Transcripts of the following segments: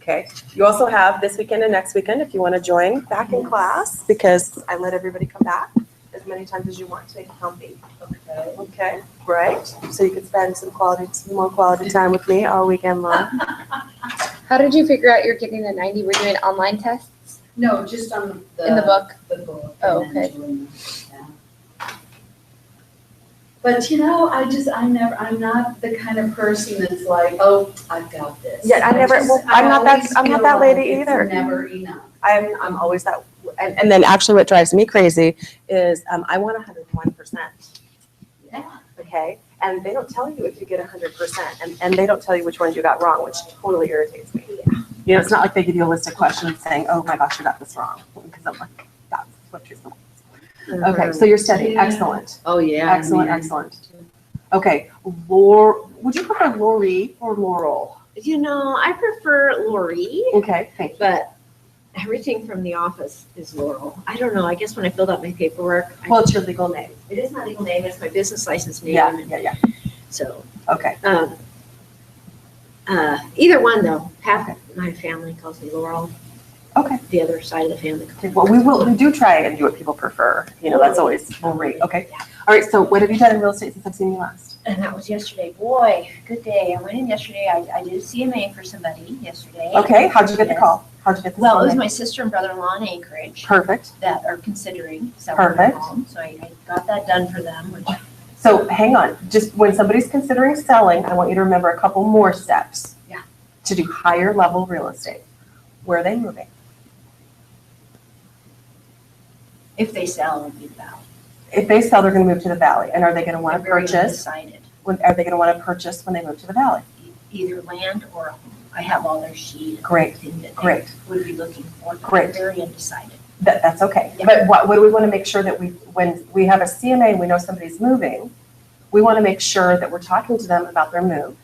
Okay. You also have this weekend and next weekend if you want to join back in class, because I let everybody come back as many times as you want to make it comfy. Okay. Okay, right? So you can spend some more quality time with me all weekend long. How did you figure out you're getting the 90? We're doing online tests No, just on the. in the book. The book. Oh, and then okay. doing it, yeah. But I'm not the kind of person that's like, oh, I've got this. Yeah, I'm not that lady either. It's never enough. I'm always that, and then actually what drives me crazy is I want 101%. Yeah. Okay, and they don't tell you if you get 100%, and they don't tell you which ones you got wrong, which totally irritates me. Yeah. You know, it's not like they give you a list of questions saying, oh my gosh, you got this wrong, because I'm like, that's what you're supposed to do. Okay, so you're studying, excellent. Oh, yeah. Excellent, excellent. Okay, would you prefer Lori or Laurel? You know, I prefer Lori, Okay, thank you. but everything from the office is Laurel. I don't know. I guess when I filled out my paperwork, Well, it's your legal name. it is my legal name. It's my business license name. Yeah. So, Okay, either one though. Half my family calls me Laurel. okay. The other side of the family calls me Well, we do try and do what people prefer. You know, that's always great. Okay. All right, so what have you done in real estate since I've seen you last? And that was yesterday. Boy, good day. I went in yesterday. I did a CMA for somebody yesterday. Okay, how'd you get the call? How'd you get the Well, it was CMA? my sister and brother-in-law in Anchorage Perfect. that are considering selling their home. So I got that done for them, which So hang on, just when somebody's considering selling, I want you to remember a couple more steps. Yeah. To do higher level real estate. Where are they moving? if they sell, it'll be the valley. If they sell, they're going to move to the valley. And are they going to want to They're very purchase? undecided. Are they going to want to purchase when they move to the valley? Either land or a home. I have all their sheet. Great, Everything that great. they would be looking for. Great. They're very undecided. That's okay. Yeah. But what do we want to make sure that when we have a CMA and we know somebody's moving, we want to make sure that we're talking to them about their move.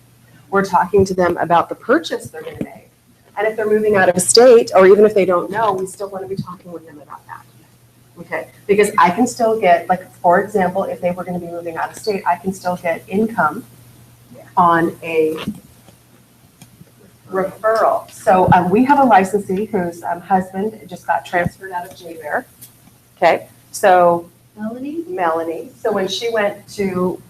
We're talking to them about the purchase they're going to make. And if they're moving out of state, or even if they don't know, we still want to be talking with them about that. Okay, because I can still get, like, for example, if they were going to be moving out of state, I can still get income on a referral. So we have a licensee whose husband just got transferred out of JBear. Okay, so Melanie. So when she went to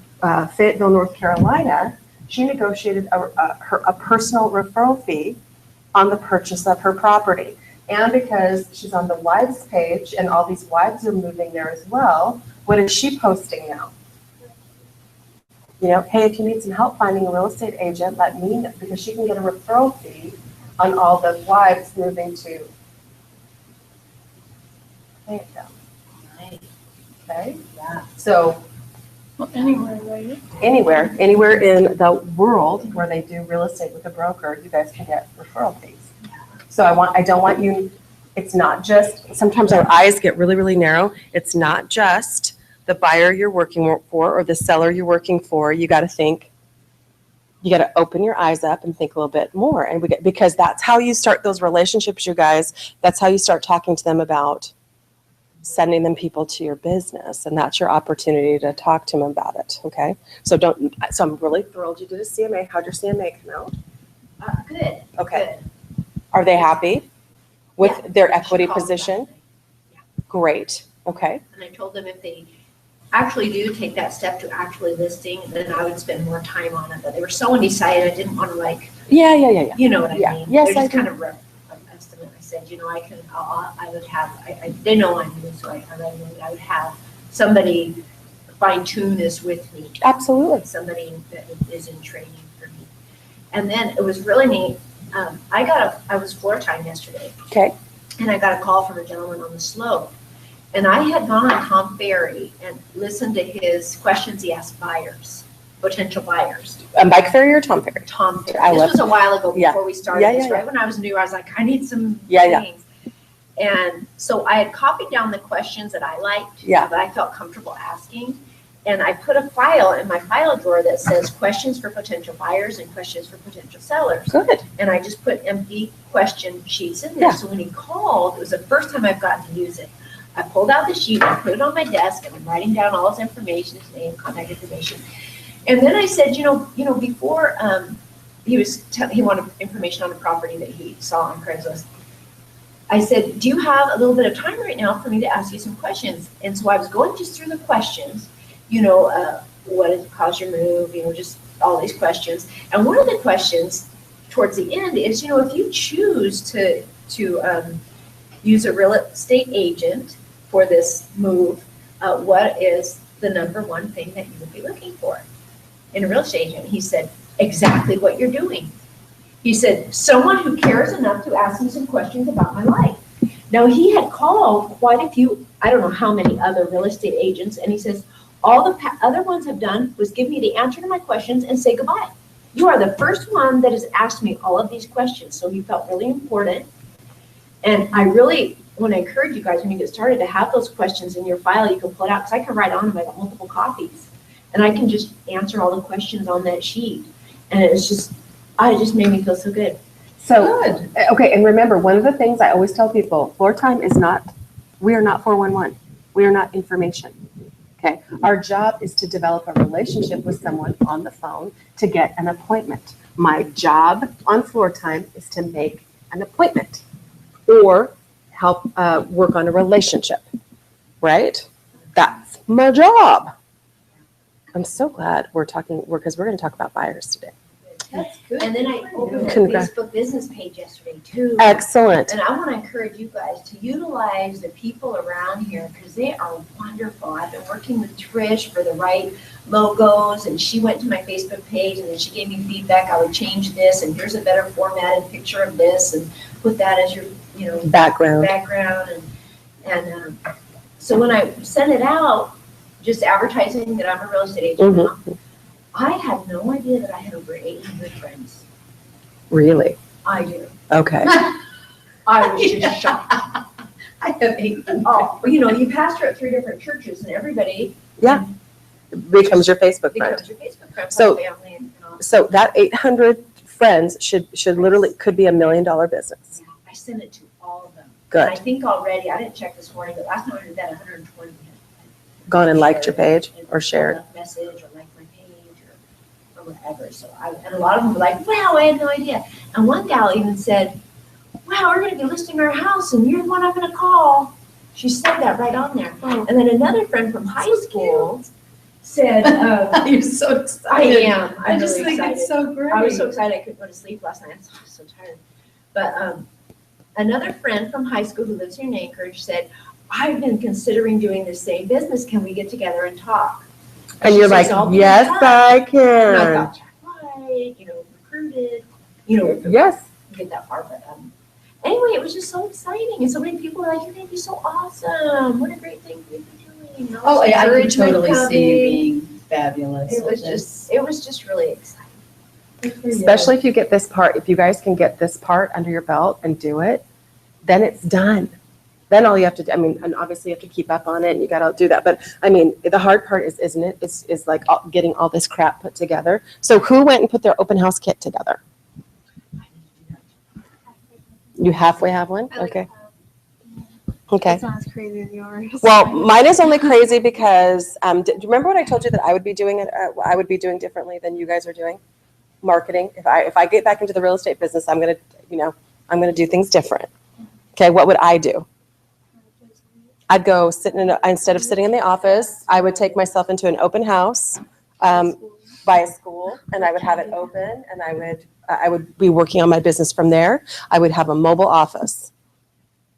Fayetteville, North Carolina, she negotiated a personal referral fee on the purchase of her property. And because she's on the wives page and all these wives are moving there as well, what is she posting now? You know, hey, if you need some help finding a real estate agent, let me know, because she can get a referral fee on all the wives moving to Fayetteville. Okay? Yeah. So Anywhere, right? anywhere in the world where they do real estate with a broker, you guys can get referral fees. So I don't want you, it's not just, sometimes our eyes get really, really narrow. It's not just the buyer you're working for or the seller you're working for. You got to think, you got to open your eyes up and think a little bit more. And because that's how you start those relationships, you guys. That's how you start talking to them about sending them people to your business. And that's your opportunity to talk to them about it. Okay. So I'm really thrilled you did a CMA. How'd your CMA come out? Good. Okay. Good. Are they happy with their equity She called position? back. Yeah. Great. Okay. And I told them if they actually do take that step to actually listing, then I would spend more time on it. But they were so undecided, I didn't want to Yeah. you know what I Yeah. mean? Yes, They're just I do. kind of rough estimate. I said, I would have, they know I'm new, so I would have somebody fine tune this with me. Absolutely. Somebody that is in training for me. And then it was really neat. I was floor time yesterday. Okay. And I got a call from a gentleman on the slope. And I had gone on Tom Ferry and listened to his questions he asked buyers, potential buyers. Mike Ferry or Tom Ferry? Tom Ferry. I This love was a while ago Yeah. before we started Yeah, this, yeah, right? When I was new, I was like, I need some Yeah. things. And so I had copied down the questions that I liked, Yeah. that I felt comfortable asking. And I put a file in my file drawer that says questions for potential buyers and questions for potential sellers. Good. And I just put empty question sheets in there. Yeah. So when he called, it was the first time I've gotten to use it. I pulled out the sheet, I put it on my desk, and I'm writing down all his information, his name, contact information. And then I said, before he wanted information on a property that he saw on Craigslist. I said, do you have a little bit of time right now for me to ask you some questions? And so I was going just through the questions, what has caused your move, just all these questions. And one of the questions towards the end is, if you choose to use a real estate agent for this move, what is the number one thing that you would be looking for in a real estate agent? He said, exactly what you're doing. He said, someone who cares enough to ask me some questions about my life. Now, he had called quite a few, I don't know how many other real estate agents, and he says, all the other ones have done was give me the answer to my questions and say goodbye. You are the first one that has asked me all of these questions. So he felt really important. And I really want to encourage you guys when you get started to have those questions in your file. You can pull it out because I can write on them. I got multiple copies. And I can just answer all the questions on that sheet. And it just made me feel so good. So, okay, and remember, one of the things I always tell people, floor time we are not 411. We are not information, okay? Our job is to develop a relationship with someone on the phone to get an appointment. My job on floor time is to make an appointment or help work on a relationship, right? That's my job. I'm so glad because we're going to talk about buyers today. That's good. And then I opened a Congrats. Facebook business page yesterday too. Excellent. And I want to encourage you guys to utilize the people around here because they are wonderful. I've been working with Trish for the right logos, and she went to my Facebook page and then she gave me feedback. I would change this, and here's a better formatted picture of this, and put that as your Background. And so when I sent it out, just advertising that I'm a real estate agent now, I had no idea that I had over 800 friends. Really? I do. Okay. I was just shocked. I have 800. Oh, you pastor at 3 different churches, and everybody Becomes your Facebook friend. becomes your Facebook friend, So- family, and all. So that 800 friends should literally could be $1 million business. I sent it to all of them. And I Good. think already, I didn't check this morning, but last time I did that, 120 had Gone and liked your page or shared. left message or liked my page or whatever. So and a lot of them were like, wow, I had no idea. And one gal even said, wow, we're going to be listing our house and you're the one I'm going to call. She said that right on there. And then another friend from high school said, You're so I excited. am. I I'm just really think excited. it's so great. I was so excited I couldn't go to sleep last night. I was so tired. But another friend from high school who lives here in Anchorage said, I've been considering doing the same business. Can we get together and talk? And she you're says, like, "I'll be yes, in touch." I And I can. got Jack White, recruited, Yes. get that far. But anyway, it was just so exciting. And so many people were like, you're going to be so awesome. What a great thing for you to be doing. And all Oh, this yeah, I can encouragement totally see you coming. being fabulous. It was just really exciting. Especially if you get this part, if you guys can get this part under your belt and do it, then it's done. Then all you have to do, and obviously you have to keep up on it and you got to do that. But the hard part isn't it? Is like getting all this crap put together. So who went and put their open house kit together? You halfway have one? Okay. Okay. It's not as crazy as yours. Well, mine is only crazy because, do you remember what I told you that I would be doing I would be doing differently than you guys are doing? Marketing. If I get back into the real estate business, I'm going to do things different. Okay. What would I do? I'd go instead of sitting in the office, I would take myself into an open house, by a school, and I would have it open, and I would be working on my business from there. I would have a mobile office.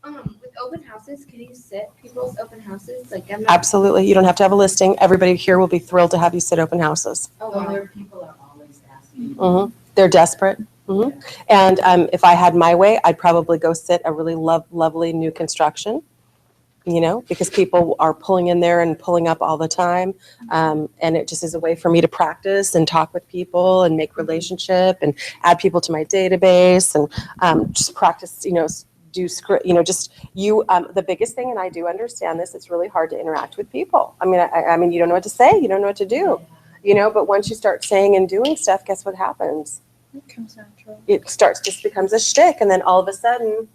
With open houses, can you sit people's open houses? Like I'm not. Absolutely. You don't have to have a listing. Everybody here will be thrilled to have you sit open houses. Oh, Well, wow. there people are always asking. They're desperate. And if I had my way, I'd probably go sit a really lovely new construction, because people are pulling in there and pulling up all the time. And it just is a way for me to practice and talk with people and make relationship and add people to my database and just practice, do script, the biggest thing, and I do understand this, it's really hard to interact with people. I mean, you don't know what to say, you don't know what to do, but once you start saying and doing stuff, guess what happens? It comes natural. It just becomes a shtick, and then all of a sudden,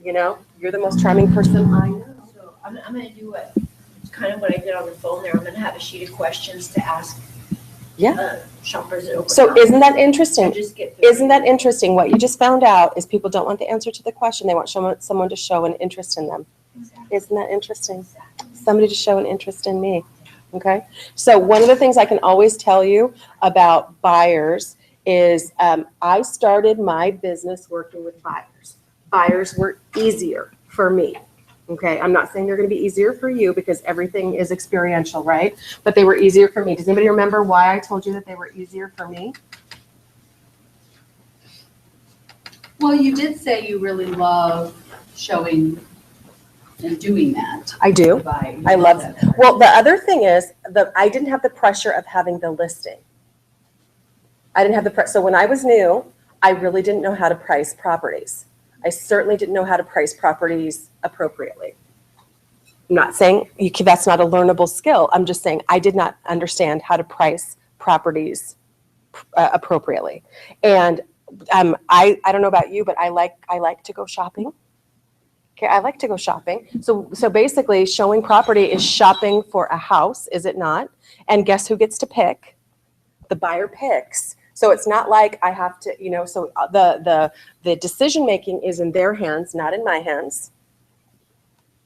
you're the most charming person I know. So I'm going to do kind of what I did on the phone there. I'm going to have a sheet of questions to ask shoppers at open So house. isn't that I interesting? just get. Isn't that interesting? What you just found out is people don't want the answer to the question. They want someone to show an interest in them. Isn't that interesting? Somebody to show an interest in me. Okay. So one of the things I can always tell you about buyers is I started my business working with buyers. Buyers were easier for me. Okay. I'm not saying they're going to be easier for you because everything is experiential, right? But they were easier for me. Does anybody remember why I told you that they were easier for me? Well, you did say you really love showing and doing that. I do. I love that. Well, the other thing is that I didn't have the pressure of having the listing. I didn't have the so when I was new, I really didn't know how to price properties. I certainly didn't know how to price properties appropriately. I'm not saying that's not a learnable skill. I'm just saying I did not understand how to price properties appropriately. And I don't know about you, but I like to go shopping. Okay, I like to go shopping. So basically, showing property is shopping for a house, is it not? And guess who gets to pick? The buyer picks. So it's not like I have to, so the decision making is in their hands, not in my hands.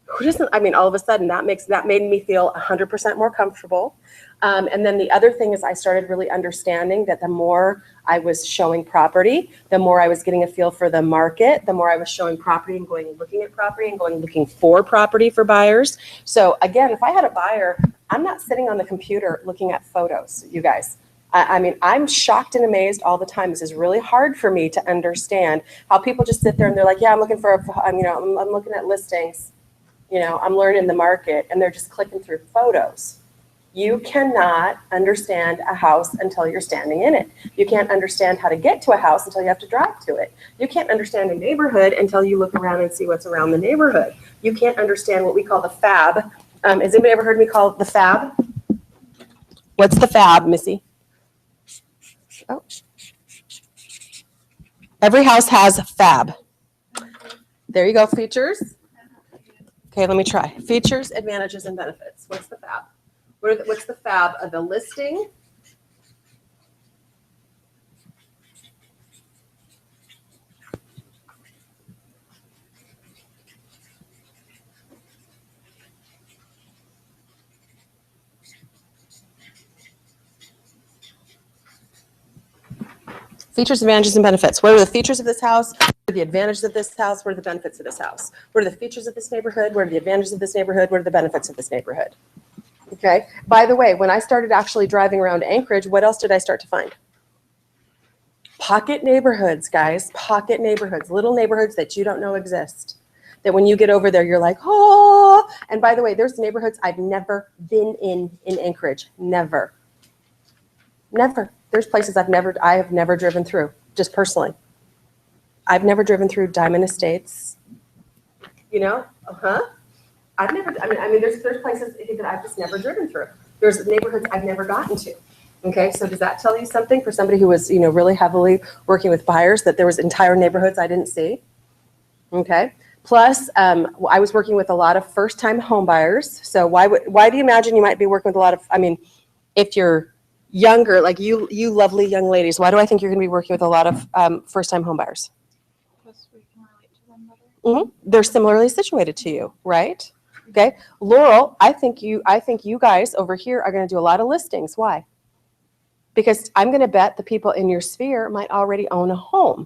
Who doesn't? I mean, all of a sudden that made me feel 100% more comfortable. And then the other thing is I started really understanding that the more I was showing property, the more I was getting a feel for the market, the more I was showing property and going and looking at property and going looking for property for buyers. So again, if I had a buyer, I'm not sitting on the computer looking at photos, you guys. I mean, I'm shocked and amazed all the time. This is really hard for me to understand how people just sit there and they're like, yeah, I'm looking for, I'm looking at listings. I'm learning the market, and they're just clicking through photos. You cannot understand a house until you're standing in it. You can't understand how to get to a house until you have to drive to it. You can't understand a neighborhood until you look around and see what's around the neighborhood. You can't understand what we call the fab. Has anybody ever heard me call it the fab? What's the fab, Missy? Oh. Every house has a fab. There you go, features. Okay, let me try. Features, advantages, and benefits. What's the fab? What's the fab of the listing? Features, advantages, and benefits. What are the features of this house? What are the advantages of this house? What are the benefits of this house? What are the features of this neighborhood? What are the advantages of this neighborhood? What are the benefits of this neighborhood? Okay. By the way, when I started actually driving around Anchorage, what else did I start to find? Pocket neighborhoods, guys. Pocket neighborhoods. Little neighborhoods that you don't know exist. That when you get over there, you're like, oh. And by the way, there's neighborhoods I've never been in Anchorage. Never. Never. There's places I have never driven through, just personally. I've never driven through Diamond Estates. I've never, there's places that I've just never driven through. There's neighborhoods I've never gotten to. Okay, so does that tell you something for somebody who was, really heavily working with buyers, that there was entire neighborhoods I didn't see? Okay. Plus, I was working with a lot of first-time home buyers. So why do you imagine you might be working with a lot of, if you're younger, like you lovely young ladies, why do I think you're going to be working with a lot of first-time home buyers? Because we can relate to them better. They're similarly situated to you, right? Okay. Laurel, I think you guys over here are going to do a lot of listings. Why? Because I'm going to bet the people in your sphere might already own a home.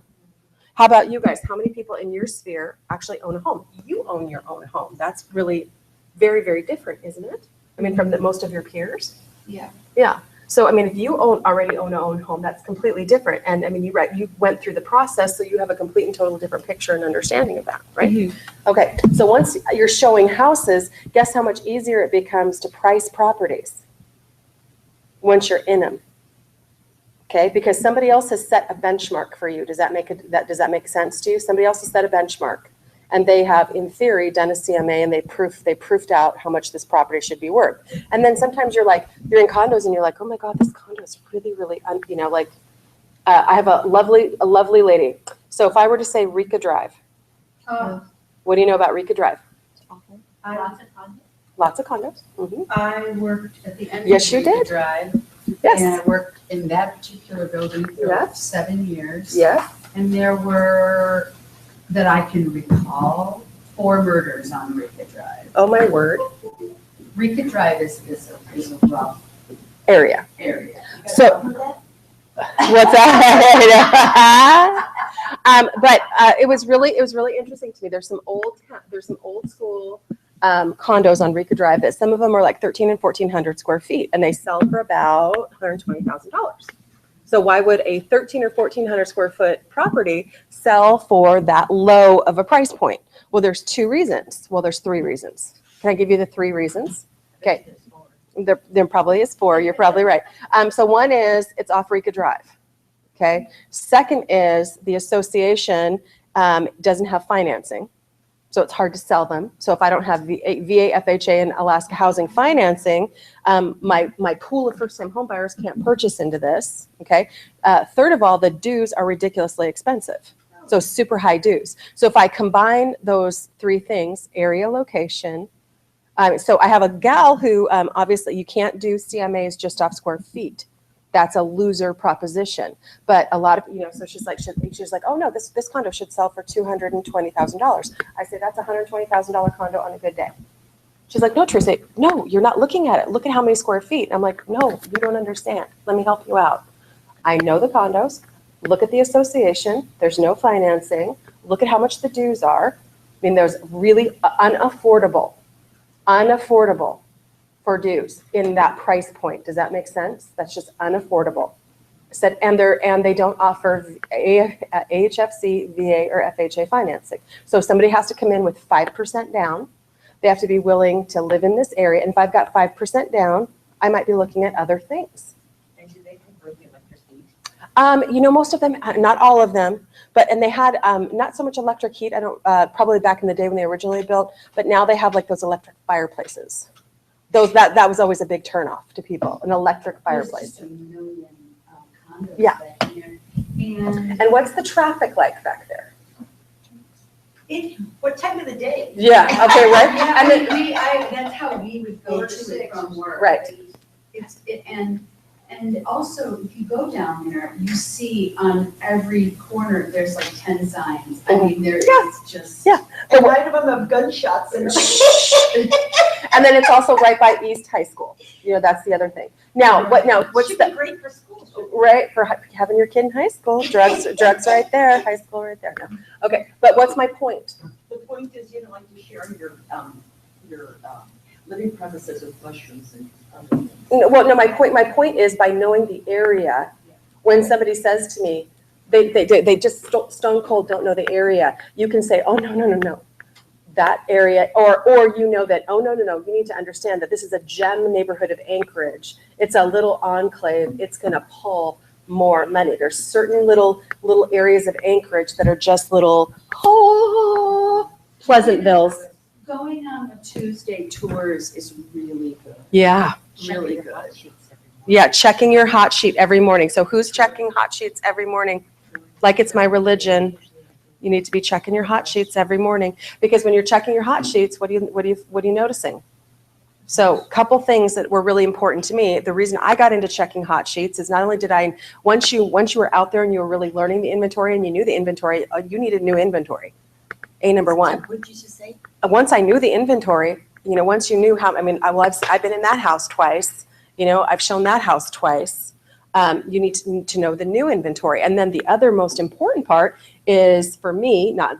How about you guys? How many people in your sphere actually own a home? You own your own home. That's really very, very different, isn't it? From most of your peers. Yeah. Yeah. So, if you already own a own home, that's completely different. And you went through the process, so you have a complete and total different picture and understanding of that, right? Mm-hmm. Okay. So once you're showing houses, guess how much easier it becomes to price properties once you're in them. Okay, because somebody else has set a benchmark for you. Does that make sense to you? Somebody else has set a benchmark, and they have, in theory, done a CMA, and they proofed out how much this property should be worth. And then sometimes you're in condos, and you're like, oh my God, this condo is really, I have a lovely lady. So if I were to say Rika Drive, what do you know about Rika Drive? Lots of condos. Lots of condos. Mm-hmm. I worked at the end Yes, of you Rika did. Drive And Yes, I worked in that particular building for Yes. 7 years. yes. And there were, that I can recall, 4 murders on Rika Drive. Oh, my word. Rika Drive is a rough Area. area. So, what's that? But it was really interesting to me. There's some old school condos on Rika Drive that some of them are like 1,300 and 1,400 square feet, and they sell for about $120,000. So why would a 1,300 or 1,400 square foot property sell for that low of a price point? Well, there's 2 reasons. Well, there's 3 reasons. Can I give you the 3 reasons? Okay. There probably is 4. You're probably right. So one is it's off Rika Drive. Okay. Second is the association doesn't have financing, so it's hard to sell them. So if I don't have VA, FHA, and Alaska Housing financing, my pool of first-time home buyers can't purchase into this. Okay. Third of all, the dues are ridiculously expensive. So super high dues. So if I combine those 3 things, area, location. So I have a gal who obviously you can't do CMAs just off square feet. That's a loser proposition. But a lot of, so she's like, oh no, this condo should sell for $220,000. I say, that's a $120,000 condo on a good day. She's like, no, Teresa, no, you're not looking at it. Look at how many square feet. I'm like, no, you don't understand. Let me help you out. I know the condos. Look at the association. There's no financing. Look at how much the dues are. I mean, there's really unaffordable for dues in that price point. Does that make sense? That's just unaffordable. Said, and they don't offer AHFC, VA, or FHA financing. So somebody has to come in with 5% down. They have to be willing to live in this area. And if I've got 5% down, I might be looking at other things. And do they convert the electricity? Most of them, not all of them, and they had not so much electric heat. I don't, probably back in the day when they originally built, but now they have like those electric fireplaces. That was always a big turnoff to people, an electric fireplace. There's just a million condos Yeah. back here. And And what's the traffic like back there? What time of the day? Yeah, okay, right? yeah, And then, that's how we would go 4 to to it 6. from work. right, And also, if you go down there, you see on every corner, there's like 10 signs. I mean, it's just. Yeah. And 9 of them have gunshots and. and then it's also right by East High School. That's the other thing. Now, what's Should be the, great for schools. right, for having your kid in high school, drugs right there, high school right there. No. Okay, but what's my point? The point is, like you share your living premises with mushrooms and other things. Well, no, my point is by knowing the area, when somebody says to me, they just stone cold don't know the area, you can say, oh, no. That area, or that, oh, no, you need to understand that this is a gem neighborhood of Anchorage. It's a little enclave. It's going to pull more money. There's certain little areas of Anchorage that are just little, Pleasantville's. Going on the Tuesday tours is really good. Yeah. Really good. Yeah, checking your hot sheet every morning. So who's checking hot sheets every morning? Like it's my religion. You need to be checking your hot sheets every morning, because when you're checking your hot sheets, what are you noticing? So a couple things that were really important to me. The reason I got into checking hot sheets is not only did I, once you were out there and you were really learning the inventory and you knew the inventory, you needed new inventory. Number 1. What did you just say? Once I knew the inventory, once you knew how, I've been in that house twice, I've shown that house twice. You need to know the new inventory. And then the other most important part is, for me, not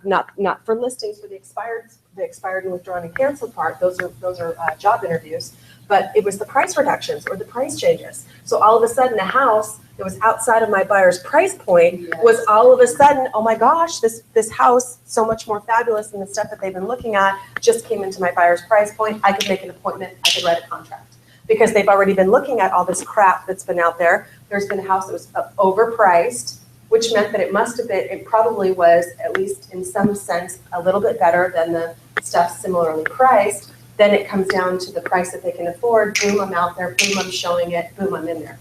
for listings, for the expired and withdrawn and canceled part. Those are job interviews, but it was the price reductions or the price changes. So all of a sudden, a house that was outside of my buyer's price point was all of a sudden, oh my gosh, this house, so much more fabulous than the stuff that they've been looking at, just came into my buyer's price point. I could make an appointment. I could write a contract. Because they've already been looking at all this crap that's been out there. There's been a house that was overpriced, which meant that it probably was, at least in some sense, a little bit better than the stuff similarly priced. Then it comes down to the price that they can afford. Boom, I'm out there. Boom, I'm showing it. Boom, I'm in there.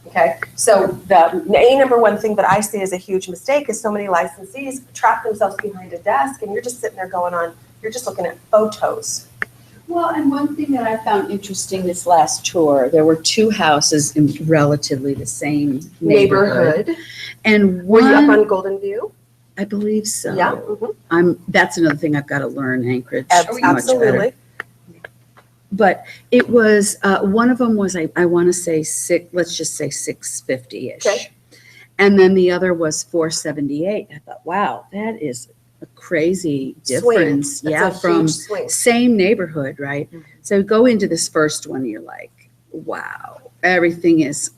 Okay, so the number 1 thing that I see as a huge mistake is so many licensees trap themselves behind a desk, and you're just sitting there you're just looking at photos. Well, and one thing that I found interesting this last tour, there were 2 houses in relatively the same neighborhood. And Were you up one, on Golden View? I believe so. Yeah. Mhm. That's another thing I've got to learn, Anchorage. much better. Absolutely. But it was, one of them was, I want to say let's just say 650-ish. Okay. And then the other was 478. I thought, wow, that is a crazy difference. Swing. Yeah, That's a from huge swing. same neighborhood, right? Mhm. So go into this first one, you're like, wow, everything is,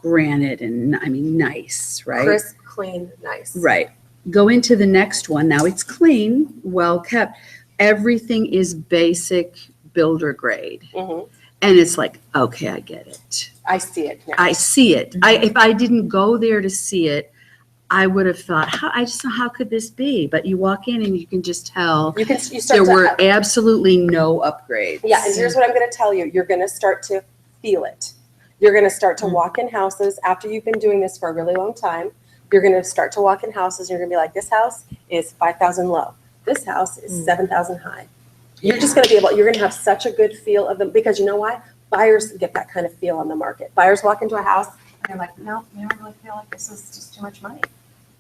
granite and, I mean, nice, right? Crisp, clean, nice. Right. Go into the next one. Now it's clean, well kept. Everything is basic builder grade. Mhm. And it's like, okay, I get it. I see it now. I see it. If I didn't go there to see it, I would have thought, how could this be? But you walk in and you can just tell You there start were absolutely no upgrades. Yeah, and here's what I'm going to tell you. You're going to start to feel it. You're going to start to walk in houses after you've been doing this for a really long time. You're going to start to walk in houses. You're going to be like, this house is 5,000 low. This house is 7,000 high. You're just going to be able, you're going to have such a good feel of them because you know why? Buyers get that kind of feel on the market. Buyers walk into a house and they're like, no, I really feel like this is just too much money.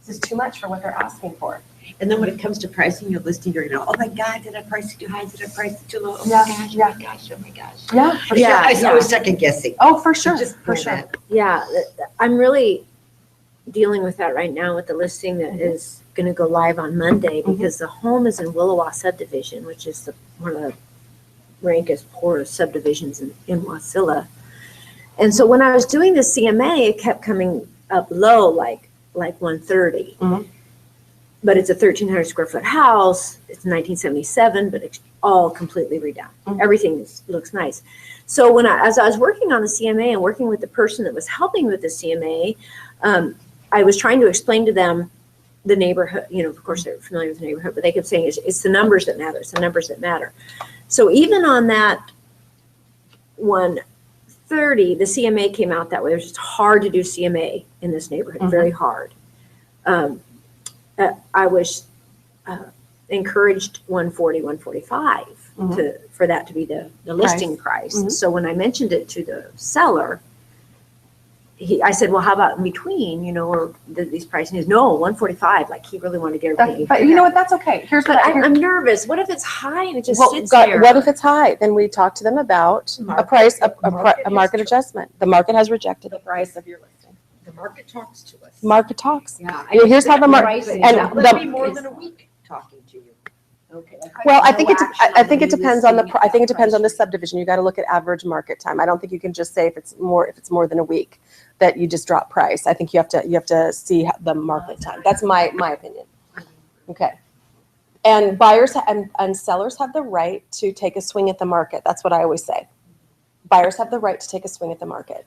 This is too much for what they're asking for. And then when it comes to pricing your listing, you're gonna, oh my God, did I price it too high? Did I price it too low? Oh my gosh, oh my gosh, oh my gosh. Yeah, for sure. I was second guessing. Oh, for sure, Just for know sure. that. Yeah, I'm really dealing with that right now with the listing that is going to go live on Monday because the home is in Willowa subdivision, which is one of the rankest poorest subdivisions in Wasilla. And so when I was doing the CMA, it kept coming up low, like 130. Mhm. But it's a 1,300 square foot house. It's 1977, but it's all completely redone. Mhm. Everything looks nice. So as I was working on the CMA and working with the person that was helping with the CMA, I was trying to explain to them the neighborhood. Of course they're familiar with the neighborhood, but they kept saying it's the numbers that matter. It's the numbers that matter. So even on that 130, the CMA came out that way. It was just hard to do CMA in this neighborhood, very hard. I was encouraged 140, 145 for that to be the listing price. So when I mentioned it to the seller, I said, well, how about in between, or these pricing is no 145. Like he really wanted to get everything. But you know what? That's okay. Here's But what I'm nervous. What if it's high and it just sits God, there? what if it's high? Then we talk to them about a price, a market adjustment. The market has rejected the price of your listing. The market talks to us. Market talks. Yeah. Here's how the market, And and let's be the, more than a week talking to you. Okay. well, I think it depends on I think it depends on the subdivision. You got to look at average market time. I don't think you can just say if it's more than a week that you just drop price. I think you have to see the market time. That's my opinion. Okay. And buyers and sellers have the right to take a swing at the market. That's what I always say. Buyers have the right to take a swing at the market.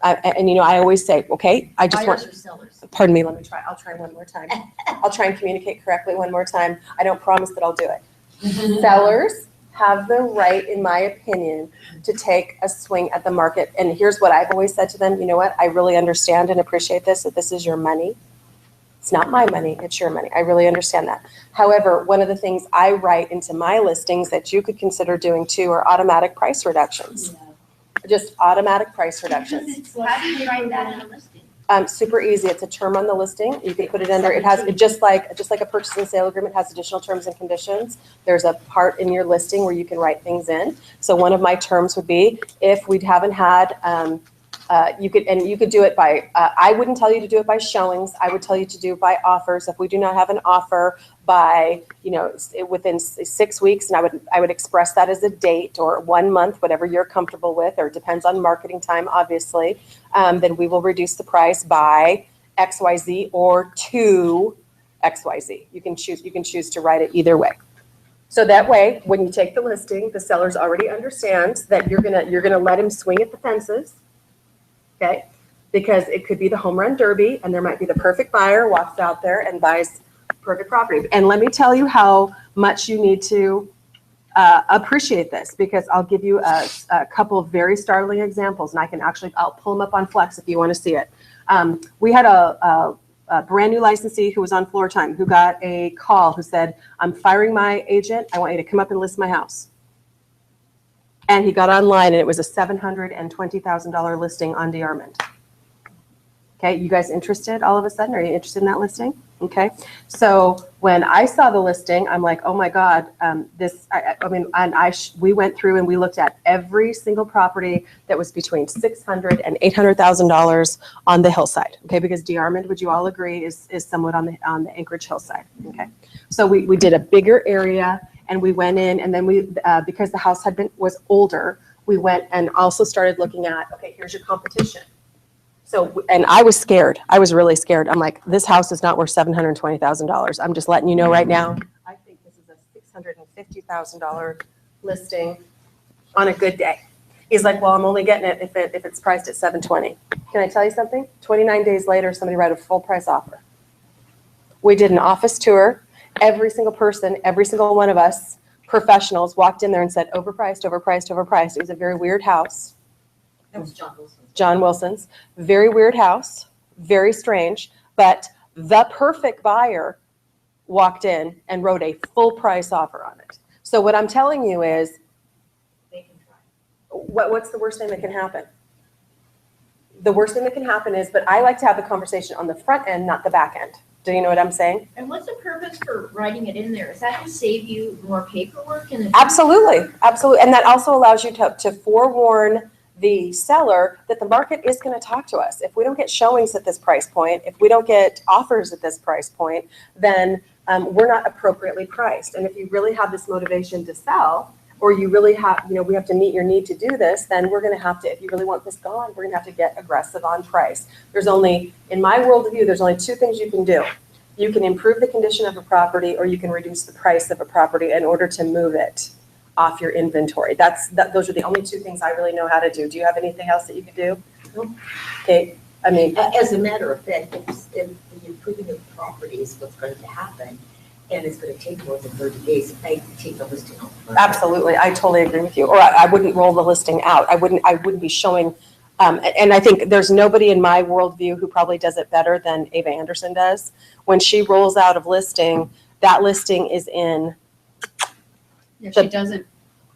I always say, okay, I just want. Buyers or sellers? Pardon me, let me try. I'll try one more time. I'll try and communicate correctly one more time. I don't promise that I'll do it. Sellers have the right, in my opinion, to take a swing at the market. And here's what I've always said to them. You know what? I really understand and appreciate this, that this is your money. It's not my money, it's your money. I really understand that. However, one of the things I write into my listings that you could consider doing too are automatic price reductions. Just automatic price reductions. How do you write that in a listing? Super easy. It's a term on the listing. You can put it under. It has just like a purchase and sale agreement has additional terms and conditions. There's a part in your listing where you can write things in. So one of my terms would be if we haven't had. You could do it by. I wouldn't tell you to do it by showings. I would tell you to do it by offers. If we do not have an offer by within 6 weeks, and I would express that as a date or 1 month, whatever you're comfortable with, or it depends on marketing time, obviously. Then we will reduce the price by XYZ or to XYZ. You can choose to write it either way. So that way, when you take the listing, the seller's already understands that you're gonna let him swing at the fences. Okay, because it could be the home run derby, and there might be the perfect buyer walks out there and buys perfect property. And let me tell you how much you need to appreciate this, because I'll give you a couple of very startling examples, and I'll pull them up on Flex if you want to see it. We had a brand new licensee who was on floor time who got a call who said, "I'm firing my agent. I want you to come up and list my house." And he got online and it was a $720,000 listing on DeArmond. Okay, you guys interested all of a sudden? Are you interested in that listing? Okay, so when I saw the listing, I'm like, oh my God, we went through and we looked at every single property that was between $600,000 and $800,000 on the hillside. Okay, because DeArmond, would you all agree, is somewhat on the Anchorage hillside. Okay, so we did a bigger area and we went in, and then because the house was older, we went and also started looking at, okay, here's your competition. So, and I was scared. I was really scared. I'm like, this house is not worth $720,000. I'm just letting you know right now. I think this is a $650,000 listing on a good day. He's like, well, I'm only getting it if it's priced at $720,000. Can I tell you something? 29 days later, somebody wrote a full price offer. We did an office tour. Every single person, every single one of us professionals walked in there and said, overpriced, overpriced, overpriced. It was a very weird house. That was John Wilson. John Wilson's. Very weird house, very strange, but the perfect buyer walked in and wrote a full price offer on it. So what I'm telling you is, They can try. what's the worst thing that can happen? The worst thing that can happen is, but I like to have the conversation on the front end, not the back end. Do you know what I'm saying? And what's the purpose for writing it in there? Is that to save you more paperwork in the Absolutely, absolutely. And that also allows you to forewarn the seller that the market is going to talk to us. If we don't get showings at this price point, if we don't get offers at this price point, then we're not appropriately priced. And if you really have this motivation to sell, or you really have, we have to meet your need to do this, then we're going to have to, if you really want this gone, we're going to have to get aggressive on price. There's only, in my worldview, there's only two things you can do. You can improve the condition of a property, or you can reduce the price of a property in order to move it off your inventory. Those are the only two things I really know how to do. Do you have anything else that you could do? Nope. Okay, I mean, As a matter of fact, if the improving of the property is what's going to happen, and it's going to take more than 30 days, I take the listing off. absolutely, I totally agree with you. Or I wouldn't roll the listing out. I wouldn't be showing, and I think there's nobody in my worldview who probably does it better than Ava Anderson does. When she rolls out of listing, that listing is in. Yeah, she doesn't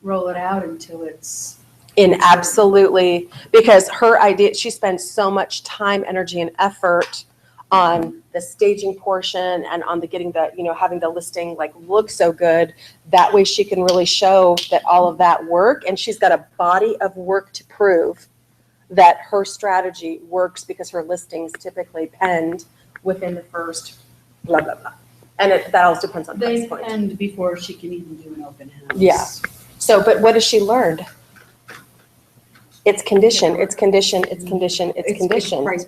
roll it out until it's. In absolutely, because her idea, she spends so much time, energy, and effort on the staging portion and on getting the, having the listing look so good. That way she can really show that all of that work, and she's got a body of work to prove that her strategy works, because her listings typically penned within the first blah, blah, blah. And that also depends on price They point. end before she can even do an open house. Yeah. So, but what has she learned? It's condition, it's condition, it's condition, it's condition. Price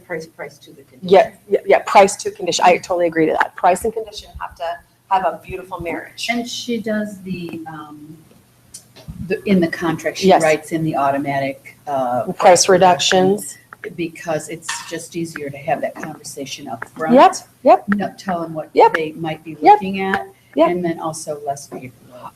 to the condition. Yeah, price to condition. I totally agree to that. Price and condition have to have a beautiful marriage. And she does in the contract, she Yes. writes in the automatic. Price reductions. Because it's just easier to have that conversation up front. Yep. Tell them what Yep. they might be Yep. looking at, Yep. and then also less paperwork.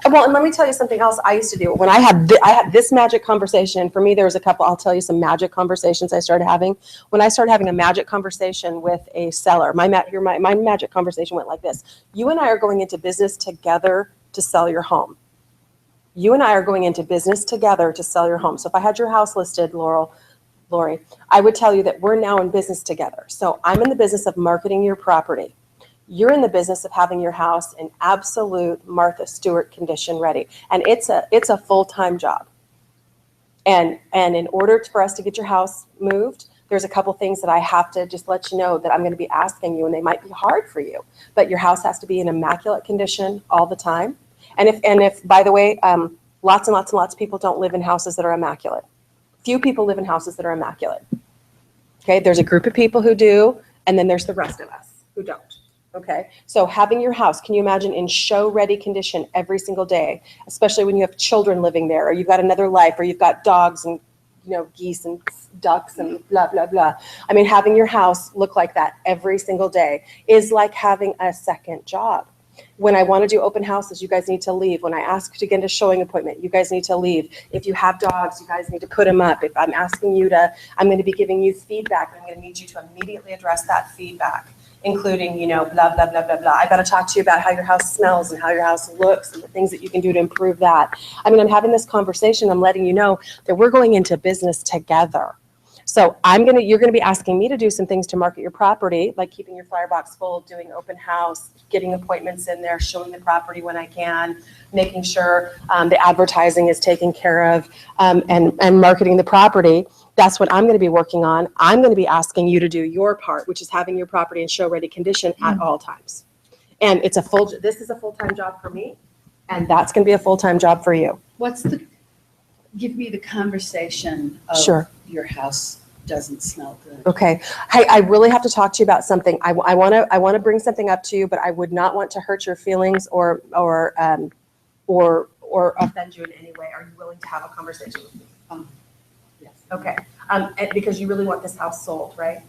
Well, and let me tell you something else I used to do. When I had this magic conversation, for me, there was a couple, I'll tell you some magic conversations I started having. When I started having a magic conversation with a seller, my magic conversation went like this. You and I are going into business together to sell your home. You and I are going into business together to sell your home. So if I had your house listed, Lori, I would tell you that we're now in business together. So I'm in the business of marketing your property. You're in the business of having your house in absolute Martha Stewart condition ready. And it's a full-time job. And in order for us to get your house moved, there's a couple things that I have to just let you know that I'm going to be asking you, and they might be hard for you. But your house has to be in immaculate condition all the time. And if by the way, lots and lots and lots of people don't live in houses that are immaculate. Few people live in houses that are immaculate. Okay, there's a group of people who do, and then there's the rest of us who don't. Okay, so having your house, can you imagine, in show-ready condition every single day, especially when you have children living there, or you've got another life, or you've got dogs and geese and ducks and blah, blah, blah. I mean, having your house look like that every single day is like having a second job. When I want to do open houses, you guys need to leave. When I ask to get a showing appointment, you guys need to leave. If you have dogs, you guys need to put them up. If I'm asking you I'm going to be giving you feedback, and I'm going to need you to immediately address that feedback. including, blah, blah, blah, blah, blah. I got to talk to you about how your house smells and how your house looks and the things that you can do to improve that. I mean, I'm having this conversation. I'm letting you know that we're going into business together. So you're going to be asking me to do some things to market your property, like keeping your flyer box full, doing open house, getting appointments in there, showing the property when I can, making sure the advertising is taken care of, and marketing the property. That's what I'm going to be working on. I'm going to be asking you to do your part, which is having your property in show-ready condition at all times. And this is a full-time job for me, and that's going to be a full-time job for you. Give me the conversation Sure. of your house doesn't smell good. Okay. Hey, I really have to talk to you about something. I want to bring something up to you, but I would not want to hurt your feelings or offend you in any way. Are you willing to have a conversation with me? Yes. Okay. And because you really want this house sold, right?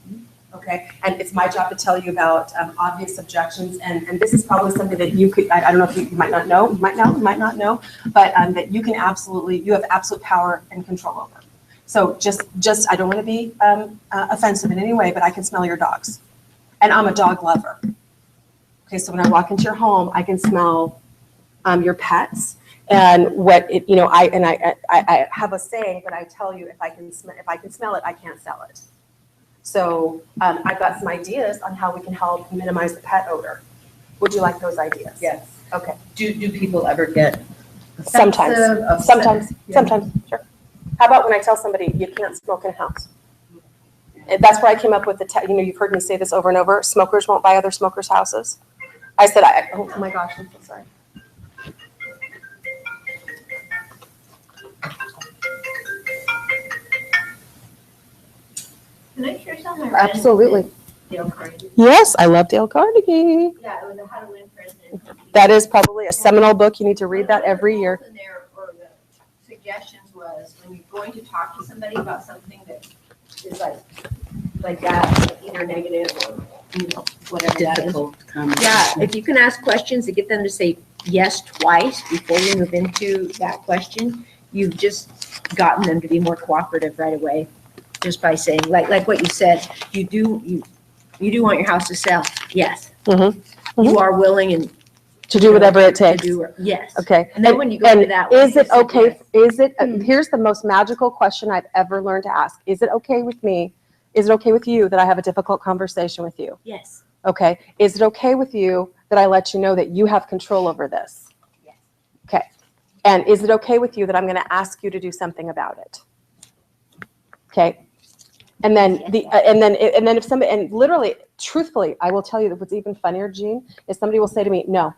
Okay. And it's my job to tell you about obvious objections. And this is probably something that you could, I don't know if you might not know, you might not know, but that you have absolute power and control over. So just I don't want to be offensive in any way, but I can smell your dogs. And I'm a dog lover. Okay. So when I walk into your home, I can smell your pets. And I have a saying that I tell you, if I can smell it, I can't sell it. So I've got some ideas on how we can help minimize the pet odor. Would you like those ideas? Yes. Okay. Do people ever get Sometimes, offensive, upset? sometimes, Yeah. sometimes, sure. How about when I tell somebody you can't smoke in a house? And that's where I came up with you've heard me say this over and over, smokers won't buy other smokers' houses. I said, oh my gosh, I'm so sorry. Can I share something? I read Absolutely. in Dale Carnegie? Yes, I love Dale Carnegie. Yeah, it was a How to Win President. That is probably a seminal book. You need to read that every year. One of the goals in there, or the suggestions was, when you're going to talk to somebody about something that is like that, either negative or, whatever that is. Difficult conversation. Yeah, if you can ask questions to get them to say yes twice before you move into that question, you've just gotten them to be more cooperative right away. Just by saying, like what you said, you do want your house to sell. Yes. Mm-hmm. You are willing and To do whatever it to takes. do, yes. Okay. And then when you go to that one, Is it you said okay? yes. Here's the most magical question I've ever learned to ask. Is it okay with me? Is it okay with you that I have a difficult conversation with you? Yes. Okay. Is it okay with you that I let you know that you have control over this? Yes. Okay. And is it okay with you that I'm going to ask you to do something about it? Okay. And then if somebody, and literally, truthfully, I will tell you that what's even funnier, Jean, is somebody will say to me, no.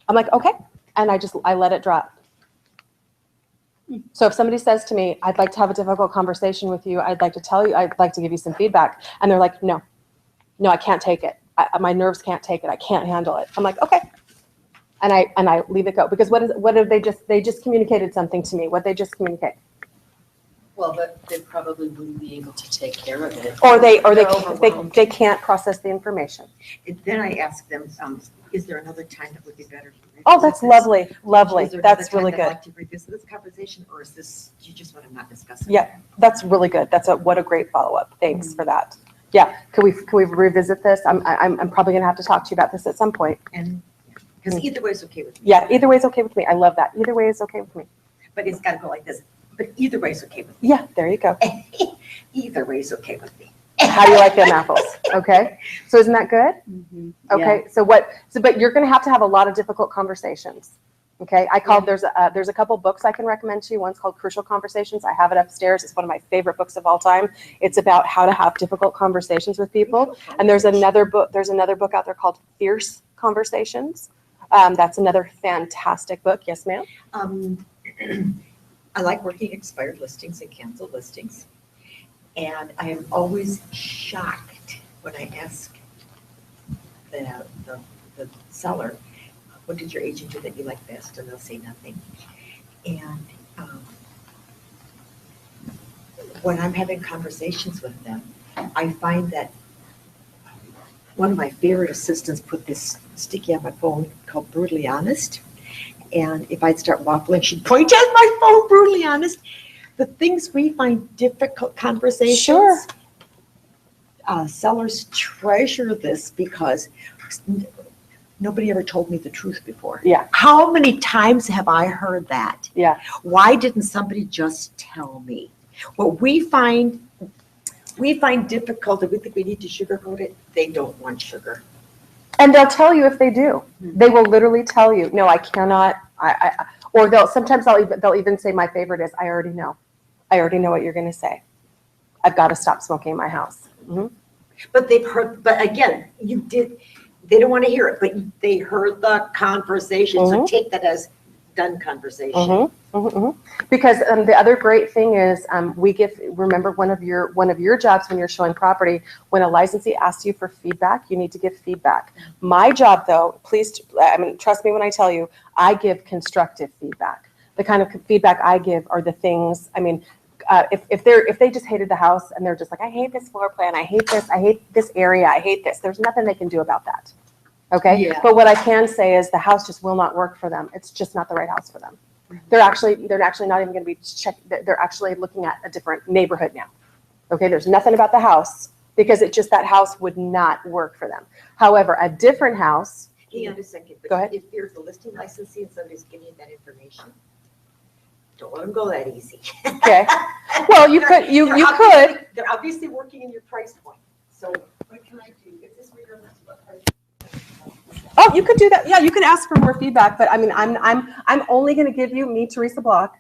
I'm like, okay. And I let it drop. So if somebody says to me, I'd like to have a difficult conversation with you, I'd like to give you some feedback. And they're like, no, I can't take it. My nerves can't take it. I can't handle it. I'm like, okay. And I leave it go. Because what did they just communicated something to me. What they just communicate. Well, but they probably wouldn't be able to take care of it. Or overwhelmed. they can't process the information. Then I ask them, is there another time that would be better? to Oh, that's revisit this? lovely. Is there another That's time really that I'd good. like to revisit this conversation, or is this, you just want to not discuss it? Yeah, that's really good. What a great follow-up. Thanks for that. Yeah, can we revisit this? I'm probably gonna have to talk to you about this at some point. And, because either way is okay with me. Yeah, either way is okay with me. I love that. Either way is okay with me. But it's got to go like this. But either way is okay with me. Yeah, there you go. Either way is okay with me. How do you like them apples? Okay, so isn't that good? Mhm. Okay, but you're gonna have to have a lot of difficult conversations. Okay, there's a couple books I can recommend to you. One's called Crucial Conversations. I have it upstairs. It's one of my favorite books of all time. It's about how to have difficult conversations with people. And there's another book out there called Fierce Conversations. That's another fantastic book. Yes, ma'am? I like working expired listings and canceled listings. And I am always shocked when I ask the seller, what did your agent do that you like best? And they'll say nothing. And when I'm having conversations with them, I find that one of my favorite assistants put this sticky on my phone called Brutally Honest. And if I'd start waffling, she'd point at my phone, Brutally Honest. The things we find difficult conversations. Sure. sellers treasure this because nobody ever told me the truth before. Yeah. How many times have I heard that? Yeah. Why didn't somebody just tell me? What we find difficult, if we think we need to sugarcoat it, they don't want sugar. And they'll tell you if they do. They will literally tell you, no, I cannot, or they'll even say, my favorite is, I already know. I already know what you're going to say. I've got to stop smoking in my house. Mm-hmm. But they've heard, but again, they don't want to hear it, but they heard the conversation, so take that as done conversation. Mm-hmm. Mm-hmm. Because the other great thing is remember one of your jobs when you're showing property, when a licensee asks you for feedback, you need to give feedback. My job though, trust me when I tell you, I give constructive feedback. The kind of feedback I give are the things, if they just hated the house and they're just like, I hate this floor plan, I hate this area, I hate this, there's nothing they can do about that. Okay. Yeah. But what I can say is the house just will not work for them. It's just not the right house for them. They're actually not even going to be checked. They're actually looking at a different neighborhood now. Okay. There's nothing about the house because that house would not work for them. However, a different house. Hang on a second. Go ahead. If you're the listing licensee and somebody's giving you that information, don't let them go that easy. Okay. Well, you could. They're obviously working in your price point. So what can I do? Is this where you're list what price? Oh, you could do that. Yeah, you could ask for more feedback, but I'm only going to give you, me, Teresa Block,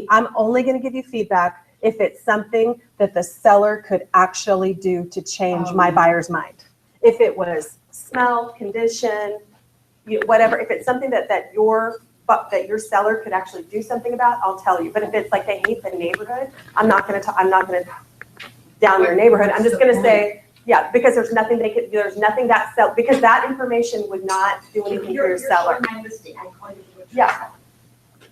I'm only going to give you feedback if it's something that the seller could actually do to change my buyer's mind. If it was smell, condition, whatever, if it's something that your seller could actually do something about, I'll tell you. But if it's like they hate the neighborhood, I'm not going to down their neighborhood. I'm just going to say, yeah, because there's nothing because that information would not do anything for your seller. My listing. I call you Yeah.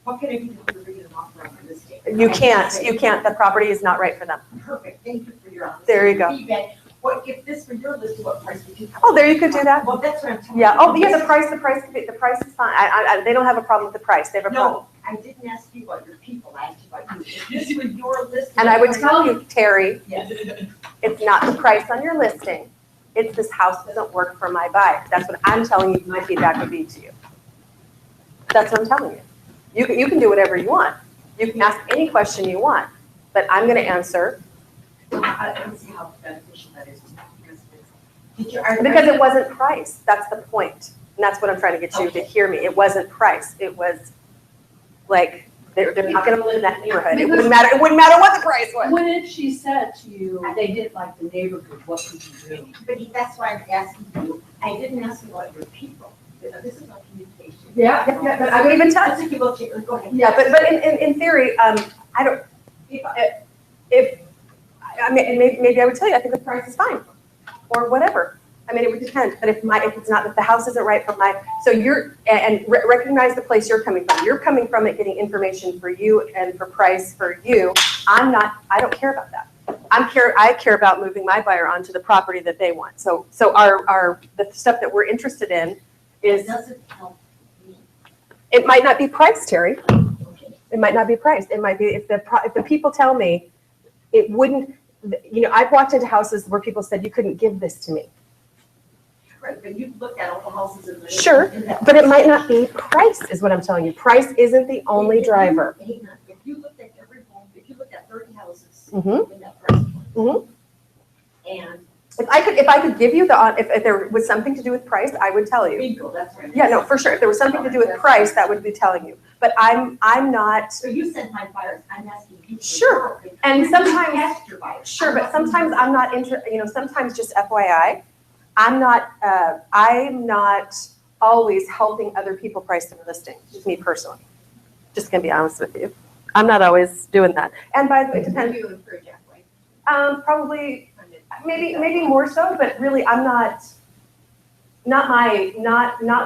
What can I do to bring an offer on my listing? You can't. The property is not right for them. Perfect. Thank you for your honesty. There you go. Feedback. What if this were your listing? What price would you? Oh, there you could do that. Well, that's what I'm telling Yeah. you. Oh, yeah. The price is fine. They don't have a problem with the price. They have a problem. No, I didn't ask you about your people. I asked you about you. If this were your listing. And I would tell you, Terry, Yes. it's not the price on your listing. It's this house doesn't work for my buyer. That's what I'm telling you. My feedback would be to you. That's what I'm telling you. You can do whatever you want. You can ask any question you want, but I'm going to answer. I don't see how beneficial that is Because it wasn't priced. That's the point. And that's what I'm trying to get you to hear me. It wasn't priced. It was like, they're not going to live in that neighborhood. It wouldn't matter what the price was. What if she said to you, they didn't like the neighborhood, what could you do? But that's why I'm asking you. I didn't ask you about your people. This is about communication. Yeah, but I would even tell. Let's go ahead. Yeah, but in theory, I don't, maybe I would tell you, I think the price is fine, or whatever. It would depend, but if it's not, if the house isn't right for recognize the place you're coming from. You're coming from it, getting information for you and for price for you. I don't care about that. I care about moving my buyer onto the property that they want. So the stuff that we're interested in is. It doesn't help me. It might not be priced, Terry. Okay. It might not be priced. It might be if the people tell me it wouldn't. I've walked into houses where people said you couldn't give this to me. Right, but you've looked at all the houses in the. Sure, but it might not be price, is what I'm telling you. Price isn't the only driver. Hang on, if you looked at every home, if you looked at 30 houses Mhm. in that price point. Mhm. And If I could give you if there was something to do with price, I would tell you. bingo, that's right. Yeah, no, for sure. If there was something to do with price, that would be telling you. But I'm not. So you said my buyers, I'm asking you. for Sure. your opinion. And You sometimes- asked your buyers. Sure, but sometimes I'm not sometimes just FYI, I'm not always helping other people price their listing, just me personally. Just gonna be honest with you. I'm not always doing that. And by the way, it depends. You encourage that way. Probably, maybe more so, but really I'm not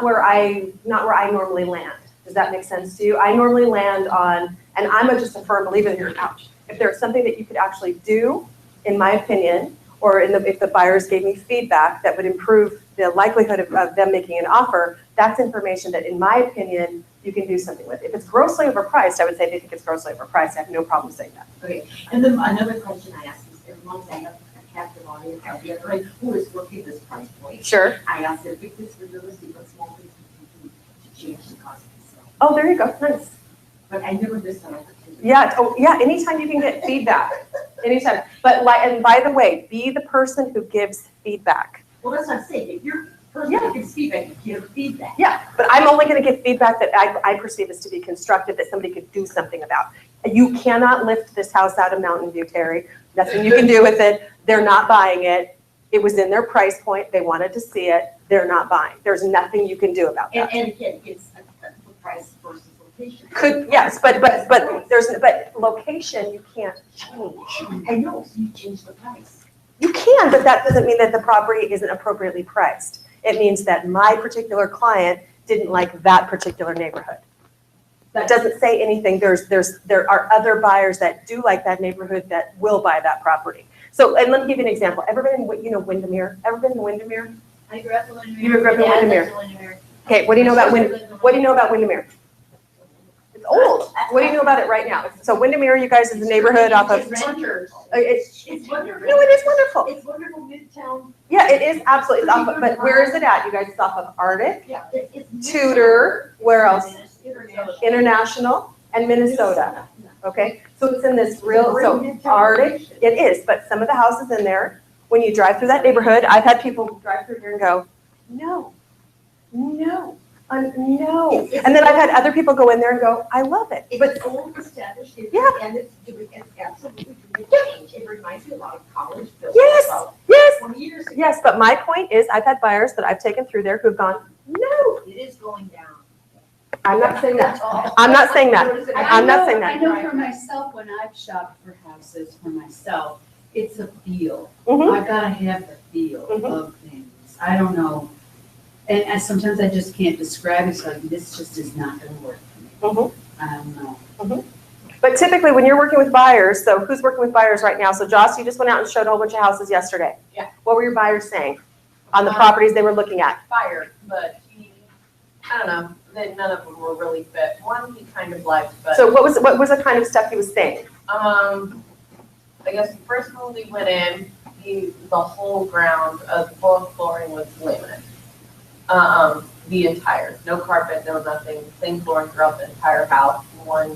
where I normally land. Does that make sense to you? I normally land on, and I'm just a firm believer in your couch. If there's something that you could actually do, in my opinion, or if the buyers gave me feedback that would improve the likelihood of them making an offer, that's information that, in my opinion, you can do something with. If it's grossly overpriced, I would say they think it's grossly overpriced. I have no problem saying that. Okay, and then another question I ask is, as long as I have captive audience out the other end who is looking at this price point. Sure. I asked them, if this is realistic, what small things we can do to change the cost of the sale. Oh, there you go. Nice. But I never missed an opportunity. Yeah. Oh, yeah. Anytime you can get feedback. Anytime. But and by the way, be the person who gives feedback. Well, that's what I'm saying, if you're the person who gives feedback, you give feedback. Yeah, but I'm only going to give feedback that I perceive as to be constructive, that somebody could do something about. You cannot lift this house out of Mountain View, Terry. Nothing you can do with it. They're not buying it. It was in their price point. They wanted to see it. They're not buying. There's nothing you can do about that. And again, it's the price versus location. Yes, but location you can't change. I know, so you change the price. You can, but that doesn't mean that the property isn't appropriately priced. It means that my particular client didn't like that particular neighborhood. That doesn't say anything. There are other buyers that do like that neighborhood that will buy that property. So, and let me give you an example. Ever been in, Windermere? Ever been in Windermere? I grew up in Windermere. You grew up in My dad Windermere. lived in Windermere. Okay, what do you know about My sister lived in What do you know about Windermere? It's old. What do you know about it right now? So Windermere, you guys, is a neighborhood off of. It's wonderful. It's wonderful. No, it is wonderful. It's wonderful midtown. Yeah, it is absolutely. It's off of, but where is it at? You guys, it's off of Arctic, Yeah. It's Tudor, where else? International. International and Minnesota. Okay, so it's in this real, so Arctic, it is, but some of the houses in there, when you drive through that neighborhood, I've had people drive through here and go, no, no, no. And then I've had other people go in there and go, I love it. But It's old established, Yeah. and it's absolutely doing change. It reminds me a lot of college buildings. Yes. about yes, 20 years ago. yes, but my point is I've had buyers that I've taken through there who've gone, no, It is going down. I'm not saying that. I'm not saying that. I'm not saying that. I know for myself, when I've shopped for houses for myself, it's a feel. Mhm. I gotta have the feel Mhm. of things. I don't know. And sometimes I just can't describe it, so this just is not gonna work for me. Mhm. I don't know. But typically, when you're working with buyers, so who's working with buyers right now? So Joss, you just went out and showed a whole bunch of houses yesterday. Yeah. What were your buyers saying on the properties they were looking at? Fire, but I don't know, none of them were really fit. One he kind of liked, but, So what was the kind of stuff he was saying? I guess the first one we went in, the whole ground of the full flooring was laminate. The entire, no carpet, no nothing, same flooring throughout the entire house, one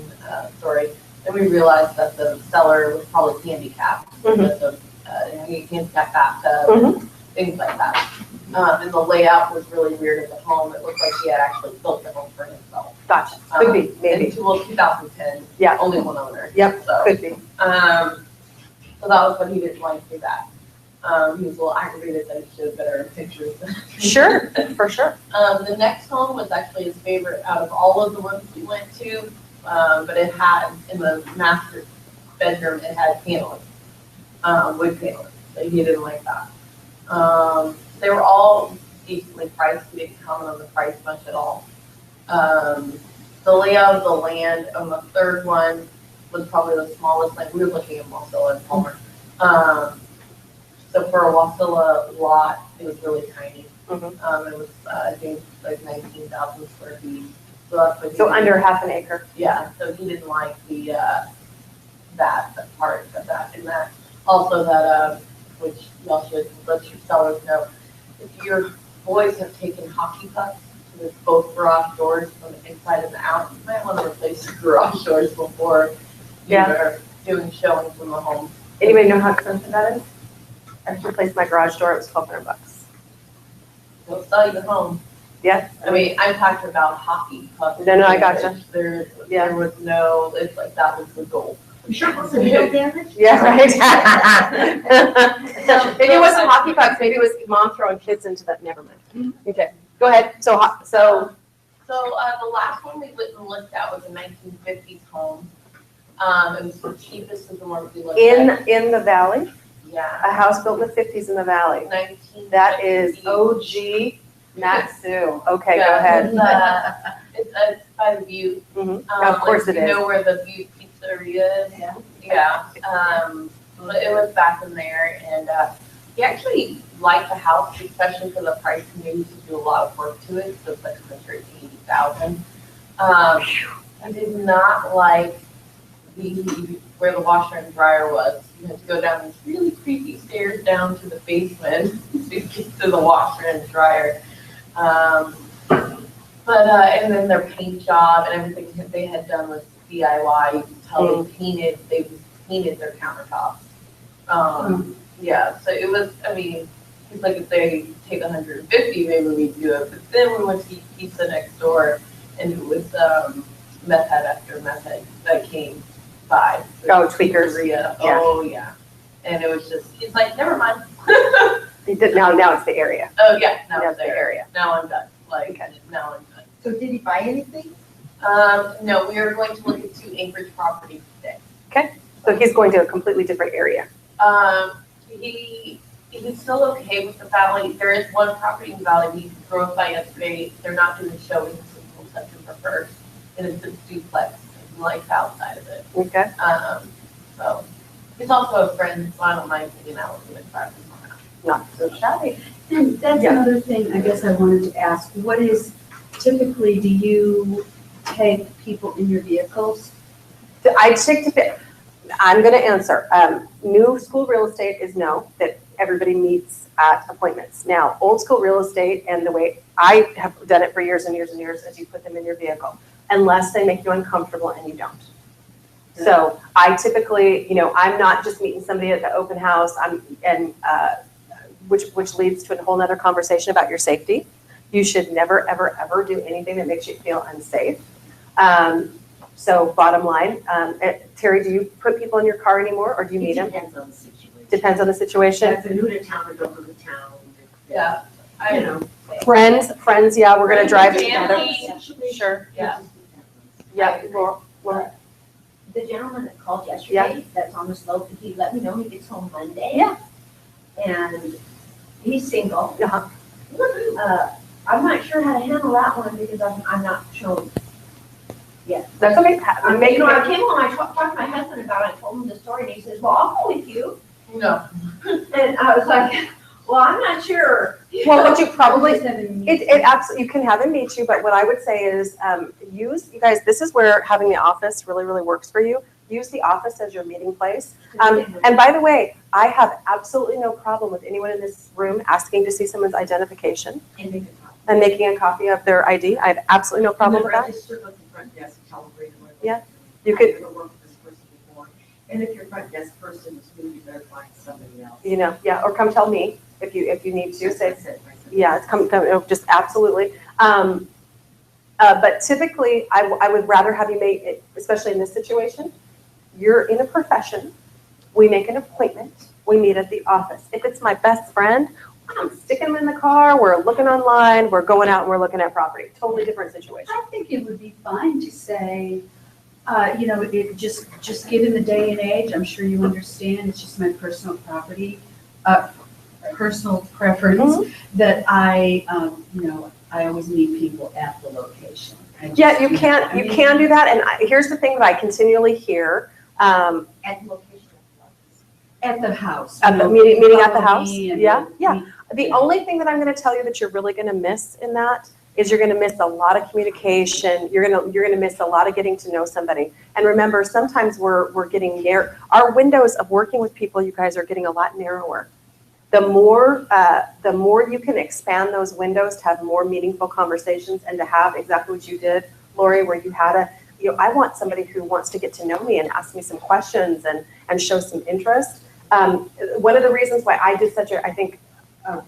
story. Then we realized that the seller was probably handicapped, because of, handicapped bathtub, and things like that. And the layout was really weird of the home. It looked like he had actually built the home for himself. Gotcha. Could be, maybe. Until 2010. Yeah. Only one owner. Yep. So, Could be. so that was what he didn't like through that. He was a little aggravated that he showed better pictures. Sure, for sure. The next home was actually his favorite out of all of the ones we went to, but it had, in the master bedroom, it had paneling, wood paneling, so he didn't like that. They were all decently priced. We didn't comment on the price much at all. The layout of the land on the third one was probably the smallest. Like, we were looking at Wasilla and Palmer. So for a Wasilla lot, it was really tiny. It was, I think, like 19,000 square feet. So that's what he So didn't- under half an acre. Yeah, so he didn't like the, that part of that. And that, also that, which y'all should let your sellers know, if your boys have taken hockey pucks with both garage doors from the inside and the out, you might want to replace your garage doors before you are doing showings in the home. Anybody know how expensive that is? I just replaced my garage door. It was $1,200. They'll sell you the home. Yeah. I mean, I'm talking about hockey pucks. No, I gotcha. There was no, it's like, that was the goal. You sure it wasn't hail damage? Yeah, right. Maybe it wasn't hockey pucks. Maybe it was mom throwing kids into that. Never mind. Okay, go ahead. So So the last one we went and looked at was a 1950s home. It was the cheapest of the ones we looked at. in the valley, Yeah. a house built in the 50s in the valley. 1950s. That is OG Matsu. Okay, go Yeah, ahead. It's by the Butte. Mhm. Of course it You is. know where the Butte Pizzeria is? Yeah. But it was back in there, and he actually liked the house, especially for the price. He knew he could do a lot of work to it, so it's like $180,000. I did not like the where the washer and dryer was. You had to go down these really creepy stairs down to the basement to get to the washer and dryer. And then their paint job and everything that they had done was DIY. You could tell they painted their countertops. Yeah, so it was, I mean, it's like if they take 150, maybe we'd do it. But then we went to eat pizza next door, and it was meth head after meth head that came by. Oh, tweakers. Pizzeria. Yeah. Oh, yeah. And it was just, it's like, never mind. Now it's the area. Oh, yeah, now Now it's it's the there. area. Now I'm done. Like, now I'm done. So did he buy anything? No, we are going to look at 2 Anchorage properties today. So he's going to a completely different area. He's still okay with the valley. There is one property in the valley we drove by yesterday. They're not doing showings, so we'll touch it for first. And it's a duplex, and he likes outside of it. Okay. So he's also a friend, so I don't mind hanging out with him and driving him around. Not so shabby. And that's Yeah. another thing I guess I wanted to ask. What is, typically, do you take people in your vehicles? I take to fit. I'm going to answer. New school real estate is no, that everybody meets at appointments. Now, old school real estate and the way I have done it for years and years and years is you put them in your vehicle, unless they make you uncomfortable and you don't. So I typically, I'm not just meeting somebody at the open house. Which leads to a whole nother conversation about your safety. You should never, ever, ever do anything that makes you feel unsafe. So bottom line, Terry, do you put people in your car anymore, or do you meet them? Depends on the situation. Depends on the situation. If they're new to town or don't go to town. Yeah. You know. Friends, yeah, we're gonna drive together. Family. Sure. Yeah. Yeah, well, The gentleman that called yesterday, that's on the slope, he let me know he gets home Monday. Yeah. And he's single. Uh-huh. I'm not sure how to handle that one because I'm not shown. that's okay. I came home, I talked to my husband about it, I told him the story, and he says, well, I'll go with you. No. And I was like, well, I'm not sure. Well, what you probably, Just having a meeting. it absolutely, you can have him meet you, but what I would say is, you guys, this is where having the office really, really works for you. Use the office as your meeting place. And by the way, I have absolutely no problem with anyone in this room asking to see someone's identification and making a copy of their ID. I have absolutely no problem with that. Register with the front desk, tell them where you're going. Yeah. You could- I've never worked with this person before. And if your front desk person is new, you better find somebody else. Yeah, or come tell me if you need to. Say, That's it. yeah, it's just absolutely. But typically, I would rather have you make it, especially in this situation. You're in a profession. We make an appointment. We meet at the office. If it's my best friend, I'm sticking them in the car. We're looking online. We're going out and we're looking at property. Totally different situation. I think it would be fine to say, it just given the day and age, I'm sure you understand, it's just my personal personal preference that I always meet people at the location. Yeah, you can do that. And here's the thing that I continually hear. At the location. At the house. At the meeting at the house? Me and Yeah, yeah. me. The only thing that I'm going to tell you that you're really going to miss in that is you're going to miss a lot of communication. You're going to miss a lot of getting to know somebody. And remember, sometimes we're getting near. Our windows of working with people, you guys, are getting a lot narrower. The more you can expand those windows to have more meaningful conversations and to have exactly what you did, Lori, where you had I want somebody who wants to get to know me and ask me some questions and show some interest. One of the reasons why I did such a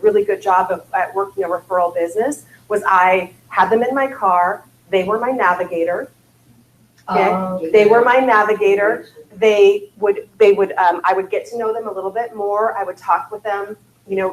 really good job at working a referral business was I had them in my car. They were my navigator. Okay? They were my navigator. I would get to know them a little bit more. I would talk with them,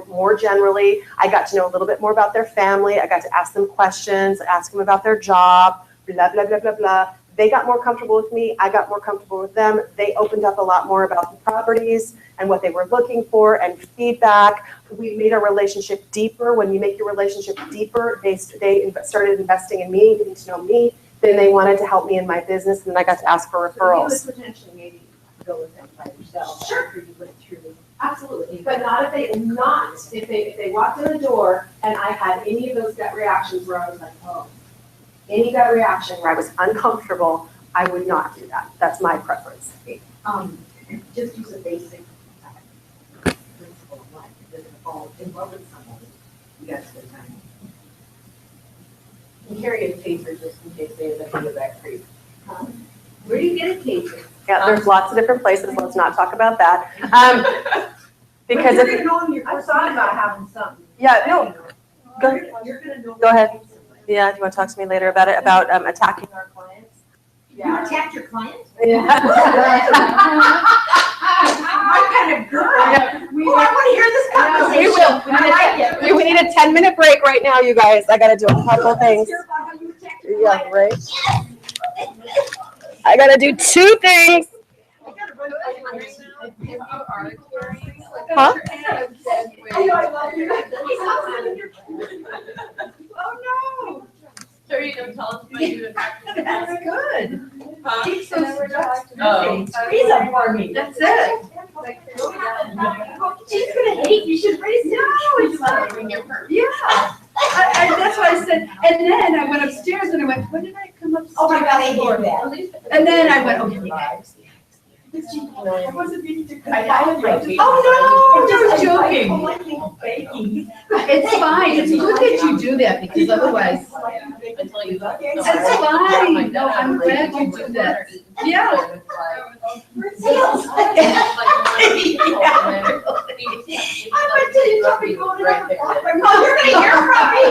more generally. I got to know a little bit more about their family. I got to ask them questions, ask them about their job, blah, blah, blah, blah, blah. They got more comfortable with me. I got more comfortable with them. They opened up a lot more about the properties and what they were looking for and feedback. We made our relationship deeper. When you make your relationship deeper, they started investing in me, getting to know me. Then they wanted to help me in my business, and then I got to ask for referrals. So you would potentially maybe go with them by yourself. Sure. After you went through. Absolutely, but not if they walked in the door and I had any of those gut reactions where I was like, oh, any gut reaction where I was uncomfortable, I would not do that. That's my preference. Just use a basic principle of life. If you're gonna fall in love with someone, you gotta spend time. And carry a taser just in case they end up in the back creek. Where do you get a taser? Yeah, there's lots of different places. Let's not talk about that. Because You're if, gonna know your I first thought name. about having something. yeah, no, go, You're gonna know. Go ahead. yeah, do you want to talk to me later about it, about attacking our clients? You attacked your client? Yeah. My kind of girl. I want to hear this conversation. We will. I like it. We need a 10-minute break right now, you guys. I gotta do a couple things. Hear about how you attacked your Yeah, client. right. I gotta do 2 things. I gotta run by you. Huh? I know, I love you. Oh, no. So are you gonna tell us what you attacked? That's good. Huh? Keep those ducks Oh. trees up for me. That's it. She's gonna hate you. She's raised no. It's fine. Yeah. That's why I said, and then I went upstairs and I went, when did I come upstairs? Oh my God, I hate that. And then I went, okay, guys. I wasn't being too kind. I Oh, no, I'm just joking. Joking. It's fine. It's good that you do that because otherwise. Until you. It's fine. No, I'm glad you do that. Yeah. Oh, you're gonna hear from me.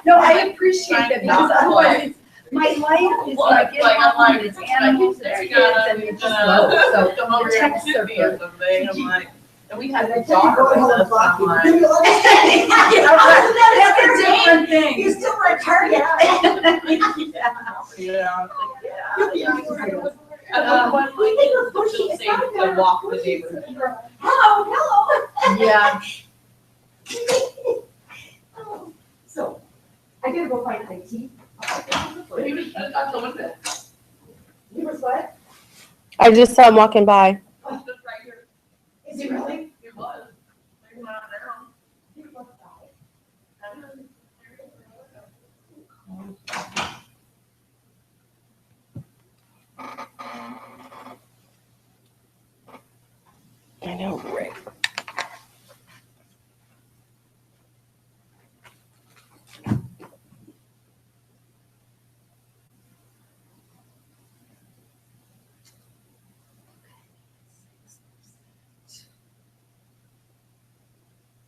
No, I appreciate that because otherwise it's, my life is like, it's like it's animals, it's kids, and it's just low. So Come over the here and texts shoot are me or good. something, I'm like, and we had a daughter with us, I'm like. That's a different thing. You still were a target. Yeah. And one We think we're pushy. still It's safe not to about walk the pushy. neighborhood. Hello, hello. Yeah. So, I gotta go find IT. Maybe you should've got the window. You was what? I just saw him walking by. It's just right here. Is it really? It was. They're not now. I know, right?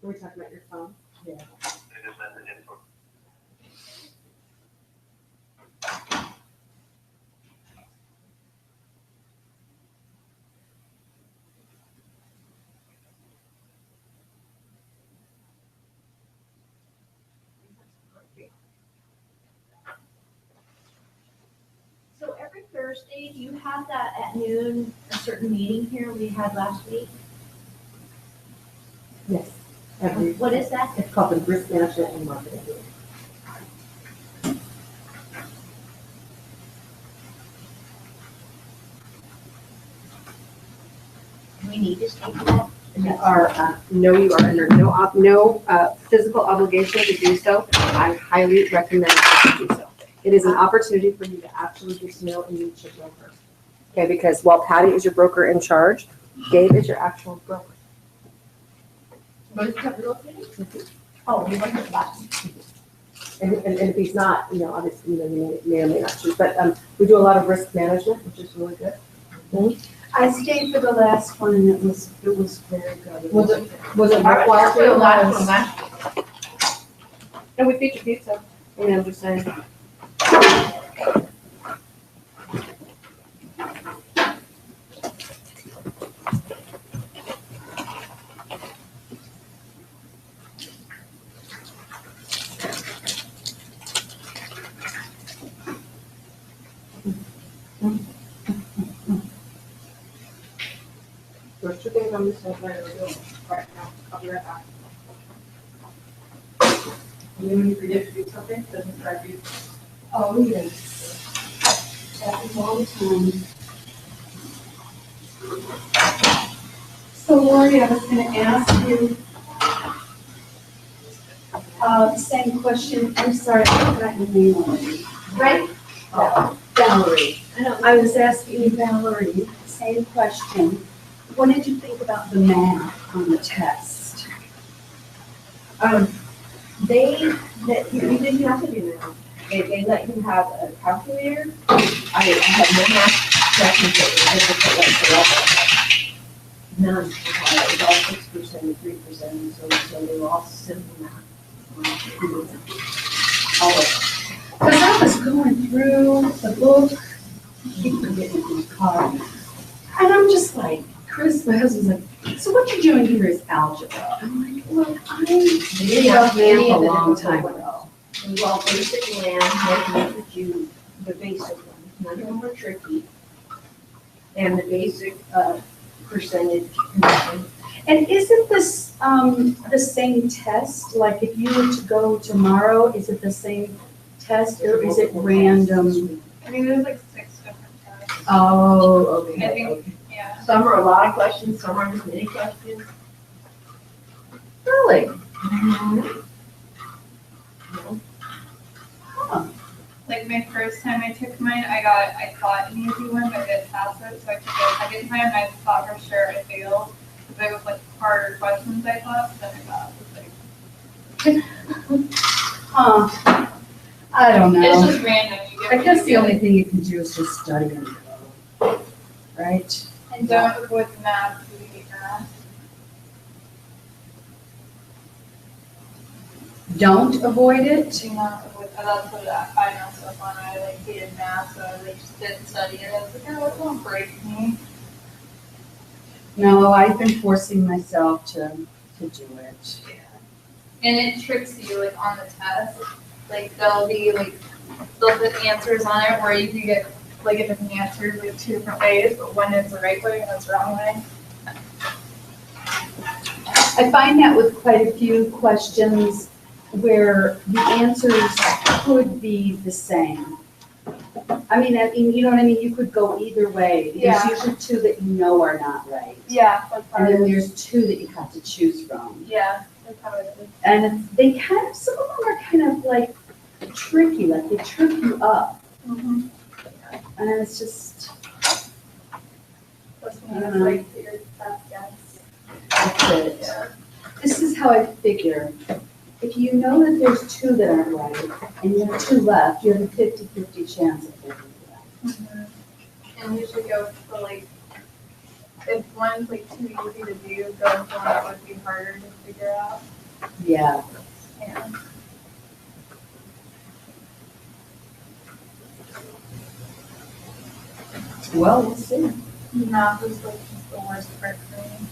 Are we talking about your phone? So every Thursday, do you have that at noon, a certain meeting here we had last week? Yes. What is that? It's called the risk management and marketing. Do we need to stay for that? You are, no, you are under no physical obligation to do so. I highly recommend that you do so. It is an opportunity for you to actually get to know and meet your broker. Okay, because while Patty is your broker in charge, Gabe is your actual broker. Both have real estate? Oh, we went to that. And if he's not, obviously, you may or may not choose. But we do a lot of risk management, which is really good. I stayed for the last one and it was very good. Was it worthwhile for you? And we feature pizza. I'm just saying. There's 2 things I'm just going to right now. I'll be right back. And then when you forget to do something, it doesn't drive you. Oh, yes. Happens all the time. So Lori, I was gonna ask you, same question, I'm sorry, I forgot your name already. Right? Valerie. I was asking you, Valerie, same question. What did you think about the math on the test? You didn't have to do that. They let you have a calculator. I had no math questions that were difficult like the level. None. It was all 6% and 3% and so they were all simple math. All of it. Because I was going through the book, keep forgetting who's called, and I'm just like, Chris, my husband's like, so what you're doing here is algebra. I'm like, well, I gave up math a long time ago. Well, basic math, the basic ones, none of them were tricky. And the basic percentage condition. And isn't this the same test? Like if you were to go tomorrow, is it the same test or is it random? I think there's like 6 different tests. Oh, I okay. think, yeah. Some are a lot of questions, some are just many questions. Really? Like my first time I took mine, I thought an easy one, but I didn't pass it. So I took it a second time and I thought for sure I failed. But it was like harder questions I thought, then I got like, I don't it's know. just random. You get I what guess you the get. only thing you can do is just study and go, right? And don't avoid the math, because you hate math. Don't avoid it. Do not avoid, that's what I messed up on. I like hated math, so I like just didn't study it. I was like, oh, it won't break me. No, I've been forcing myself to do it. And it tricks you like on the test. Like they'll put answers on it where you can get like a different answer like 2 different ways, but one is the right way and one's the wrong way. I find that with quite a few questions where the answers could be the same. I mean, you know what I mean? You could go either way. Yeah. There's usually 2 that you know are not right. Yeah, that's And then there's 2 that you have to choose from. Yeah, that's how it is. And they kind of, some of them are kind of like tricky, like they trip you up. Mm-hmm. And it's just, That's when it's like your best guess. that's it. Yeah. This is how I figure. If you know that there's 2 that aren't right, and you have 2 left, you have a 50-50 chance of getting it right. Mm-hmm. And you should go for like, if one's like too easy to do, go for one that would be harder to figure out. Yeah. Yeah. Well, we'll see. Math is like just the worst part for me.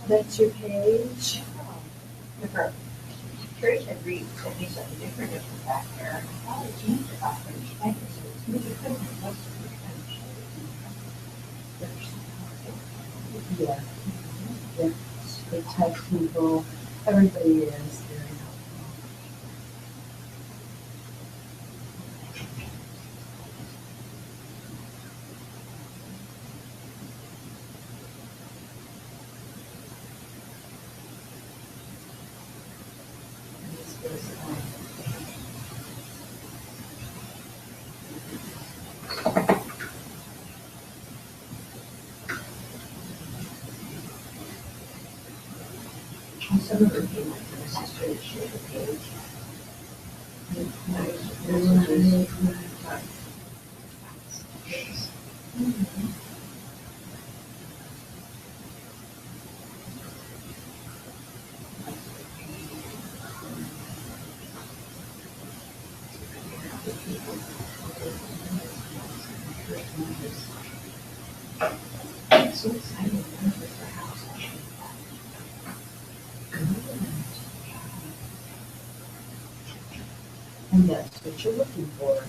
That's your page. Trish had read sent me something different back there. I thought it changed it back there. She might have said it's maybe different. What's the Yeah. Yes, they text people, everybody is very helpful. some of her people from the sister that shared the page. I'm so excited. I'm gonna put our house on. And that's what you're looking for.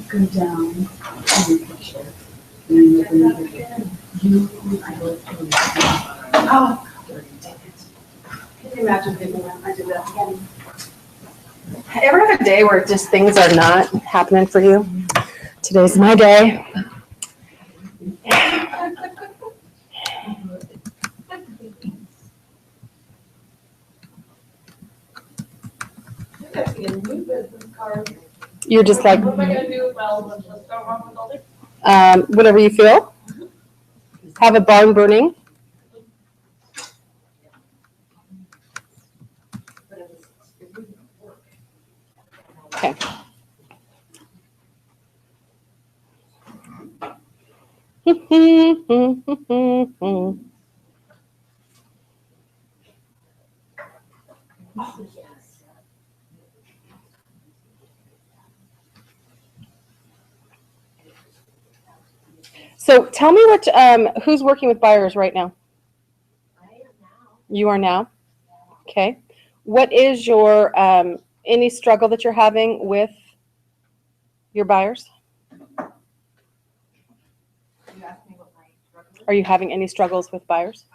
Go down to the picture. And then you can look at you, I go through. Oh, dang it. Can you imagine thinking I did that again? Ever have a day where just things are not happening for you? Today's my day. You're just like, What am I gonna do? Well, let's go around the building. whatever you feel. Have a barn burning. Okay. So tell me who's working with buyers right now? You are now? Okay. What is your, any struggle that you're having with your buyers? Are you having any struggles with buyers?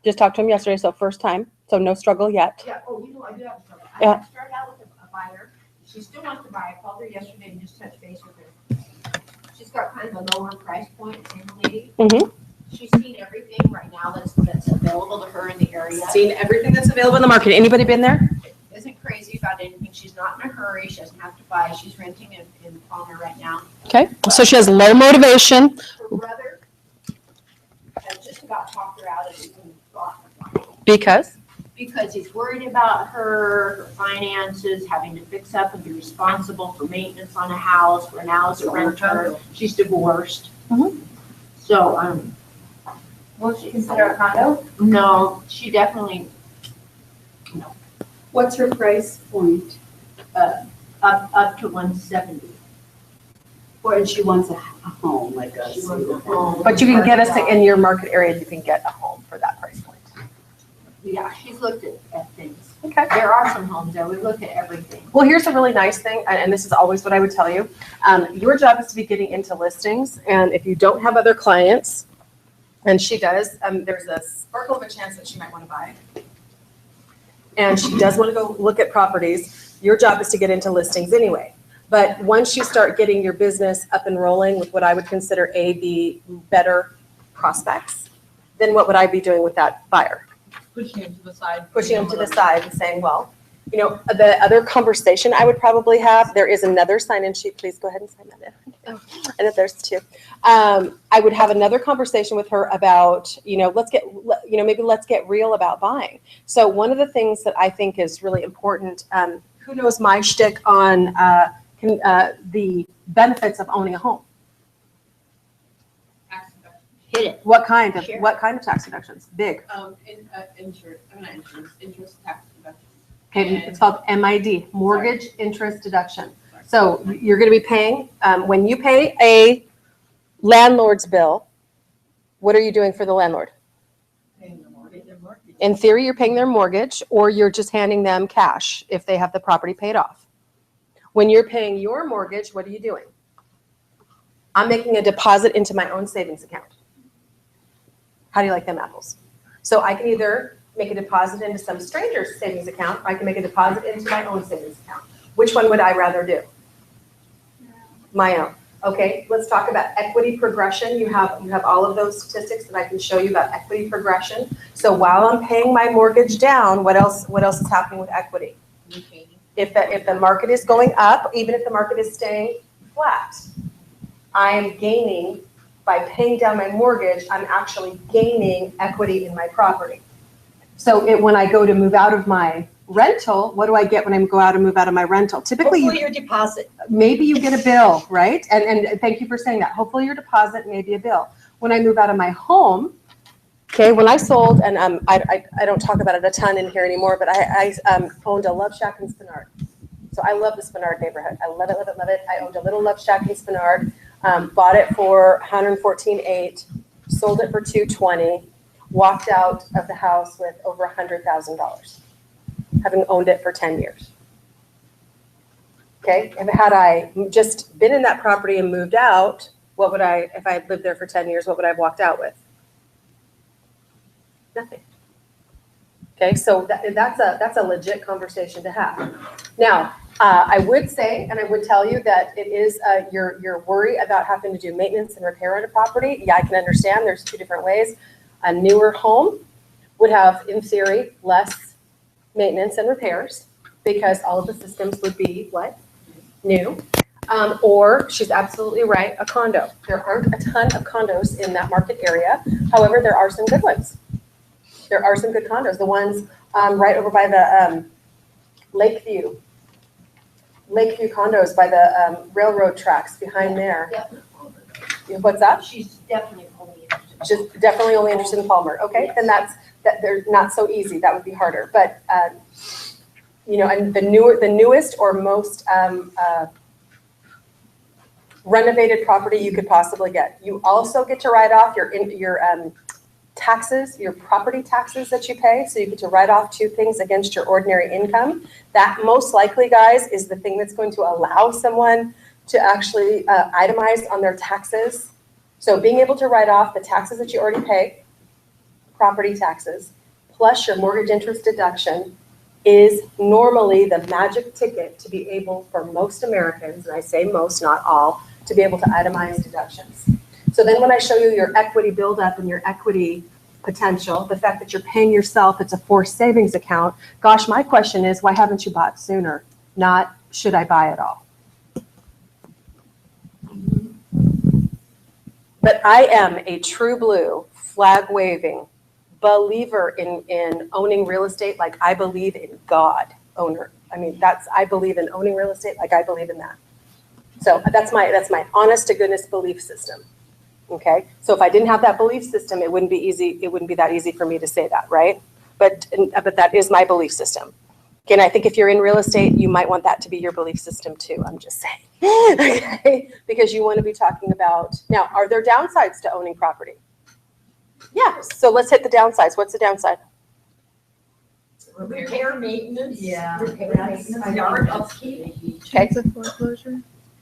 Just talked to him yesterday, so first time, so no struggle yet. Yeah, oh, you know, I do have a struggle. Yeah. I started out with a buyer. She still wants to buy. I called her yesterday and just touched base with her. She's got kind of a lower price point, same lady. Mm-hmm. She's seen everything right now that's available to her in the area. Seen everything that's available in the market. Anybody been there? Isn't crazy about anything. She's not in a hurry. She doesn't have to buy. She's renting in Palmer right now. Okay, so she has low motivation. Her brother has just about talked her out of even thought. Because? Because he's worried about her finances, having to fix up and be responsible for maintenance on a house, where now as a renter, she's divorced. Mhm. So, Will she consider a condo? no, she definitely, What's her price point? up to 170. Or she wants a home like us. She wants a home. But you can get us in your market area, you can get a home for that price point. Yeah, she's looked at things. Okay. There are some homes there. We looked at everything. Well, here's a really nice thing, and this is always what I would tell you. Your job is to be getting into listings, and if you don't have other clients, and she does, there's a sparkle of a chance that she might want to buy. And she does want to go look at properties. Your job is to get into listings anyway. But once you start getting your business up and rolling with what I would consider the better prospects, then what would I be doing with that buyer? Pushing him to the side. Pushing them to the side and saying, well, you know, the other conversation I would probably have, there is another sign-in sheet. Please go ahead and sign that in. And if there's two. I would have another conversation with her about, you know, maybe let's get real about buying. So one of the things that I think is really important, who knows my shtick on the benefits of owning a home? Hit it. What kind of Sure. tax deductions? Big. Interest tax deduction. Okay, it's called MID, mortgage interest deduction. So you're going to be paying, when you pay a landlord's bill, what are you doing for the landlord? Paying the mortgage. In theory, you're paying their mortgage, or you're just handing them cash if they have the property paid off. When you're paying your mortgage, what are you doing? I'm making a deposit into my own savings account. How do you like them apples? So I can either make a deposit into some stranger's savings account, or I can make a deposit into my own savings account. Which one would I rather do? My own. Okay, let's talk about equity progression. You have all of those statistics that I can show you about equity progression. So while I'm paying my mortgage down, what else is happening with equity? If the market is going up, even if the market is staying flat, I am gaining by paying down my mortgage. I'm actually gaining equity in my property. So when I go to move out of my rental, what do I get when I go out and move out of my rental? Typically, Hopefully your deposit. maybe you get a bill, right? And thank you for saying that. Hopefully your deposit, maybe a bill. When I move out of my home, okay, when I sold, and I don't talk about it a ton in here anymore, but I owned a Love Shack in Spenard. So I love the Spenard neighborhood. I love it, love it, love it. I owned a little Love Shack in Spenard, bought it for $114,800, sold it for $220,000, walked out of the house with over $100,000, having owned it for 10 years. Okay, and had I just been in that property and moved out, what would I, if I had lived there for 10 years, what would I have walked out with? Nothing. Okay, so that's a legit conversation to have. Now, I would say, and I would tell you that it is your worry about having to do maintenance and repair on a property. Yeah, I can understand. There's two different ways. A newer home would have, in theory, less maintenance and repairs because all of the systems would be what? New. Or she's absolutely right, a condo. There aren't a ton of condos in that market area. However, there are some good ones. There are some good condos. The ones right over by the Lakeview condos by the railroad tracks behind there. What's that? She's definitely only interested. Just definitely only interested in Palmer. Okay, then that they're not so easy. That would be harder. But and the newest or most renovated property you could possibly get. You also get to write off your taxes, your property taxes that you pay. So you get to write off two things against your ordinary income. That most likely, guys, is the thing that's going to allow someone to actually itemize on their taxes. So being able to write off the taxes that you already pay, property taxes, plus your mortgage interest deduction is normally the magic ticket to be able, for most Americans, and I say most, not all, to be able to itemize deductions. So then when I show you your equity buildup and your equity potential, the fact that you're paying yourself, it's a forced savings account. Gosh, my question is, why haven't you bought sooner? Not, should I buy it all? But I am a true blue, flag waving believer in owning real estate like I believe in God owner. I mean, I believe in owning real estate like I believe in that. So that's my honest to goodness belief system. Okay, so if I didn't have that belief system, it wouldn't be easy. It wouldn't be that easy for me to say that, right? But that is my belief system. Okay, and I think if you're in real estate, you might want that to be your belief system too. I'm just saying, okay, because you want to be talking about now. Are there downsides to owning property? Yeah. So let's hit the downsides. What's the downside? Repair, maintenance. Yeah. Repair, maintenance, yard upkeep. Chance of foreclosure.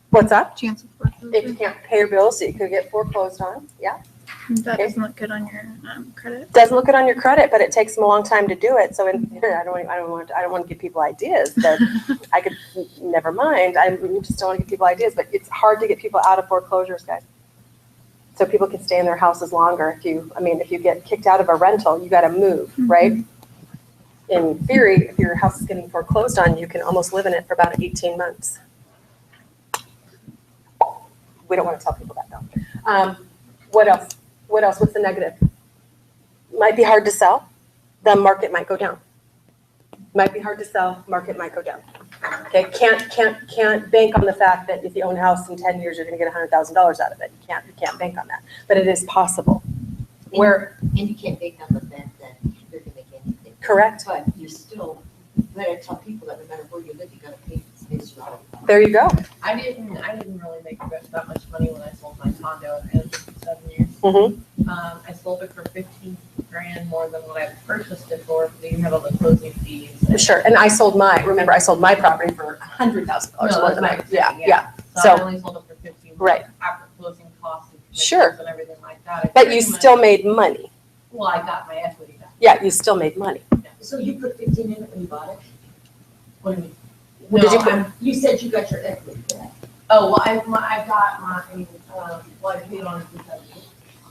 What's up? Chance of If you foreclosure. can't pay your bills, so you could get foreclosed on. Yeah. That doesn't look good on your credit. Doesn't look good on your credit, but it takes them a long time to do it. So I don't want to give people ideas, but I could never mind. I just don't want to give people ideas, but it's hard to get people out of foreclosures, guys. So people can stay in their houses longer. If you get kicked out of a rental, you got to move, right? In theory, if your house is getting foreclosed on, you can almost live in it for about 18 months. We don't want to tell people that though. What else? What's the negative? Might be hard to sell. The market might go down. Might be hard to sell. Market might go down. Okay. Can't bank on the fact that if you own a house in 10 years, you're going to get $100,000 out of it. You can't bank on that. But it is possible. And you can't bank on the bet that you're gonna make anything. Correct. But you still, but I tell people that no matter where you live, you gotta pay for the space you own. There you go. I didn't really make that much money when I sold my condo in 7 years. Mm-hmm. I sold it for $15,000 more than what I purchased it for. They have all the closing fees. Sure. And I sold my property for $100,000. Yeah. So So- I only sold it for $15,000 Right. after closing costs and Sure. and everything like that. But you still made money. Well, I got my equity back. Yeah, you still made money. So you put 15 in it when you bought it? What do you mean? What did you No, put? I'm- You said you got your equity back. Oh, well, I've got my, well, I paid on it because,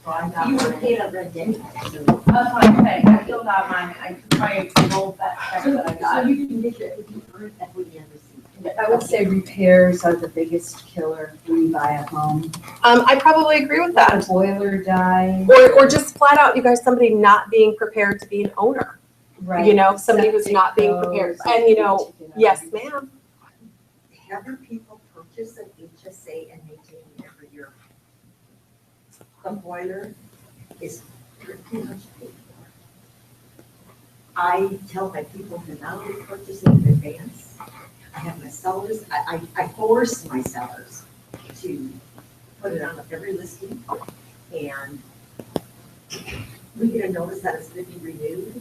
so I got You were mine. paid on rent anyway, so. That's what I'm saying, I still got mine, I took my gold that check that I So got. you can get your, if you earn equity and receipt. I would say repairs are the biggest killer when you buy a home. I probably agree with that. The boiler dies. Or just flat out, you guys, somebody not being prepared to be an owner. You know, somebody who's not being prepared. And you know, yes, ma'am. Having people purchase an HSA and maintain it every year. The boiler is pretty much paid for. I tell my people to not only purchase it in advance, I have my sellers, I force my sellers to put it on every listing, and we get a notice that it's gonna be renewed.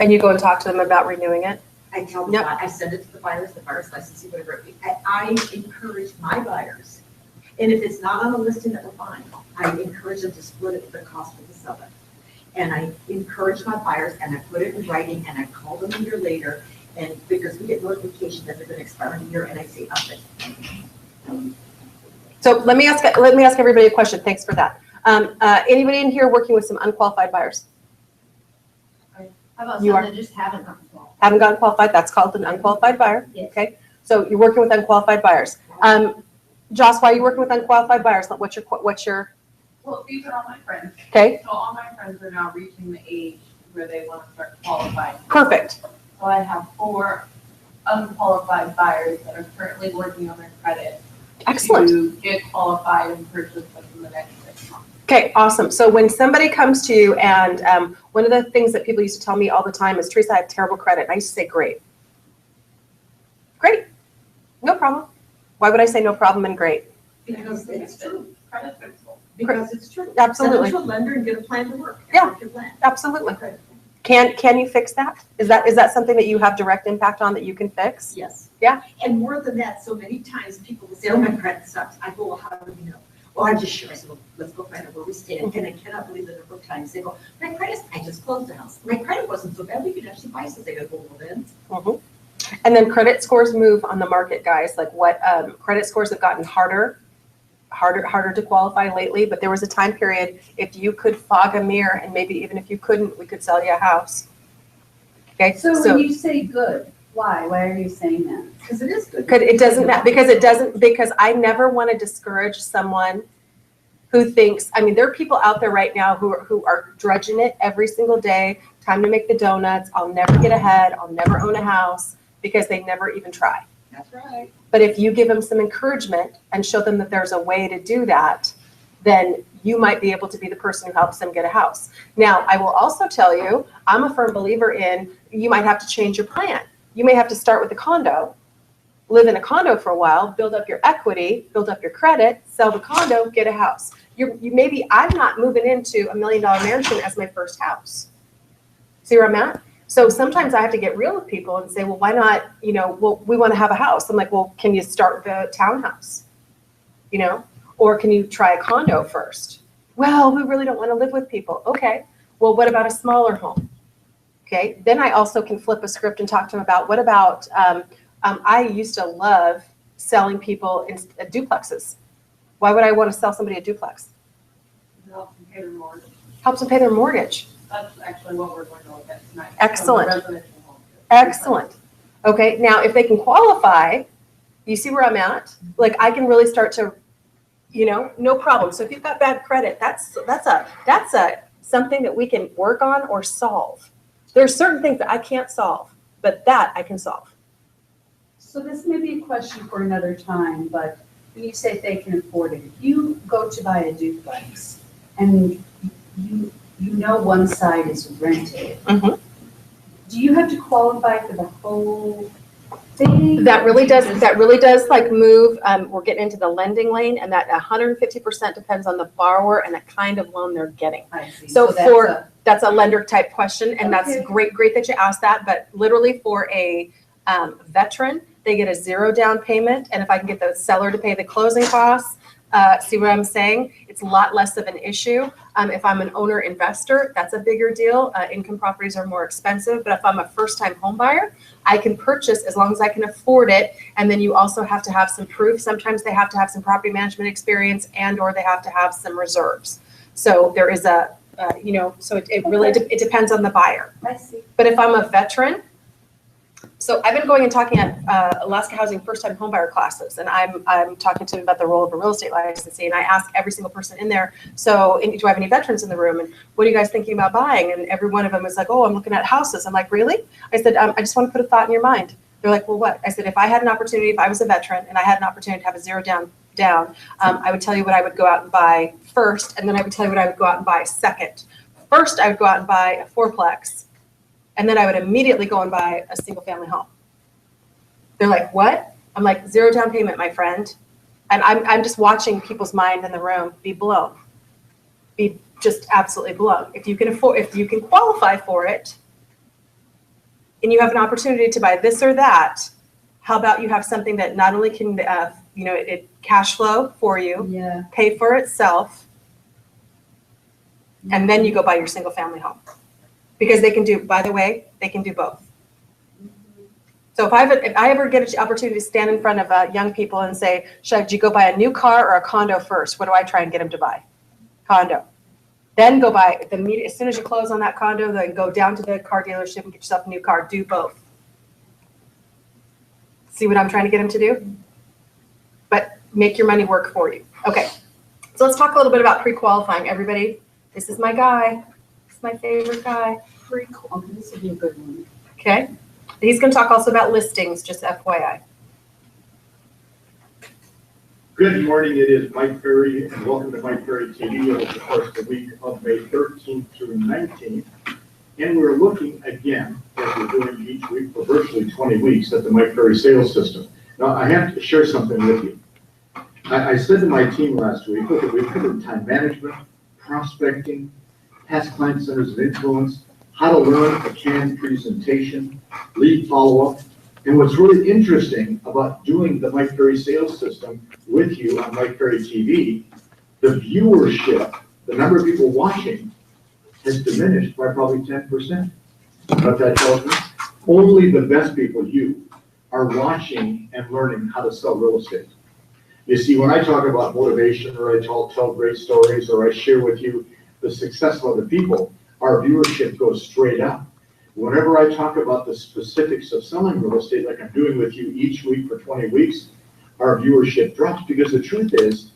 And you go and talk to them about renewing it. I tell them, Yep. I send it to the buyers licensee, whatever. I encourage my buyers, and if it's not on the listing that we're buying, I encourage them to split it the cost with the seller. And I encourage my buyers, and I put it in writing, and I call them a year later, and because we get notification that they're gonna expire in a year, and I say, up it. So let me ask everybody a question. Thanks for that. Anybody in here working with some unqualified buyers? How about You some are- that just haven't gotten qualified? Haven't gotten qualified? That's called an unqualified buyer. Yes. Okay. So you're working with unqualified buyers. Joss, why are you working with unqualified buyers? What's your, Well, these are all my friends, okay? so all my friends are now reaching the age where they want to start qualifying. Perfect. So I have 4 unqualified buyers that are currently working on their credit. Excellent. To get qualified and purchase within the next 6 months. Okay, awesome. So when somebody comes to you and one of the things that people used to tell me all the time is, Teresa, I have terrible credit. And I used to say, great. Great. No problem. Why would I say no problem and great? Because it's true, Credit fixable. because it's true. Absolutely. Send it to a lender and get a plan to work. Yeah. Work your plan. Absolutely. Okay. Can you fix that? Is that something that you have direct impact on that you can fix? Yes. Yeah. And more than that, so many times people will say, oh, my credit sucks. I go, well, how do you know? Well, I'm just sure. I said, well, let's go find out where we stand. And I cannot believe the number of times they go, my credit, I just closed the house. My credit wasn't so bad. We could actually buy something. I go, well, then. Mhm. And then credit scores move on the market, guys. Like what credit scores have gotten harder to qualify lately. But there was a time period, if you could fog a mirror, and maybe even if you couldn't, we could sell you a house. Okay, So when you say good, why? Why are you saying that? Because it is good. because I never want to discourage someone who thinks, I mean, there are people out there right now who are drudging it every single day, time to make the donuts, I'll never get ahead, I'll never own a house, because they never even try. That's right. But if you give them some encouragement and show them that there's a way to do that, then you might be able to be the person who helps them get a house. Now, I will also tell you, I'm a firm believer in, you might have to change your plan. You may have to start with a condo, live in a condo for a while, build up your equity, build up your credit, sell the condo, get a house. Maybe I'm not moving into $1 million mansion as my first house. See where I'm at? So sometimes I have to get real with people and say, well, why not, well, we want to have a house. I'm like, well, can you start with a townhouse? Or can you try a condo first? Well, we really don't want to live with people. Okay. Well, what about a smaller home? Okay. Then I also can flip a script and talk to them about, what about, I used to love selling people in duplexes. Why would I want to sell somebody a duplex? Help them pay their mortgage. Helps them pay their mortgage. That's actually what we're going to look at tonight. Excellent. Residential home. Excellent. Okay, now if they can qualify, you see where I'm at? Like I can really start to, no problem. So if you've got bad credit, that's something that we can work on or solve. There are certain things that I can't solve, but that I can solve. So this may be a question for another time, but when you say they can afford it, if you go to buy a duplex and you one side is rented, Mhm. do you have to qualify for the whole thing? That really does like move, we're getting into the lending lane, and that 150% depends on the borrower and the kind of loan they're getting. I see. So that's that's a lender type question, and that's Okay. great that you asked that, but literally for a veteran, they get a 0 down payment, and if I can get the seller to pay the closing costs, See what I'm saying? It's a lot less of an issue. If I'm an owner investor, that's a bigger deal. Income properties are more expensive, but if I'm a first-time home buyer, I can purchase as long as I can afford it. And then you also have to have some proof. Sometimes they have to have some property management experience and or they have to have some reserves. So there is a, so it really, it depends on the buyer. I see. But if I'm a veteran, so I've been going and talking at Alaska Housing first-time homebuyer classes, and I'm talking to them about the role of a real estate licensee, and I ask every single person in there, so do I have any veterans in the room, and what are you guys thinking about buying? And every one of them is like, oh, I'm looking at houses. I'm like, really? I said, I just want to put a thought in your mind. They're like, well, what? I said, if I had an opportunity, if I was a veteran, and I had an opportunity to have a zero down, I would tell you what I would go out and buy first, and then I would tell you what I would go out and buy second. First, I would go out and buy a fourplex, and then I would immediately go and buy a single family home. They're like, what? I'm like, zero down payment, my friend. And I'm just watching people's mind in the room be blown, be just absolutely blown. If you can afford, if you can qualify for it, and you have an opportunity to buy this or that, how about you have something that not only can, it cash flow for you, pay for itself, and then you go buy your single family home. Because they can do, by the way, they can do both. So if I ever get an opportunity to stand in front of young people and say, should you go buy a new car or a condo first? What do I try and get them to buy? Condo. Then go buy, as soon as you close on that condo, then go down to the car dealership and get yourself a new car. Do both. See what I'm trying to get them to do? But make your money work for you. Okay, so let's talk a little bit about pre-qualifying. Everybody, this is my guy. My favorite guy. Oh, this would be a good one. Okay. He's going to talk also about listings, just FYI. Good morning. It is Mike Perry, and welcome to Mike Perry TV over the course of the week of May 13th through 19th. And we're looking again, as we're doing each week for virtually 20 weeks, at the Mike Perry sales system. Now, I have to share something with you. I said to my team last week, look, we've covered time management, prospecting, past client centers of influence, how to learn a canned presentation, lead follow-up. And what's really interesting about doing the Mike Perry sales system with you on Mike Perry TV, the viewership, the number of people watching, has diminished by probably 10%. What that tells me, only the best people, you, are watching and learning how to sell real estate. You see, when I talk about motivation, or I tell great stories, or I share with you the success of other people, our viewership goes straight up. Whenever I talk about the specifics of selling real estate, like I'm doing with you each week for 20 weeks, our viewership drops, because the truth is,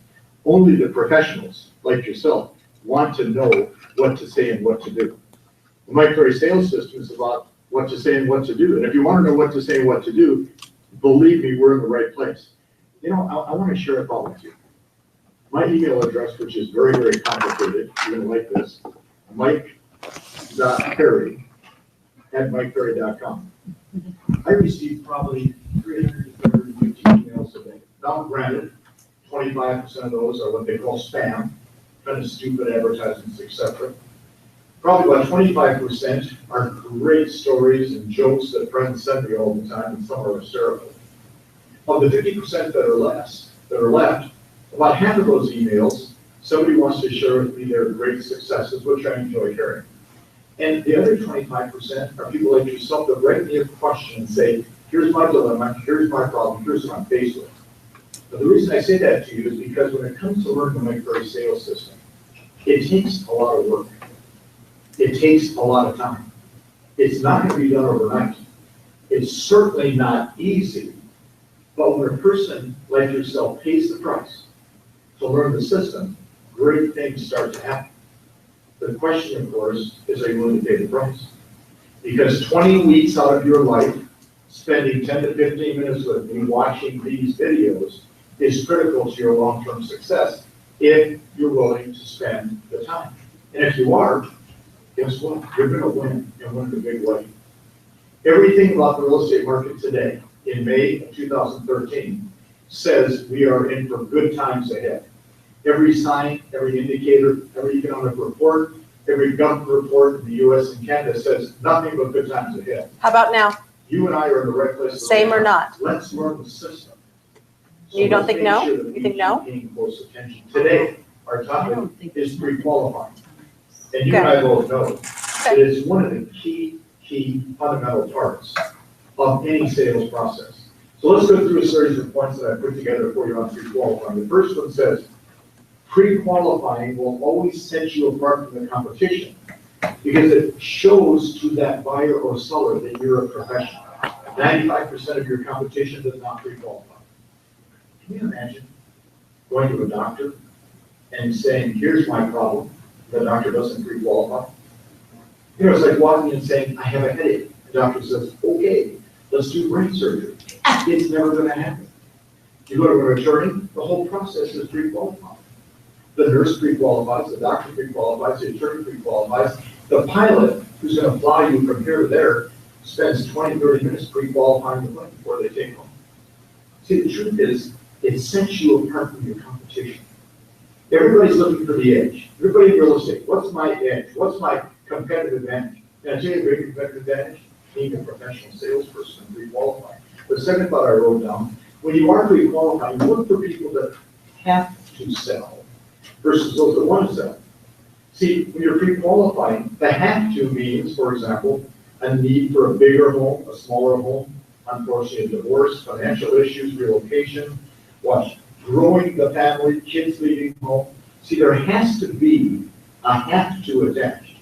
only the professionals like yourself want to know what to say and what to do. The Mike Perry sales system is about what to say and what to do. And if you want to know what to say and what to do, believe me, we're in the right place. You know, I want to share a thought with you. My email address, which is very, very complicated, you're going to like this, mike.perry@mikeperry.com. I receive probably 350 emails a day. Now, granted, 25% of those are what they call spam, kind of stupid advertisements, etc. Probably about 25% are great stories and jokes that friends send me all the time, and some are hysterical. Of the 50% that are left, about half of those emails, somebody wants to share with me their great successes, which I enjoy hearing. And the other 25% are people like yourself that write me a question and say, here's my dilemma, here's my problem, here's what I'm faced with. But the reason I say that to you is because when it comes to learning the Mike Perry sales system, it takes a lot of work. It takes a lot of time. It's not going to be done overnight. It's certainly not easy. But when a person like yourself pays the price to learn the system, great things start to happen. The question, of course, is, are you willing to pay the price? Because 20 weeks out of your life, spending 10 to 15 minutes with me watching these videos is critical to your long-term success if you're willing to spend the time. And if you are, guess what? You're going to win, and win in a big way. Everything about the real estate market today, in May of 2013, says we are in for good times ahead. Every sign, every indicator, every economic report, every government report in the US and Canada says nothing but good times ahead. How about now? You and I are in the right place. Same or not? Let's learn the system So You don't let's think make no? sure that You we think no? keep paying close attention. Today, our I topic don't think. is pre-qualifying. And you and I both know that it's one of the key fundamental parts of any sales process. So let's go through a series of points that I put together for you on pre-qualifying. The first one says, pre-qualifying will always set you apart from the competition because it shows to that buyer or seller that you're a professional. 95% of your competition does not pre-qualify. Can you imagine going to a doctor and saying, here's my problem? The doctor doesn't pre-qualify. You know, it's like walking in and saying, I have a headache. The doctor says, okay, let's do brain surgery. It's never going to happen. You go to an attorney, the whole process is pre-qualifying. The nurse pre-qualifies, the doctor pre-qualifies, the attorney pre-qualifies. The pilot, who's going to fly you from here to there, spends 20, 30 minutes pre-qualifying the plane before they take off. See, the truth is, it sets you apart from your competition. Everybody's looking for the edge. Everybody in real estate, what's my edge? What's my competitive advantage? Can I tell you a great competitive advantage? Being a professional salesperson and pre-qualifying. The second thought I wrote down, when you are pre-qualifying, you look for people that have to sell versus those that want to sell. See, when you're pre-qualifying, the have to means, for example, a need for a bigger home, a smaller home, unfortunately a divorce, financial issues, relocation, growing the family, kids leaving home. See, there has to be a have to attached.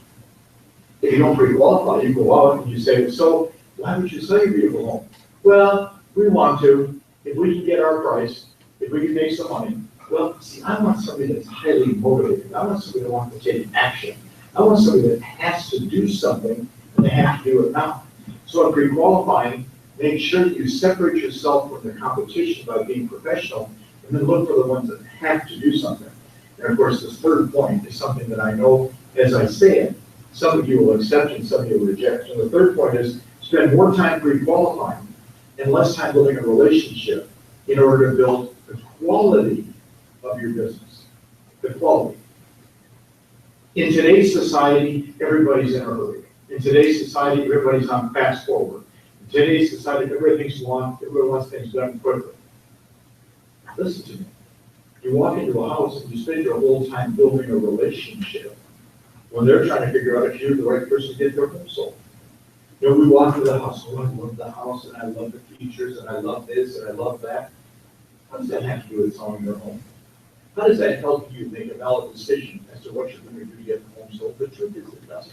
If you don't pre-qualify, you go out and you say, so why would you sell your beautiful home? Well, we want to, if we can get our price, if we can make some money. Well, see, I want somebody that's highly motivated. I want somebody that wants to take action. I want somebody that has to do something and they have to do it now. So in pre-qualifying, make sure that you separate yourself from the competition by being professional and then look for the ones that have to do something. And of course, this third point is something that I know as I say it, some of you will accept and some of you will reject. And the third point is spend more time pre-qualifying and less time building a relationship in order to build the quality of your business. The quality. In today's society, everybody's in a hurry. In today's society, everybody's on fast forward. In today's society, everybody wants things done quickly. Listen to me. You walk into a house and you spend your whole time building a relationship when they're trying to figure out if you're the right person to get their home sold. You know, we walk into the house, oh, I love the house and I love the features and I love this and I love that. How does that have to do with selling their home? How does that help you make a valid decision as to what you're going to do to get the home sold? The truth is it doesn't.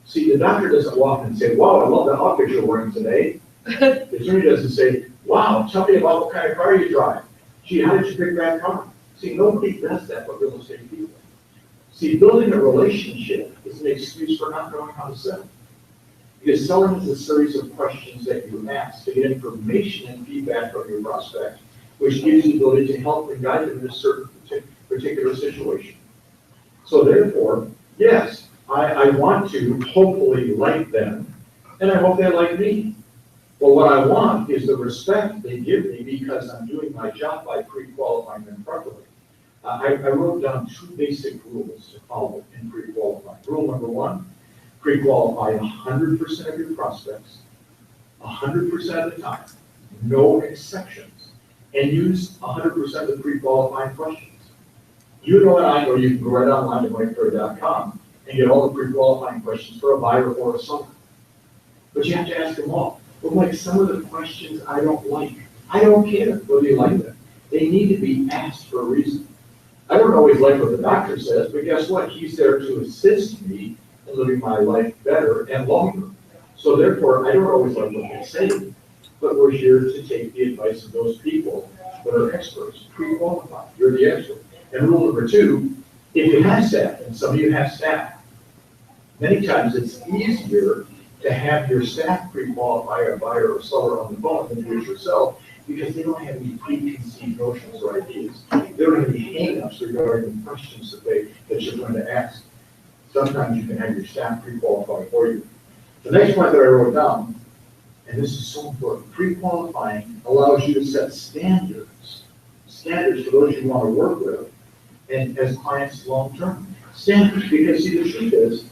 See, the doctor doesn't walk in and say, wow, I love the outfit you're wearing today. The attorney doesn't say, wow, tell me about what kind of car you drive. Gee, how did you pick that car? See, nobody does that but real estate people. See, building a relationship is an excuse for not knowing how to sell. Because selling is a series of questions that you ask to get information and feedback from your prospect, which gives you the ability to help and guide them in a certain particular situation. So therefore, yes, I want to hopefully like them, and I hope they like me. But what I want is the respect they give me because I'm doing my job by pre-qualifying them properly. I wrote down 2 basic rules to follow in pre-qualifying. Rule number 1, pre-qualify 100% of your prospects, 100% of the time, no exceptions, and use 100% of the pre-qualifying questions. You know and I know you can go right online to MikePerry.com and get all the pre-qualifying questions for a buyer or a seller. But you have to ask them all. But like some of the questions I don't like. I don't care whether you like them. They need to be asked for a reason. I don't always like what the doctor says, but guess what? He's there to assist me in living my life better and longer. So therefore, I don't always like what they say, but we're here to take the advice of those people that are experts, pre-qualified. You're the expert. And rule number 2, if you have staff, and some of you have staff, many times it's easier to have your staff pre-qualify a buyer or seller on the phone than do it yourself, because they don't have any preconceived notions or ideas. They don't have any hang-ups regarding the questions that you're going to ask. Sometimes you can have your staff pre-qualify for you. The next point that I wrote down, and this is so important, pre-qualifying allows you to set standards for those you want to work with, and as clients long-term. Standards, because see, the truth is,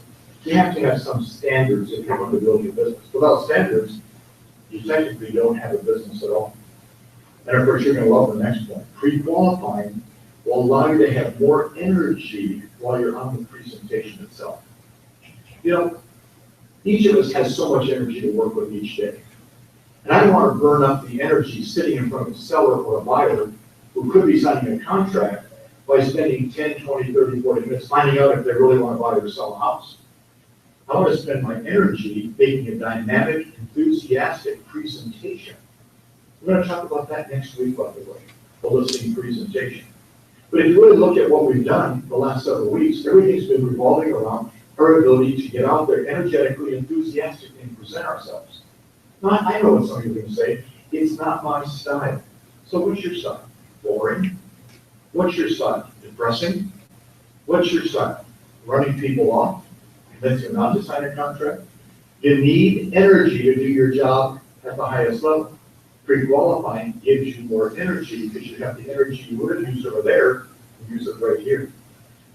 you have to have some standards if you want to build your business. Without standards, you technically don't have a business at all. And of course, you're gonna love the next one. Pre-qualifying will allow you to have more energy while you're on the presentation itself. You know, each of us has so much energy to work with each day. And I don't want to burn up the energy sitting in front of a seller or a buyer who could be signing a contract by spending 10, 20, 30, 40 minutes finding out if they really want to buy or sell a house. I want to spend my energy making a dynamic, enthusiastic presentation. We're going to talk about that next week, by the way, the listing presentation. But if you really look at what we've done the last several weeks, everything's been revolving around our ability to get out there energetically, enthusiastically, and present ourselves. Now, I know what some of you are going to say, it's not my style. So what's your style? Boring? What's your style? Depressing? What's your style? Running people off? Convincing them not to sign a contract? You need energy to do your job at the highest level. Pre-qualifying gives you more energy because you have the energy you would have used over there and use it right here.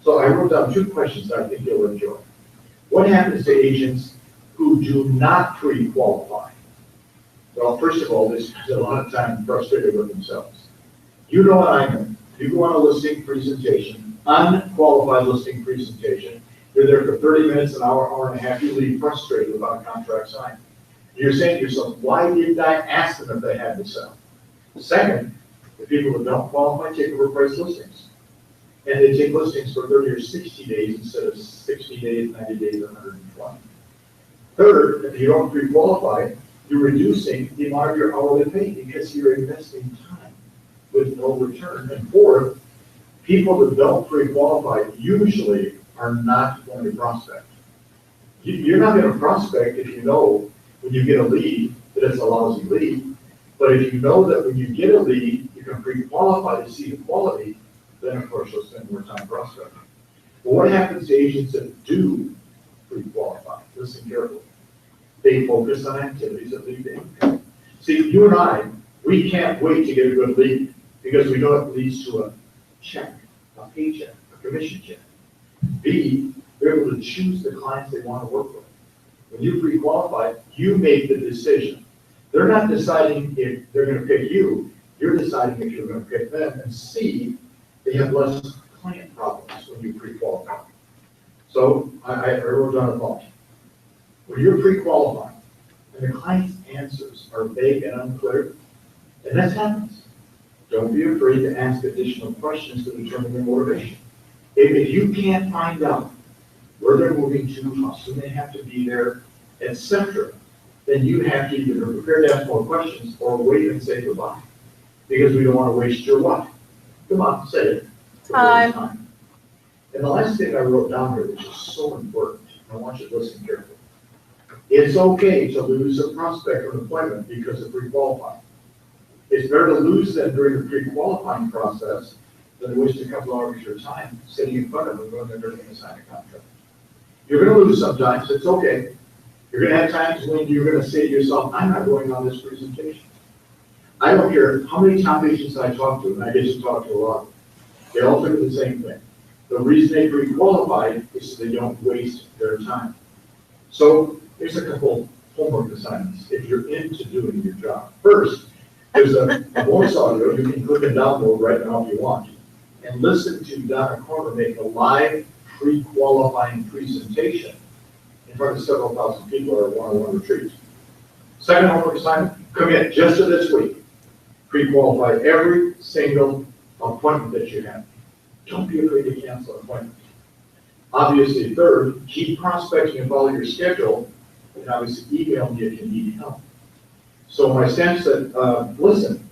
So I wrote down 2 questions that I think you'll enjoy. What happens to agents who do not pre-qualify? Well, first of all, they spend a lot of time frustrated with themselves. You know what I know. You go on a listing presentation, unqualified listing presentation, you're there for 30 minutes, an hour, hour and a half, you leave frustrated without a contract signed. You're saying to yourself, why didn't I ask them if they had to sell? Second, the people who don't qualify take overpriced listings. And they take listings for 30 or 60 days instead of 60 days, 90 days, 120. Third, if you don't pre-qualify, you're reducing the amount of your hourly pay because you're investing time with no return. And fourth, people that don't pre-qualify usually are not going to prospect. You're not going to prospect if you know when you get a lead that it's a lousy lead. But if you know that when you get a lead, you can pre-qualify to see the quality, then of course you'll spend more time prospecting. But what happens to agents that do pre-qualify? Listen carefully. They focus on activities that lead to income. See, you and I, we can't wait to get a good lead because we know it leads to a check, a paycheck, a commission check. B, they're able to choose the clients they want to work with. When you pre-qualify, you make the decision. They're not deciding if they're going to pick you. You're deciding if you're going to pick them. And C, they have less client problems when you pre-qualify. So I wrote down a thought. When you're pre-qualifying and the client's answers are vague and unclear, and that happens, don't be afraid to ask additional questions to determine their motivation. If you can't find out where they're moving to, how soon they have to be there, etc., then you have to either be prepared to ask more questions or wait and say goodbye. Because we don't want to waste your what? Come on, say it. Time. And the last thing I wrote down here, which is so important, I want you to listen carefully. It's okay to lose a prospect or an appointment because of pre-qualifying. It's better to lose them during the pre-qualifying process than to waste a couple hours of your time sitting in front of them when they're going to sign a contract. You're going to lose sometimes, it's okay. You're going to have times when you're going to say to yourself, I'm not going on this presentation. I don't care how many top agents I talk to, and I get to talk to a lot of them. They all think the same thing. The reason they pre-qualified is so they don't waste their time. So here's a couple homework assignments if you're into doing your job. First, there's a voice audio you can click and download right now if you want. And listen to Donna Corner make a live pre-qualifying presentation in front of several thousand people at a one-on-one retreat. Second homework assignment, commit just to this week. Pre-qualify every single appointment that you have. Don't be afraid to cancel appointments. Obviously, third, keep prospecting and follow your schedule, and obviously email me if you need help. So my staff said, listen,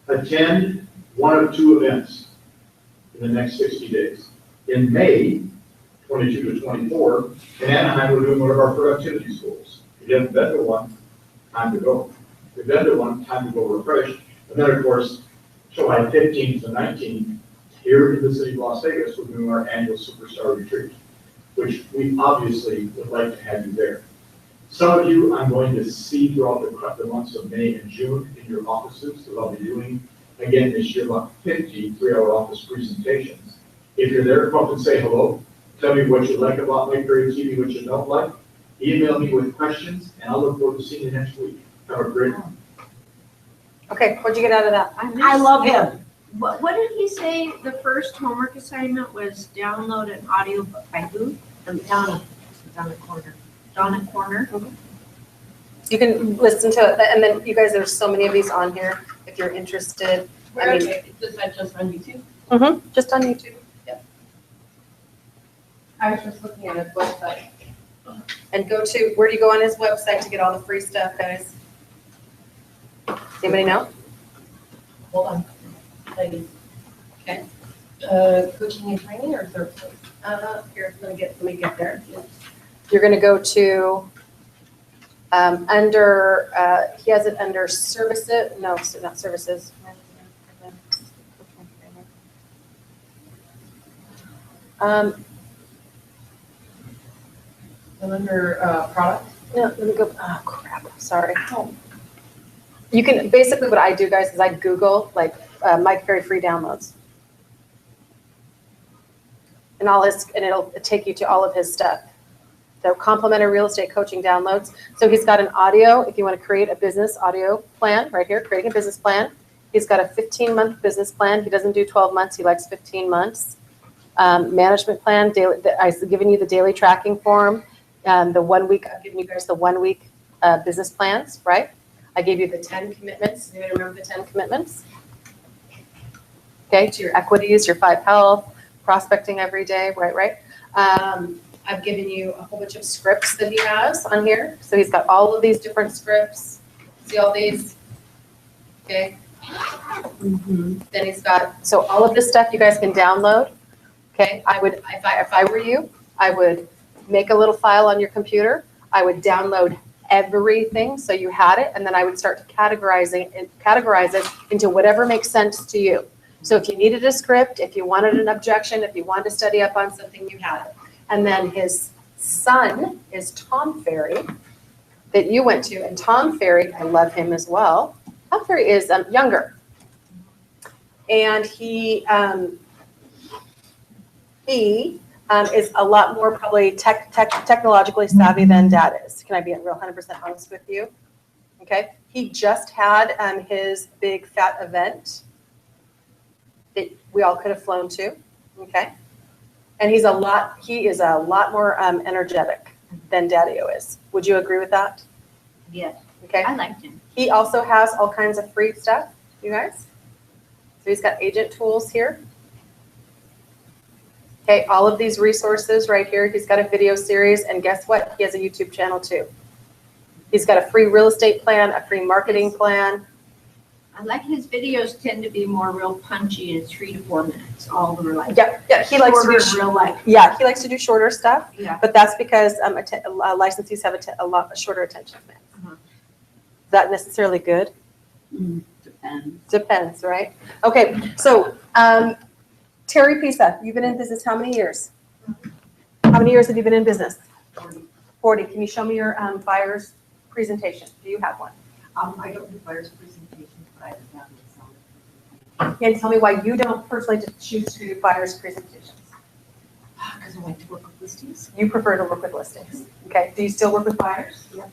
attend one of 2 events in the next 60 days. In May, 22 to 24, in Anaheim, we're doing one of our productivity schools. If you haven't been to one, time to go. If you've been to one, time to go refresh. And then, of course, July 15th to 19th, here in the city of Las Vegas, we're doing our annual Superstar Retreat, which we obviously would like to have you there. Some of you I'm going to see throughout the months of May and June in your offices, that I'll be doing, again, this year, about 50 3-hour office presentations. If you're there, come up and say hello. Tell me what you like about my career TV, what you don't like. Email me with questions, and I'll look forward to seeing you next week. Have a great one. Okay, what'd you get out of that? I love him. What did he say? The first homework assignment was download an audio book by who? Donna Corner. Donna Corner. You can listen to it, and then you guys, there's so many of these on here, if you're interested. Where I is mean, it? Is that just on YouTube? just on YouTube. I was just looking at his website. And go to, where do you go on his website to get all the free stuff, guys? Anybody know? Hold on. Ladies. Okay. Coaching and training or services? Here, let me get there. You're gonna go to, under, he has it under services, no, not services. And under product? No, let me go, oh crap, sorry. You can, basically what I do, guys, is I Google like Mike Ferry free downloads. And it'll take you to all of his stuff. So complimentary real estate coaching downloads. So he's got an audio, if you want to create a business audio plan, right here, creating a business plan. He's got a 15-month business plan. He doesn't do 12 months, he likes 15 months. Management plan, daily, I've given you the daily tracking form. The 1 week, I've given you guys the 1 week business plans, right? I gave you the 10 commitments. Do you remember the 10 commitments? Okay, to your equities, your 5 health, prospecting every day, right? I've given you a whole bunch of scripts that he has on here. So he's got all of these different scripts. See all these? Okay. Then he's got, so all of this stuff you guys can download. Okay, I would, if I were you, I would make a little file on your computer. I would download everything so you had it, and then I would start to categorize it into whatever makes sense to you. So if you needed a script, if you wanted an objection, if you wanted to study up on something, you had it. And then his son is Tom Ferry that you went to, and Tom Ferry, I love him as well. Tom Ferry is younger, and he is a lot more probably technologically savvy than Dad is. Can I be real 100% honest with you? Okay. He just had his big fat event that we all could have flown to. Okay. And he is a lot more energetic than Daddy-O is. Would you agree with that? Yes. Okay. I liked him. He also has all kinds of free stuff, you guys. So he's got agent tools here. Okay, all of these resources right here. He's got a video series, and guess what? He has a YouTube channel too. He's got a free real estate plan, a free marketing plan. I like his videos tend to be more real punchy in 3 to 4 minutes. All of them are like Yeah, he likes to do real life. Yeah, he likes to do shorter stuff. Yeah. But that's because licensees have a lot shorter attention span. Is that necessarily good? Depends, right? Okay, so Terry Pisa, you've been in business how many years? How many years have you been in business? 40. Can you show me your buyer's presentation? Do you have one? I don't do buyer's presentations, but I have some. Can you tell me why you don't personally choose to do buyer's presentations? Because I like to work with listings. You prefer to work with listings. Okay. Do you still work with buyers? Yep.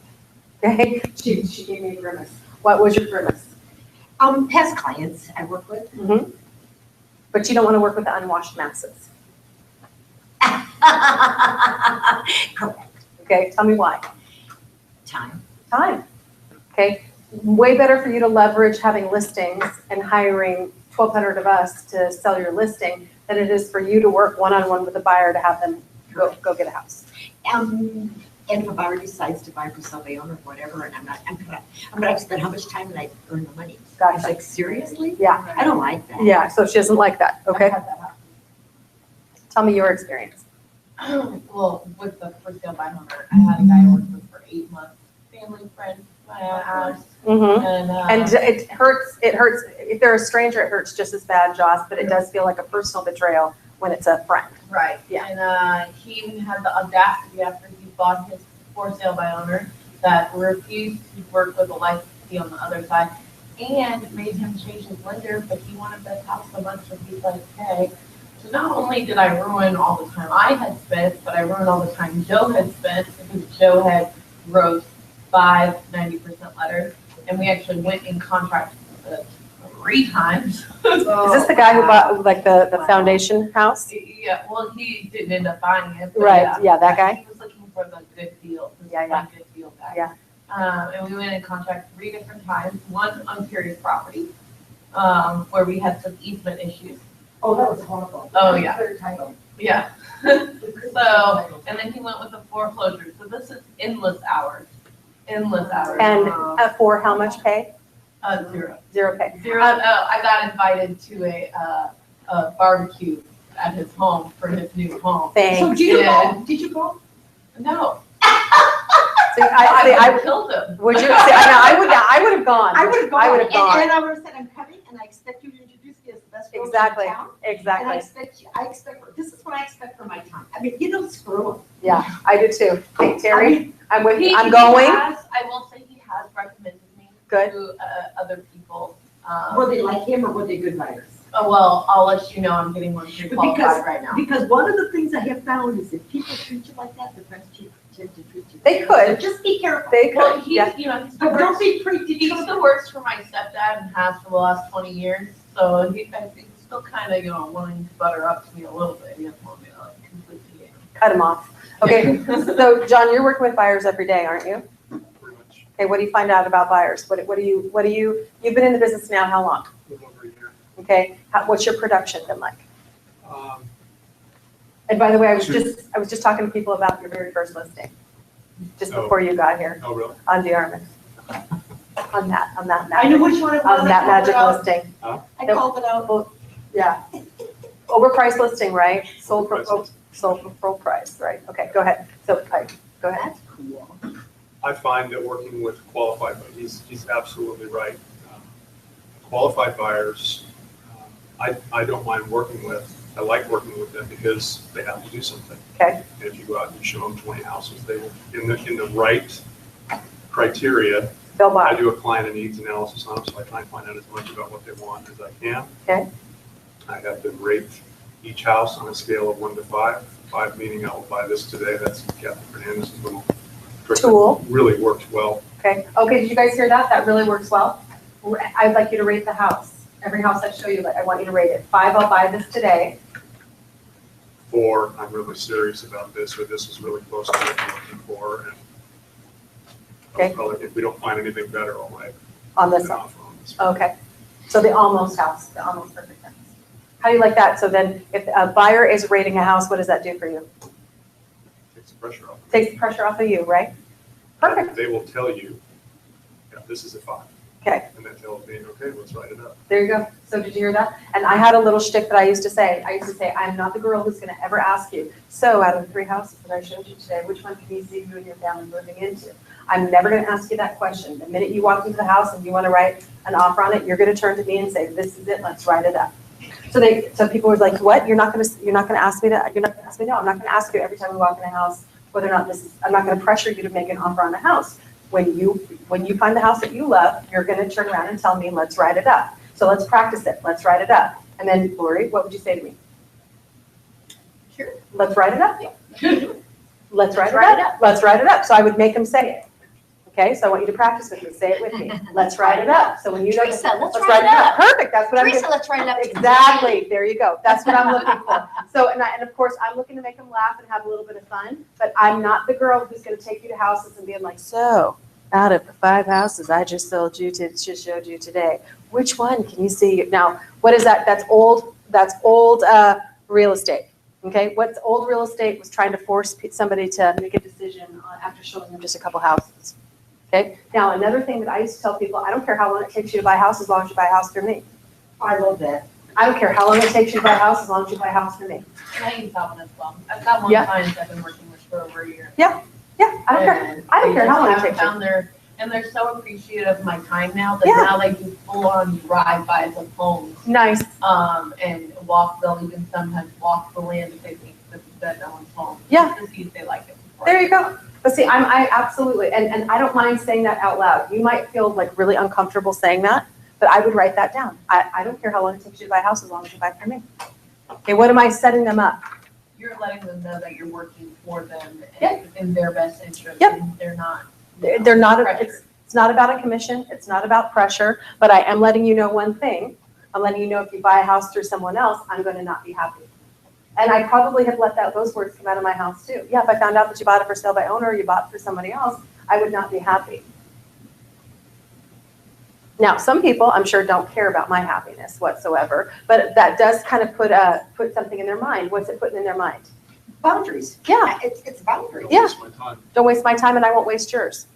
Okay. She gave me a grimace. What was your grimace? Past clients I work with. Mm-hmm. But you don't want to work with the unwashed masses. Correct. Okay. Tell me why. Time. Okay. Way better for you to leverage having listings and hiring 1,200 of us to sell your listing than it is for you to work one-on-one with a buyer to have them go get a house. And if a buyer decides to buy for somebody owner or whatever, and I'm gonna spend how much time and I earn the money. Gotcha. It's like, seriously? Yeah. I don't like that. Yeah. So she doesn't like that. Okay. Tell me your experience. Well, with the for sale by owner, I had a guy I worked with for 8 months, family friend, my house, Mm-hmm. and And it hurts. If they're a stranger, it hurts just as bad, Joss, but it does feel like a personal betrayal when it's a friend. right, Yeah. and he even had the audacity after he bought his for sale by owner that refused to work with a licensee on the other side, and made him change his lender, but he wanted this house so much that he's like, hey. So not only did I ruin all the time I had spent, but I ruined all the time Joe had spent because Joe had wrote 5 90% letters. And we actually went in contract 3 times. Is this the guy who bought like the foundation house? Yeah, well, he didn't end up buying it. But Right, yeah, that guy? He was looking for the good deal. Yeah, yeah. Good deal guy. Yeah. And we went in contact 3 different times, one on Curious Property, where we had some easement issues. Oh, that was horrible. Oh, yeah. Clear title. Yeah. So, and then he went with the foreclosure. So this is endless hours. Endless hours. And for how much pay? 0. 0 pay. 0. I got invited to a barbecue at his home for his new home. Thanks. So did you go? No. See, I would have killed him. would you? See, I would have gone. I would have gone. I would have gone. And I would have said, I'm coming, and I expect you to introduce me as the best girl in Exactly. town. And I Exactly. expect, this is what I expect for my time. I mean, you don't screw them. Yeah, I do too. Hey, Terry, I'm with you. He I'm going. I will say he has recommended me Good. to other people. Were they like him or were they good buyers? Oh, well, I'll let you know I'm getting one pre-qualified right now. Because one of the things I have found is if people treat you like that, the friends tend to treat you. They could. So just be careful. They Well, could. he's, Yeah. you know, he But don't be treated. he still works for my stepdad and has for the last 20 years. So I think he's still kind of, willing to butter up to me a little bit. He doesn't want me to like completely. Cut him off. Okay. So John, you're working with buyers every day, aren't you? Pretty much Okay. What do you find out about buyers? What do you? You've been in the business now how long? a little over a year. Okay. What's your production been like? Um, And by the way, I was just talking to people about your very first listing, just Oh. before you got here oh, really? on DRman. On that I magic, know which one it was. on that magic listing. I called it out. Yeah. Overpriced listing, right? Sold for full price, right? Okay, go ahead. So, go ahead. That's cool. I find that working with qualified, but he's absolutely right. Qualified buyers, I don't mind working with. I like working with them because they have to do something. Okay. And if you go out and you show them 20 houses, they will, in the right criteria, They'll I buy. do a client and needs analysis on them, so I try and find out as much about what they want as I can. Okay. I have them rate each house on a scale of 1 to 5. 5 meaning I will buy this today. That's Captain Fernandez's little trick that Tool. really works well. Okay. Okay, did you guys hear that? That really works well. I'd like you to rate the house. Every house I show you, I want you to rate it. 5, I'll buy this today. 4, I'm really serious about this, or this is really close to what I'm looking for. And Okay. probably if we don't find anything better, I'll make On this an one. offer on this. Okay. So the almost house, the almost perfect house. How do you like that? So then if a buyer is rating a house, what does that do for you? Takes the pressure off. Takes the pressure off of you, right? Perfect. They will tell you, yeah, this is a 5. Okay. And that tells me, okay, let's write it up. There you go. So did you hear that? And I had a little shtick that I used to say. I'm not the girl who's going to ever ask you, so out of the 3 houses that I showed you today, which one can you see you and your family moving into? I'm never going to ask you that question. The minute you walk into the house and you want to write an offer on it, you're going to turn to me and say, this is it, let's write it up. So people were like, what? You're not going to ask me that? You're not going to ask me? No, I'm not going to ask you every time we walk in a house whether or not I'm not going to pressure you to make an offer on a house. When you find the house that you love, you're going to turn around and tell me, let's write it up. So let's practice it. Let's write it up. And then, Lori, what would you say to me? Sure. Let's write it up. Let's write write it up. Let's write it up. So I would make them say it. Okay, so I want you to practice with me. Say it with me. Let's write it up. So when you know, Teresa, let's write it up. Perfect. That's what I'm Teresa, doing. let's write it up. Exactly. There you go. That's what I'm looking for. So, and of course, I'm looking to make them laugh and have a little bit of fun, but I'm not the girl who's going to take you to houses and being like, so out of the 5 houses I just showed you today, which one can you see? Now, what is that? That's old real estate. Okay. What's old real estate was trying to force somebody to make a decision after showing them just a couple houses. Okay. Now, another thing that I used to tell people, I don't care how long it takes you to buy a house as long as you buy a house through me. I love that. I don't care how long it takes you to buy a house as long as you buy a house through me. And I use that one as well. I've got one Yeah. client I've been working with for over a year. Yeah, I don't care. And I don't they care how just long it have takes you. found and they're so appreciative of my time now that Yeah. now they do full-on drive-bys of homes. Nice. And they'll even sometimes walk the land if they think that no one's home. Yeah. To see if they like it. before. There you go. But see, I absolutely, and I don't mind saying that out loud. You might feel like really uncomfortable saying that, but I would write that down. I don't care how long it takes you to buy a house as long as you buy it from me. Okay, what am I setting them up? You're letting them know that you're working for them Yeah. in their best interest. Yep. And they're not. They're not, pressured. It's not about a commission, it's not about pressure, but I am letting you know one thing. I'm letting you know if you buy a house through someone else, I'm gonna not be happy. And I probably have let those words come out of my house too. Yeah, if I found out that you bought it for sale by owner or you bought it through somebody else, I would not be happy. Now, some people, I'm sure, don't care about my happiness whatsoever, but that does kind of put something in their mind. What's it putting in their mind? Boundaries. Yeah. It's boundaries. Yeah. Waste my time. Don't waste my time and I won't waste yours.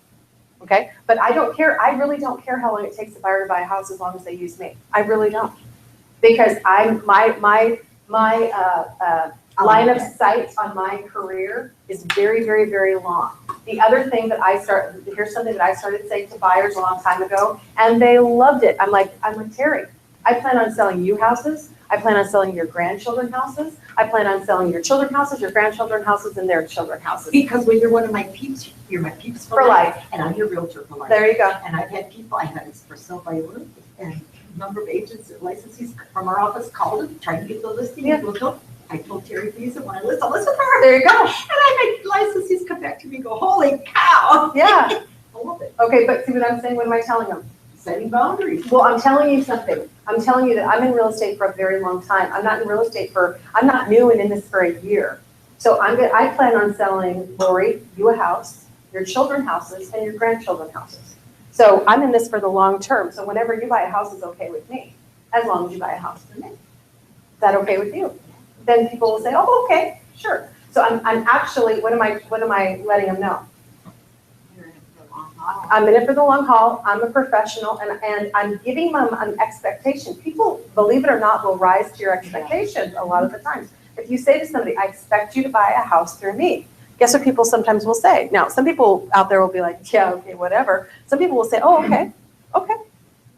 Okay? But I don't care. I really don't care how long it takes a buyer to buy a house as long as they use me. I really don't. Because my line of sight on my career is very, very, very long. The other thing that here's something that I started saying to buyers a long time ago, and they loved it. I'm like, Terry, I plan on selling you houses. I plan on selling your grandchildren houses. I plan on selling your children houses, your grandchildren houses, and their children houses. Because when you're one of my peeps, you're my peeps For life. And I'm your realtor for life. There you go. And I've had people, I had this for sale by owner, and a number of agents and licensees from our office called them, trying to get the listing. Yeah. I told Terry, please, when I list, I'll list with her. There you go. And I had licensees come back to me and go, holy cow. Yeah. I love it. Okay, but see what I'm saying? What am I telling them? Setting boundaries. Well, I'm telling you something. I'm telling you that I'm in real estate for a very long time. I'm not in real estate I'm not new and in this for a year. So I plan on selling, Lori, you a house, your children houses, and your grandchildren houses. So I'm in this for the long term. So whenever you buy a house, it's okay with me, as long as you buy a house from me. Is that okay with you? Then people will say, oh, okay, sure. So I'm actually, what am I letting them know? I'm in it for the long haul. I'm a professional, and I'm giving them an expectation. People, believe it or not, will rise to your expectations a lot of the times. If you say to somebody, I expect you to buy a house through me, guess what people sometimes will say? Now, some people out there will be like, yeah, okay, whatever. Some people will say, oh, okay,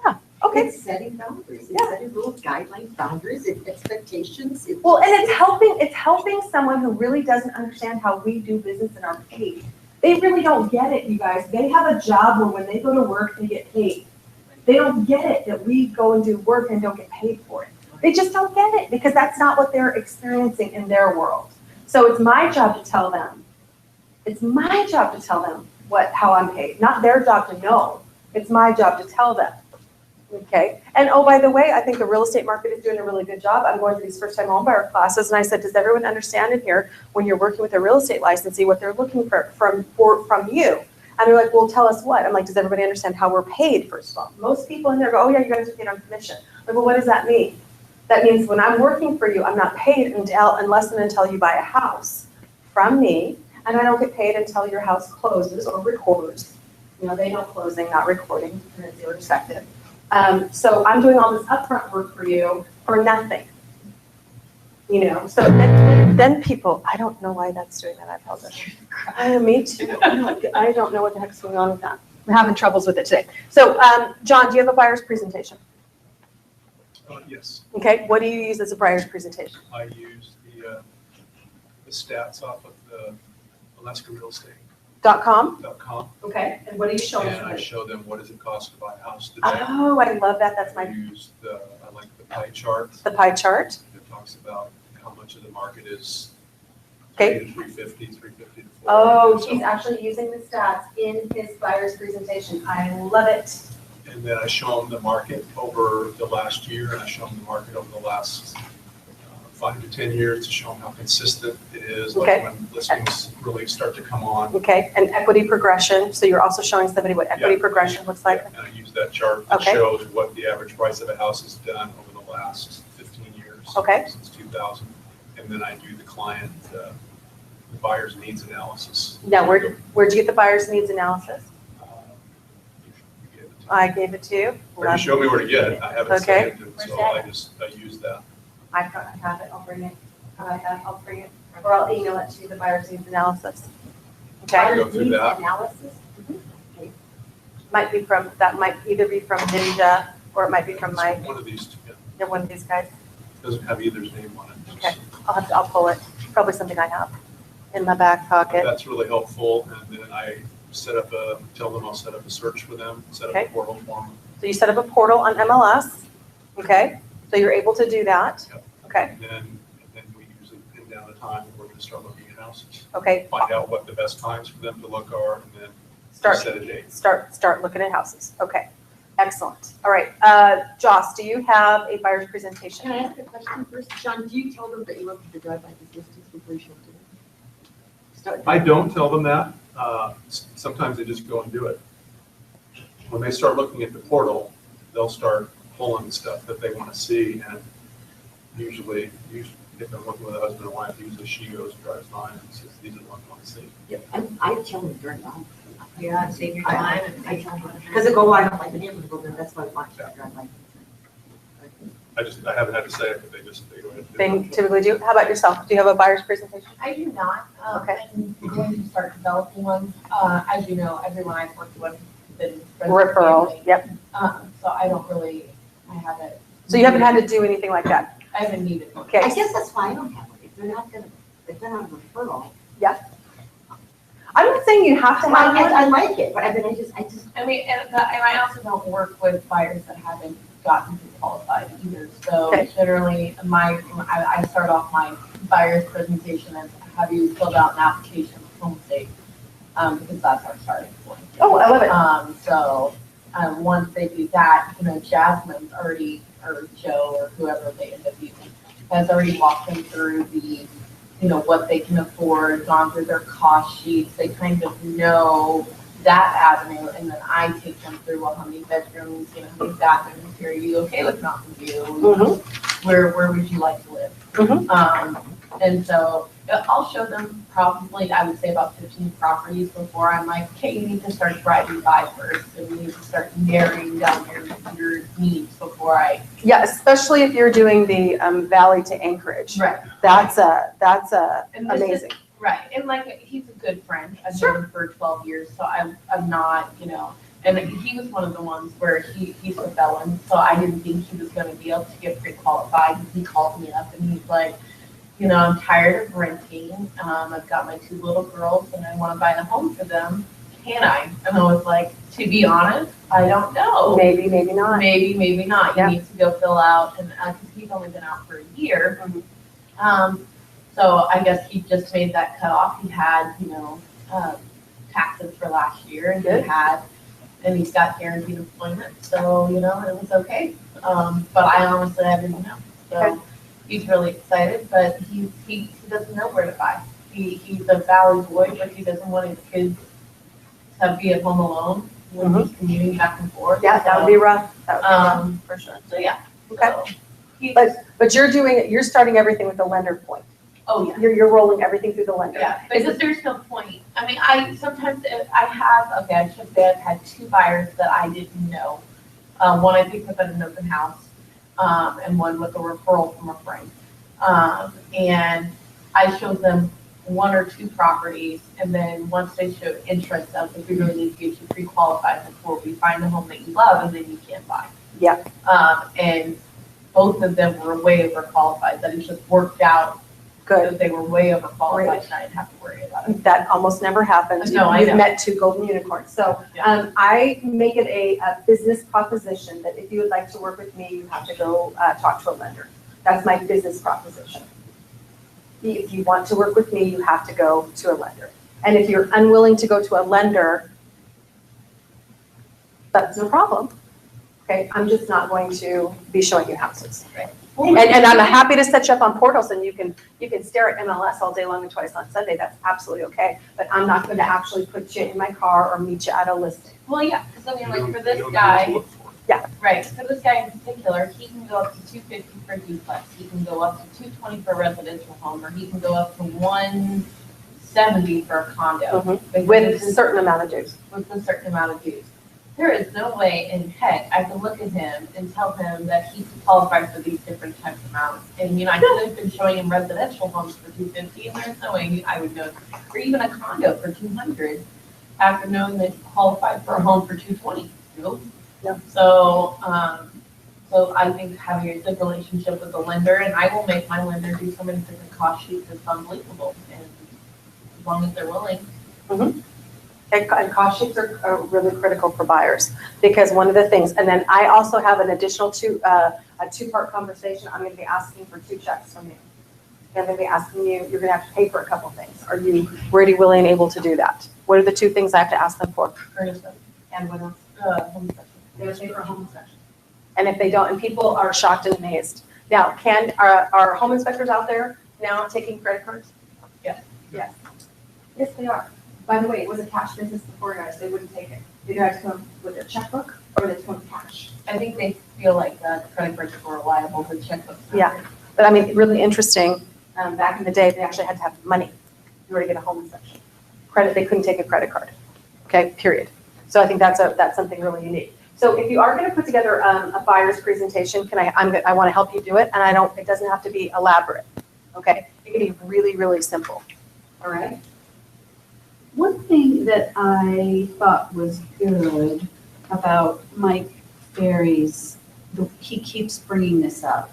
yeah, okay. It's setting boundaries. It's Yeah. setting rules, guidelines, boundaries, expectations. Well, and it's helping someone who really doesn't understand how we do business and are paid. They really don't get it, you guys. They have a job where when they go to work, they get paid. They don't get it that we go and do work and don't get paid for it. They just don't get it because that's not what they're experiencing in their world. So it's my job to tell them. It's my job to tell them how I'm paid, not their job to know. It's my job to tell them. Okay. And oh, by the way, I think the real estate market is doing a really good job. I'm going to these first-time homebuyer classes, and I said, does everyone understand in here when you're working with a real estate licensee what they're looking for from you? And they're like, well, tell us what? I'm like, does everybody understand how we're paid, first of all? Most people in there go, oh yeah, you guys are paid on commission. I'm like, well, what does that mean? That means when I'm working for you, I'm not paid unless and until you buy a house from me, and I don't get paid until your house closes or records. You know, they know closing, not recording, and it's irrespective. So I'm doing all this upfront work for you for nothing. You know, so then people, I don't know why that's doing that. I apologize. Me too. I don't know what the heck's going on with that. I'm having troubles with it today. So, John, do you have a buyer's presentation? Yes, Okay, what do you use as a buyer's presentation? I use the stats off of the .com? AlaskaRealestate.com. Okay, and what are you showing And I them? show them what does it cost to buy a house today. Oh, I love that. That's I my, use I like the pie chart. the pie chart. It talks about how much of the market is Okay. 350 to 400. Oh, So- he's actually using the stats in his buyer's presentation. I love it. And then I show them the market over the last year, and I show them the market over the last 5 to 10 years to show them how consistent it is, Okay. like when listings really start to come on. Okay, and equity progression. So you're also showing somebody what equity Yeah. progression looks like. And I use that chart that Okay. shows what the average price of a house has done over the last 15 years. Okay. Since 2000. And then I do the client, the buyer's needs analysis. Now, where'd you get the buyer's needs analysis? You gave it to me. I gave it to you. Or you showed me where to get it. I haven't Okay. saved it, so I use that. I have it. I'll bring it. I'll bring it. Or I'll email it to you, the buyer's needs analysis. Okay? Go through that. Analysis? That might either be from Ninja or it might be from It's one of these two. Yeah. one of these guys. Doesn't have either's name on it. Okay. I'll pull it. Probably something I have in my back pocket. That's really helpful, and then I tell them I'll set up a search for them, set up a Okay. portal for them. So you set up a portal on MLS. Okay? So you're able to do that. Yep. Okay. And then we usually pin down a time where we're gonna start looking at houses. Okay. Find out what the best times for them to look are, and then Start, set a date. start looking at houses. Okay, excellent. All right, Joss, do you have a buyer's presentation? Can I ask a question first? John, do you tell them that you wanted to drive by the listings before you show it to them? Start. I don't tell them that. Sometimes they just go and do it. When they start looking at the portal, they'll start pulling stuff that they want to see, and usually if I'm working with a husband and wife, usually she goes and drives by and says, these are the ones I want to see. Yeah, I tell them during the. Yeah, save your time and. I tell them, because they go, I don't like the neighborhood, but that's why I want you to drive by. I haven't had to say it, but they go ahead and do They it. typically do. How about yourself? Do you have a buyer's presentation? I do not. Okay. I'm going to start developing one. As you know, everyone I've worked with has been. friends with Referral, family. yep. So I don't really, I haven't. So you haven't had to do anything like that? I haven't needed one. Okay. I guess that's why I don't have one. If they're not gonna, if they're not a referral. I'm not saying you have to have one. I like it, but I mean, I just. I mean, and I also don't work with buyers that haven't gotten pre-qualified either. So Okay. generally, I start off my buyer's presentation as have you filled out an application with home state, because that's our starting point. Oh, I love it. Once they do that, Jasmine's already, or Joe, or whoever they end up using, has already walked them through the, what they can afford, gone through their cost sheets. They kind of know that avenue, and then I take them through, well, how many bedrooms, how many bathrooms, are you okay with Mountain View? Mhm. Where would you like to live? Mhm. And so I'll show them probably, I would say about 15 properties before I'm like, okay, you need to start driving by first, and you need to start narrowing down your needs before I. Yeah, especially if you're doing the Valley to Anchorage. Right. That's And this is- amazing. Right, and like, he's a good friend, I've Sure. known him for 12 years, so I'm not, and he was one of the ones where he's a felon, so I didn't think he was gonna be able to get pre-qualified. He called me up and he's like, I'm tired of renting, I've got my 2 little girls and I wanna buy a home for them, can I? And I was like, to be honest, I don't know. Maybe, maybe not. Maybe, maybe not, you Yeah. need to go fill out, and, cause he's only been out for a year. Mhm. So I guess he just made that cutoff. He had, taxes for last year, and and he's got guaranteed employment, so, it was okay. But I didn't know. Okay. So he's really excited, but he doesn't know where to buy. He's a Valley boy, but he doesn't want his kids to be at home alone when he's commuting back and forth. Yeah, that would be rough. That would be rough, for sure. So, yeah. Okay. So he's- But you're starting everything with the lender point. Oh, yeah. You're rolling everything through the lender. Yeah, because there's no point. I mean, I should say I've had 2 buyers that I didn't know. One I picked up at an open house, and one with a referral from a friend. And I showed them 1 or 2 properties, and then once they showed interest, I was like, we really need to get you pre-qualified before we find a home that you love, and then you can't buy. Yeah. And both of them were way overqualified. That it just worked out. Good. That they were way overqualified, Great. and I didn't have to worry about it. That almost never happens. No, I You've know. met 2 golden unicorns. So Yeah. I make it a business proposition that if you would like to work with me, you have to go talk to a lender. That's my business proposition. If you want to work with me, you have to go to a lender. And if you're unwilling to go to a lender, that's no problem. Okay, I'm just not going to be showing you houses. And I'm happy to set you up on portals, and you can stare at MLS all day long and twice on Sunday. That's absolutely okay. But I'm not going to actually put you in my car or meet you at a listing. Well, yeah, because I mean, You like don't- for you this don't know what to guy, look for. right, for this guy in particular, he can go up to 250 for a duplex, he can go up to 220 for a residential home, or he can go up to 170 for a condo. But With this a is- certain amount of dues. with a certain amount of dues. There is no way in heck I can look at him and tell him that he qualifies for these different types of amounts. And, I could have been showing him residential homes for 250, and there's no way I would know, or even a condo for 200, after knowing that he qualified for a home for 220. Nope. Yeah. So, so I think having a good relationship with the lender, and I will make my lender do so many different cost sheets, it's unbelievable. And as long as they're willing. And cost sheets are really critical for buyers, because one of the things, and then I also have an additional a 2-part conversation. I'm going to be asking for 2 checks from you. I'm gonna be asking you, you're gonna have to pay for a couple things. Are you ready, willing, and able to do that? What are the 2 things I have to ask them for? And what else? Home inspection. They have to pay for a home inspection. And if they don't, and people are shocked and amazed. Now, are home inspectors out there now taking credit cards? Yes. Yes. Yes, they are. By the way, it was a cash business before, guys. They wouldn't take it. They had to come with their checkbook or they come with cash. I think they feel like credit cards are more reliable than checkbooks. Yeah. But I mean, really interesting. Back in the day, they actually had to have money in order to get a home inspection. Credit, they couldn't take a credit card. Okay, period. So I think that's something really unique. So if you are going to put together a buyer's presentation, I want to help you do it, and it doesn't have to be elaborate. Okay, it can be really, really simple. All right. One thing that I thought was good about Mike Ferry's, he keeps bringing this up.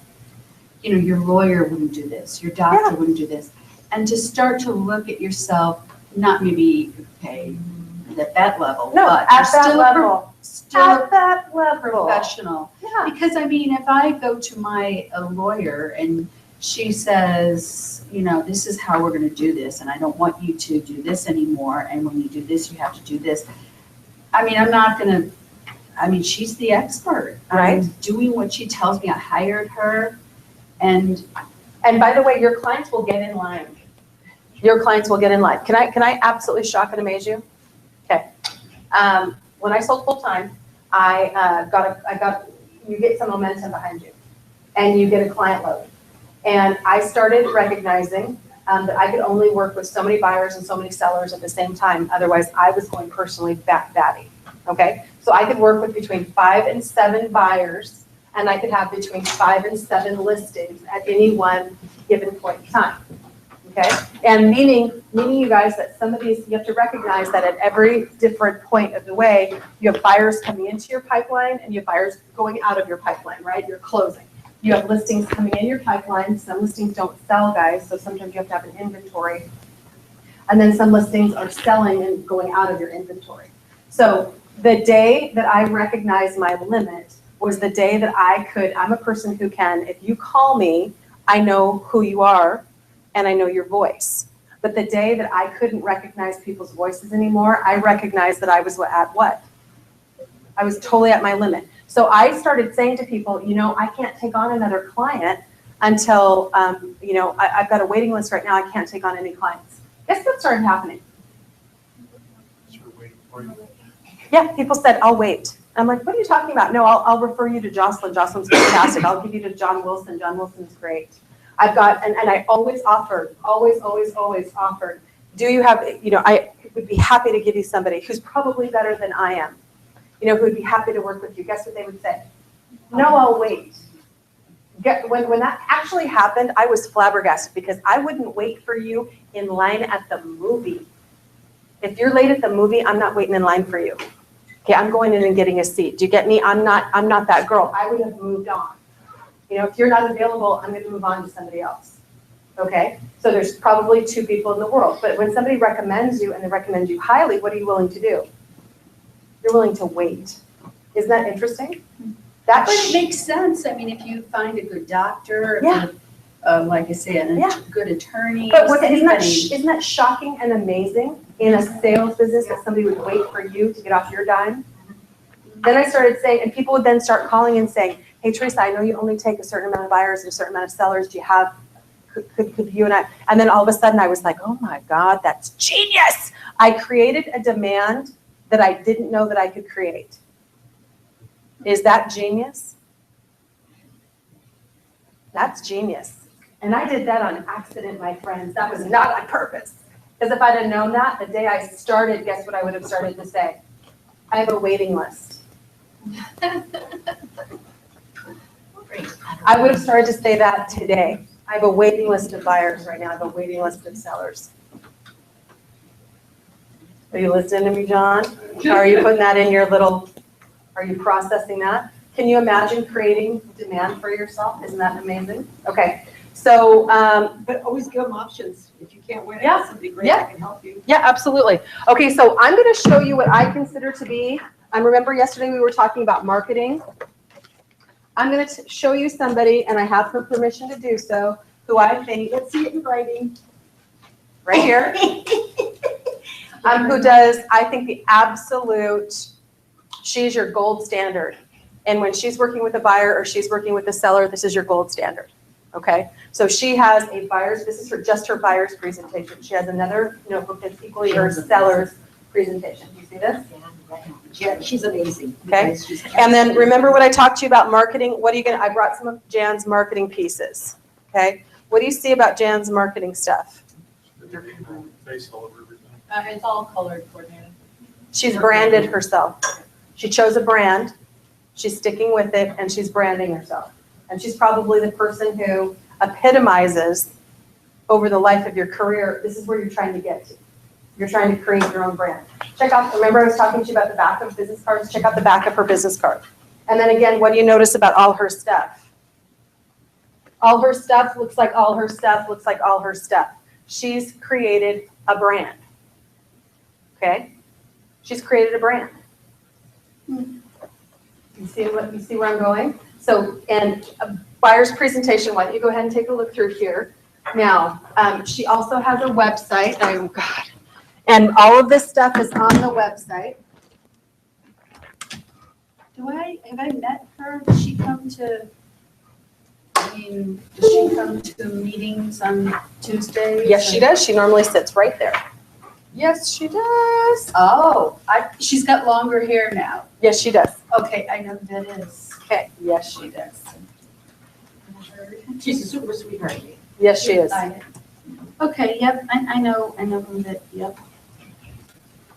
You know, your lawyer wouldn't do this, your doctor wouldn't do this. And to start to look at yourself, not maybe, okay, at that level, No, but at that level. still At that level. professional. Yeah. Because I mean, if I go to a lawyer and she says, you know, this is how we're gonna do this, and I don't want you to do this anymore, and when you do this, you have to do this. I mean, she's the expert. Right. I'm doing what she tells me. I hired her, and by the way, your clients will get in line. Your clients will get in line. Can I absolutely shock and amaze you? Okay. When I sold full time, you get some momentum behind you, and you get a client load. And I started recognizing that I could only work with so many buyers and so many sellers at the same time. Otherwise, I was going personally batty. Okay. So I could work with between 5 and 7 buyers, and I could have between 5 and 7 listings at any one given point in time. Okay, and meaning you guys that some of these, you have to recognize that at every different point of the way, you have buyers coming into your pipeline and you have buyers going out of your pipeline, right? You're closing. You have listings coming in your pipeline. Some listings don't sell, guys, so sometimes you have to have an inventory. And then some listings are selling and going out of your inventory. So the day that I recognized my limit was the day that I'm a person who can, if you call me, I know who you are, and I know your voice. But the day that I couldn't recognize people's voices anymore, I recognized that I was at what? I was totally at my limit. So I started saying to people, you know, I can't take on another client until, you know, I've got a waiting list right now. I can't take on any clients. Guess what started happening? Yeah, people said, I'll wait. I'm like, what are you talking about? No, I'll refer you to Jocelyn. Jocelyn's fantastic. I'll give you to John Wilson. John Wilson's great. I've got, and I always offered, always offered, do you have, you know, I would be happy to give you somebody who's probably better than I am, you know, who would be happy to work with you. Guess what they would say? No, I'll wait. When that actually happened, I was flabbergasted because I wouldn't wait for you in line at the movie. If you're late at the movie, I'm not waiting in line for you. Okay, I'm going in and getting a seat. Do you get me? I'm not that girl. I would have moved on. You know, if you're not available, I'm going to move on to somebody else. Okay? So there's probably 2 people in the world. But when somebody recommends you and they recommend you highly, what are you willing to do? You're willing to wait. Isn't that interesting? but it makes sense. I mean, if you find a good doctor, Yeah. like I said, a good attorney. But isn't that shocking and amazing in a sales business that somebody would wait for you to get off your dime? Then I started saying, and people would then start calling and saying, hey, Teresa, I know you only take a certain amount of buyers and a certain amount of sellers. Do you have, could you and I, and then all of a sudden I was like, oh my God, that's genius. I created a demand that I didn't know that I could create. Is that genius? That's genius. And I did that on accident, my friends. That was not on purpose. Because if I'd have known that, the day I started, guess what I would have started to say? I have a waiting list. I would have started to say that today. I have a waiting list of buyers right now. I have a waiting list of sellers. Are you listening to me, John? Are you putting that in your little, are you processing that? Can you imagine creating demand for yourself? Isn't that amazing? Okay. So, But always give them options. If you can't win it, Yeah. somebody great Yeah. that can help you. yeah, absolutely. Okay, so I'm going to show you what I consider to be, remember yesterday we were talking about marketing. I'm going to show you somebody, and I have her permission to do so, who I think, let's see it in writing, right here. Who does, I think, the absolute, she's your gold standard. And when she's working with a buyer or she's working with a seller, this is your gold standard, okay? So she has a buyer's, this is just her buyer's presentation. She has another notebook that's equally her seller's presentation. Do you see this? Yeah, she's amazing. Okay. Because she's And then remember what I talked to you about marketing? What are you gonna, I brought some of Jan's marketing pieces, okay? What do you see about Jan's marketing stuff? Face all over everything. It's all colored coordinated. She's branded herself. She chose a brand, she's sticking with it, and she's branding herself. And she's probably the person who epitomizes over the life of your career, this is where you're trying to get to. You're trying to create your own brand. Check out, remember I was talking to you about the back of business cards? Check out the back of her business card. And then again, what do you notice about all her stuff? All her stuff looks like all her stuff, looks like all her stuff. She's created a brand. Okay? She's created a brand. You see where I'm going? So, and a buyer's presentation, why don't you go ahead and take a look through here. Now, she also has a website. Oh, God. And all of this stuff is on the website. Have I met her? Does she come to, does she come to meetings on Tuesdays? Yes, she does. She normally sits right there. Yes, she does. Oh, she's got longer hair now. Yes, she does. Okay, I know who that is. Okay. Yes, she does. She's a super sweetheart. Yes, she is. Okay, yep, I know who that, yep.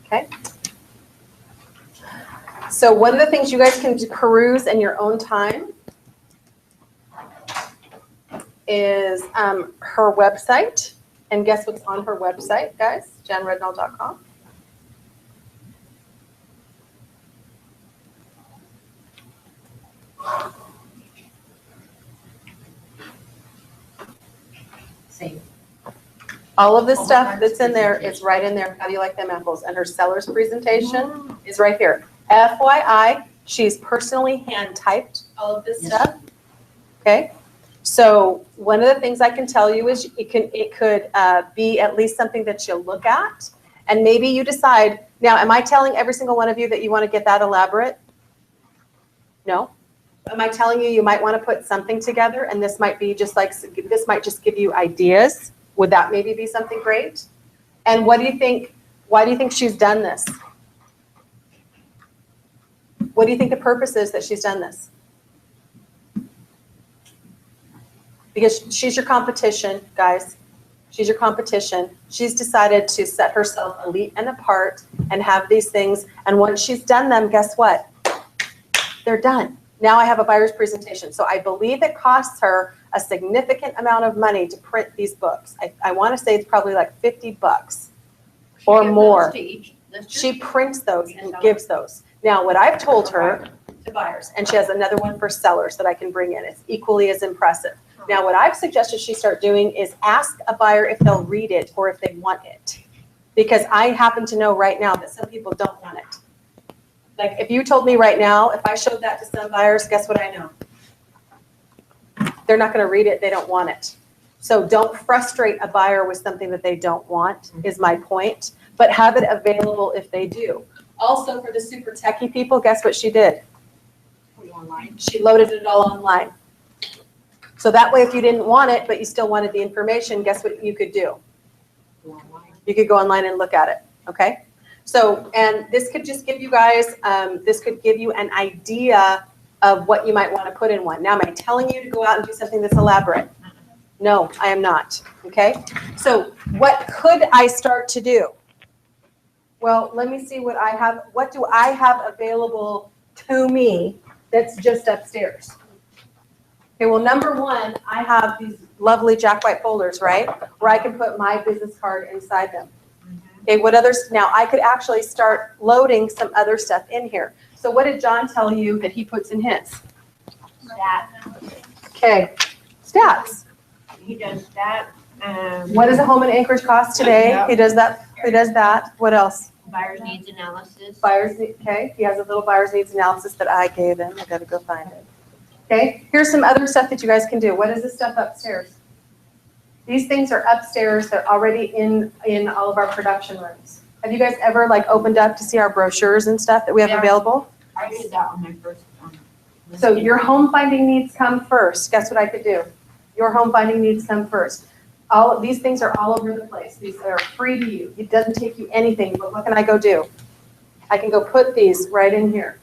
Okay. So one of the things you guys can peruse in your own time is her website. And guess what's on her website, guys? janrednall.com. Same. All of this stuff that's in there is right in there. How do you like them apples? And her seller's presentation is right here. FYI, she's personally hand typed all of this stuff. Okay. So one of the things I can tell you is it could be at least something that you'll look at, and maybe you decide. Now, am I telling every single one of you that you want to get that elaborate? No. Am I telling you might want to put something together, and this might be just like, this might just give you ideas? Would that maybe be something great? And what do you think? Why do you think she's done this? What do you think the purpose is that she's done this? Because she's your competition, guys. She's your competition. She's decided to set herself elite and apart and have these things. And once she's done them, guess what? They're done. Now I have a buyer's presentation. So I believe it costs her a significant amount of money to print these books. I want to say it's probably like $50 or more. She prints those and gives those. Now, what I've told her to buyers, and she has another one for sellers that I can bring in. It's equally as impressive. Now, what I've suggested she start doing is ask a buyer if they'll read it or if they want it. Because I happen to know right now that some people don't want it. Like if you told me right now, if I showed that to some buyers, guess what I know? They're not going to read it. They don't want it. So don't frustrate a buyer with something that they don't want is my point, but have it available if they do. Also for the super techie people, guess what she did? She loaded it all online. So that way, if you didn't want it, but you still wanted the information, guess what you could do? You could go online and look at it, okay? So, and this could just give you guys, this could give you an idea of what you might want to put in one. Now, am I telling you to go out and do something that's elaborate? No, I am not, okay? So what could I start to do? Well, let me see what I have. What do I have available to me that's just upstairs? Okay, well, number one, I have these lovely Jack White folders, right? Where I can put my business card inside them. Okay, what others? Now, I could actually start loading some other stuff in here. So what did John tell you that he puts in his? Stats. Okay, stats. He does that. What does a home in Anchorage cost today? He does that. He does that. What else? Buyer's needs analysis. Okay, he has a little buyer's needs analysis that I gave him. I gotta go find it. Okay, here's some other stuff that you guys can do. What is this stuff upstairs? These things are upstairs. They're already in all of our production rooms. Have you guys ever like opened up to see our brochures and stuff that we have Yeah. available? I did that on my first. So your home finding needs come first. Guess what I could do? Your home finding needs come first. All of these things are all over the place. These are free to you. It doesn't take you anything, but what can I go do? I can go put these right in here.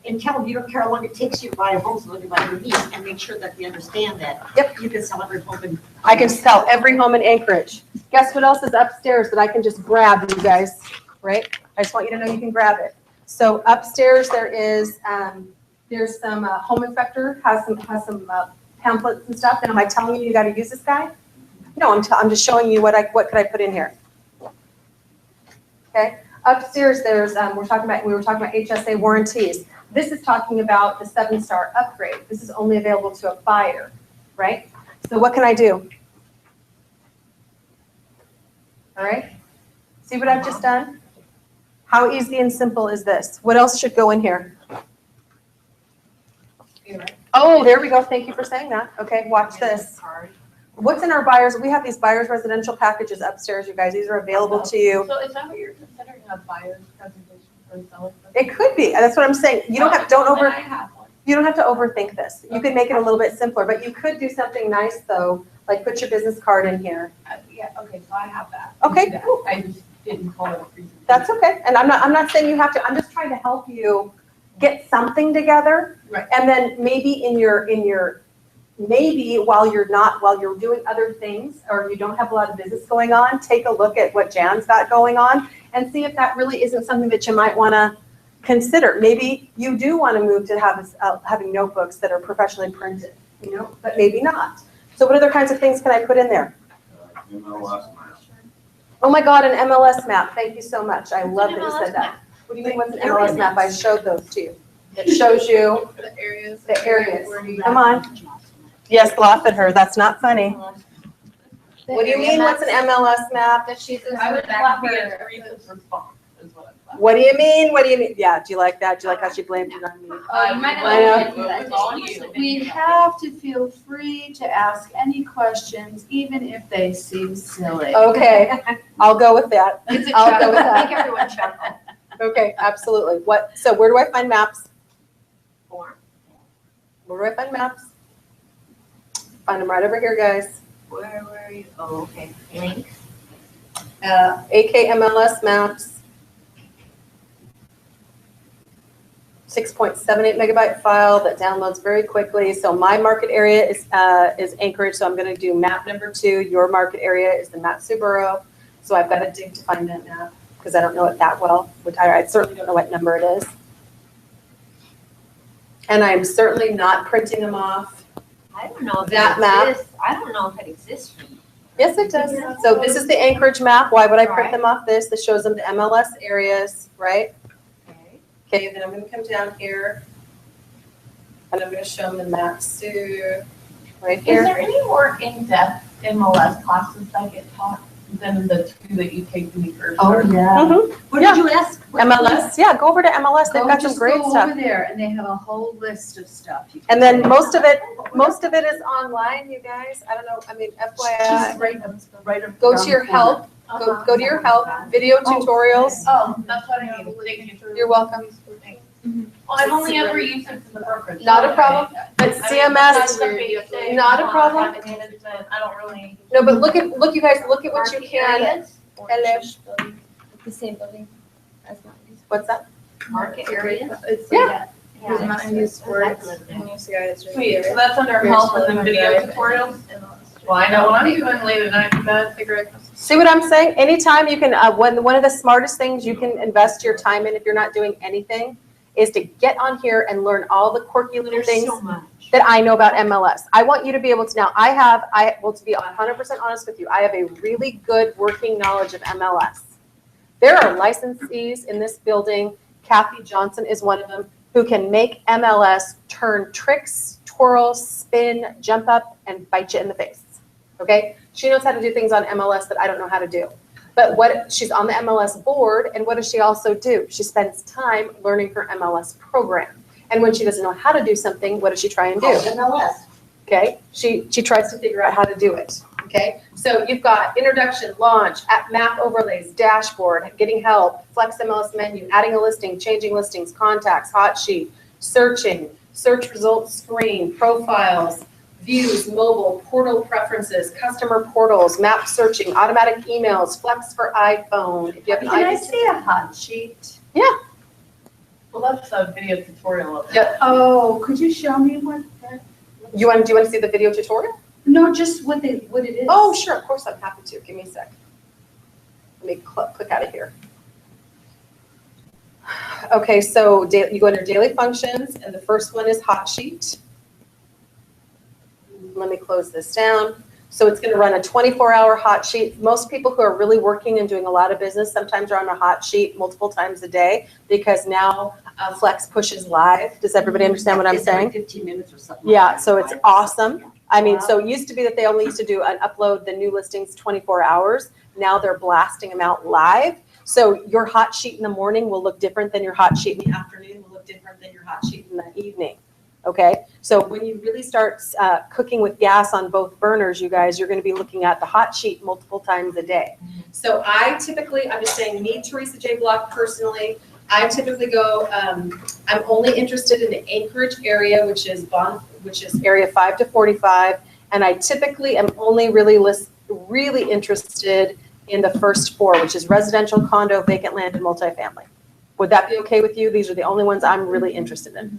And tell them you don't care how long it takes you to buy a home, so look at your needs and make sure that they understand that. Yep. You can sell every home in. I can sell every home in Anchorage. Guess what else is upstairs that I can just grab, you guys, right? I just want you to know you can grab it. So upstairs there is, there's some home inspector, has some pamphlets and stuff. And am I telling you gotta use this guy? No, I'm just showing you what could I put in here. Okay, upstairs there's, we were talking about HSA warranties. This is talking about the 7-star upgrade. This is only available to a buyer, right? So what can I do? All right, see what I've just done? How easy and simple is this? What else should go in here? Oh, there we go. Thank you for saying that. Okay, watch this. What's in our buyers? We have these buyers residential packages upstairs, you guys. These are available to you. So is that what you're considering a buyer's presentation for selling? It could be. That's what I'm saying. You don't have, I have one. you don't have to overthink this. You could make it a little bit simpler, but you could do something nice though, like put your business card in here. Yeah, okay, so I have that. Okay, Yeah, cool. I just didn't call it a presentation. That's okay. And I'm not saying you have to. I'm just trying to help you get something together. Right. And then maybe maybe while you're doing other things or you don't have a lot of business going on, take a look at what Jan's got going on and see if that really isn't something that you might want to consider. Maybe you do want to move to having notebooks that are professionally printed, but maybe not. So what other kinds of things can I put in there? MLS map. Oh my God, an MLS map. Thank you so much. I love that you said that. What do you mean, what's an MLS map? I showed those to you. It shows you The areas. the areas. Where do you- Come on. Yes, laugh at her. That's not funny. What do you mean, what's an MLS map? That she's I would love to get a brief response, is what I'm laughing. What do you mean? What do you mean? Yeah, do you like that? Do you like how she blamed it on me? Oh, you might I know. It was all you. We have to feel free to ask any questions, even if they seem silly. Okay, I'll go with that. It's a I'll go chuckle. with that. Make everyone chuckle. Okay, absolutely. So where do I find maps? Where do I find maps? Find them right over here, guys. Where were you? Oh, okay. Links. AKMLS maps. 6.78 megabyte file that downloads very quickly. So my market area is Anchorage, so I'm going to do map number 2. Your market area is the Mat-Su-Borough. So I've got to dig to find that map because I don't know it that well. I certainly don't know what number it is. And I'm certainly not printing them off. I don't know if That it map. exists. I don't know if it exists. Yes, it does. So this is the Anchorage map. Why would I print Right. them off this? This shows them the MLS areas, right? Okay. Okay, then I'm going to come down here. And I'm going to show them the Mat-Su right Is here. there any more in-depth MLS classes that get taught than the 2 that you take when you first Oh, start? yeah. Mhm. What Yeah. did you ask? MLS, yeah, go over to MLS. They've got some Just great go stuff. over there and they have a whole list of stuff. you can And then take. most of it is online, you guys. I don't know, I mean, FYI. Go to your help, go to your help, video tutorials. Oh, that's what I need. Thank you. You're welcome. Well, I've only ever used it for the brokerage. Not a problem. But I mean, CMS, besides the basic not a problem. contract management, I don't really. no, but look, you guys, look at what you can. Areas? Hello. The same building as mine. What's that? Market area? Yeah. Sweet, so that's under health and then video tutorials? Well, I know what I'm doing late at night, but figure it out. See what I'm saying? Anytime you can, one of the smartest things you can invest your time in if you're not doing anything is to get on here and learn all the quirky little There's things so much. that I know about MLS. I want you to be able to, now to be 100% honest with you, I have a really good working knowledge of MLS. There are licensees in this building, Kathy Johnson is one of them, who can make MLS turn tricks, twirl, spin, jump up, and bite you in the face, okay? She knows how to do things on MLS that I don't know how to do. But she's on the MLS board, and what does she also do? She spends time learning her MLS program. And when she doesn't know how to do something, what does she try and do? MLS. Okay, she tries to figure out how to do it. Okay, so you've got introduction, launch, app map overlays, dashboard, getting help, flex MLS menu, adding a listing, changing listings, contacts, hot sheet, searching, search results screen, profiles, views, mobile, portal preferences, customer portals, map searching, automatic emails, flex for iPhone. If you have an Can I iPhone. see a hot sheet? Well, that's a video tutorial of it. Yeah. Oh, could you show me what that? Do you want to see the video tutorial? No, just what it is. Oh, sure, of course, I'm happy to. Give me a sec. Let me click out of here. Okay, so you go under daily functions, and the first one is hot sheet. Let me close this down. So it's going to run a 24-hour hot sheet. Most people who are really working and doing a lot of business sometimes are on a hot sheet multiple times a day because now Flex pushes live. Does everybody understand what I'm It's every saying? 15 minutes or something. Yeah, like that, so it's right? awesome. I mean, Wow. so it used to be that they only used to do an upload the new listings 24 hours. Now they're blasting them out live. So your hot sheet in the morning will look different than your hot sheet in the afternoon, will look different than your hot sheet in the evening. Okay, so when you really start cooking with gas on both burners, you guys, you're going to be looking at the hot sheet multiple times a day. So I typically, I'm just saying, me, Teresa J. Block, personally, I typically go, I'm only interested in the Anchorage area, which is area 5 to 45, and I typically am only really interested in the first 4, which is residential, condo, vacant land, and multifamily. Would that be okay with you? These are the only ones I'm really interested in.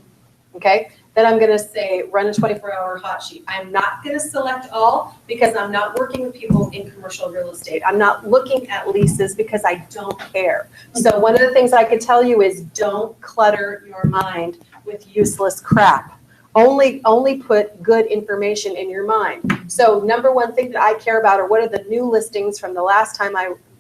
Okay, then I'm going to say run a 24-hour hot sheet. I'm not going to select all because I'm not working with people in commercial real estate. I'm not looking at leases because I don't care. So one of the things I could tell you is don't clutter your mind with useless crap. Only put good information in your mind. So number one thing that I care about are what are the new listings from the last time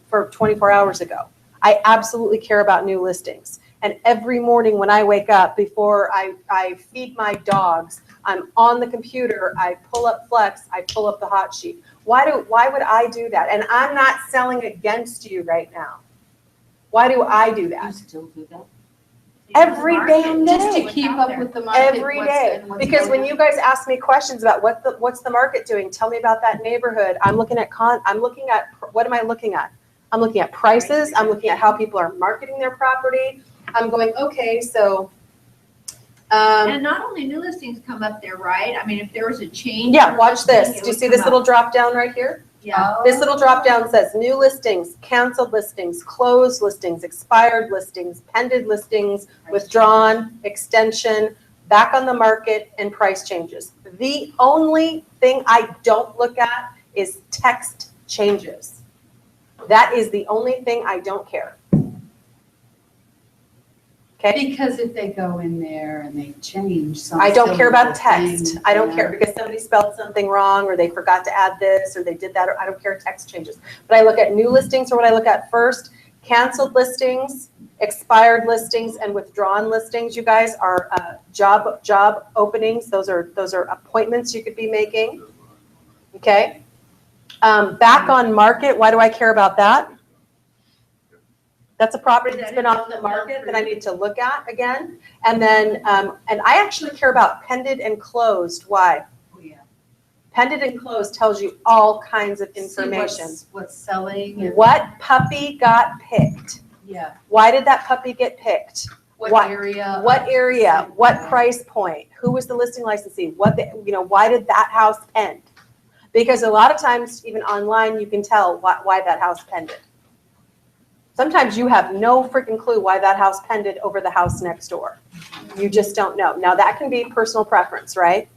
for 24 hours ago. I absolutely care about new listings. And every morning when I wake up, before I feed my dogs, I'm on the computer, I pull up Flex, I pull up the hot sheet. Why would I do that? And I'm not selling against you right now. Why do I do You that? still do that? Every damn Just to day. keep up with the market. Every day. Because when you guys ask me questions about what's the market doing, tell me about that neighborhood. I'm looking at what am I looking at? I'm looking at prices. I'm looking at how people are marketing their property. I'm going, okay, so. And not only new listings come up there, right? I mean, if there was a change. Yeah, in watch listing, this. it Do you would see come this up. little drop down right here? Yeah. This little drop down says new listings, canceled listings, closed listings, expired listings, pended listings, withdrawn, extension, back on the market, and price changes. The only thing I don't look at is text changes. That is the only thing I don't care. Okay? Because if they go in there and they change some I don't care about silly text. thing, I don't yeah. care because somebody spelled something wrong or they forgot to add this or they did that, or I don't care text changes. But I look at new listings, or what I look at first, canceled listings, expired listings, and withdrawn listings. You guys are job openings. Those are appointments you could be making. Okay? Back on market, why do I care about that? That's a property that's been off the market that I need to look at again. And then, and I actually care about pended and closed. Why? Oh, yeah. Pended and closed tells you all kinds of See information. what's selling. and- What puppy got picked? Yeah. Why did that puppy get picked? What area? What area? What price point? Who was the listing licensee? Why did that house pend? Because a lot of times, even online, you can tell why that house pended. Sometimes you have no freaking clue why that house pended over the house next door. You just don't know. Now that can be personal preference, right?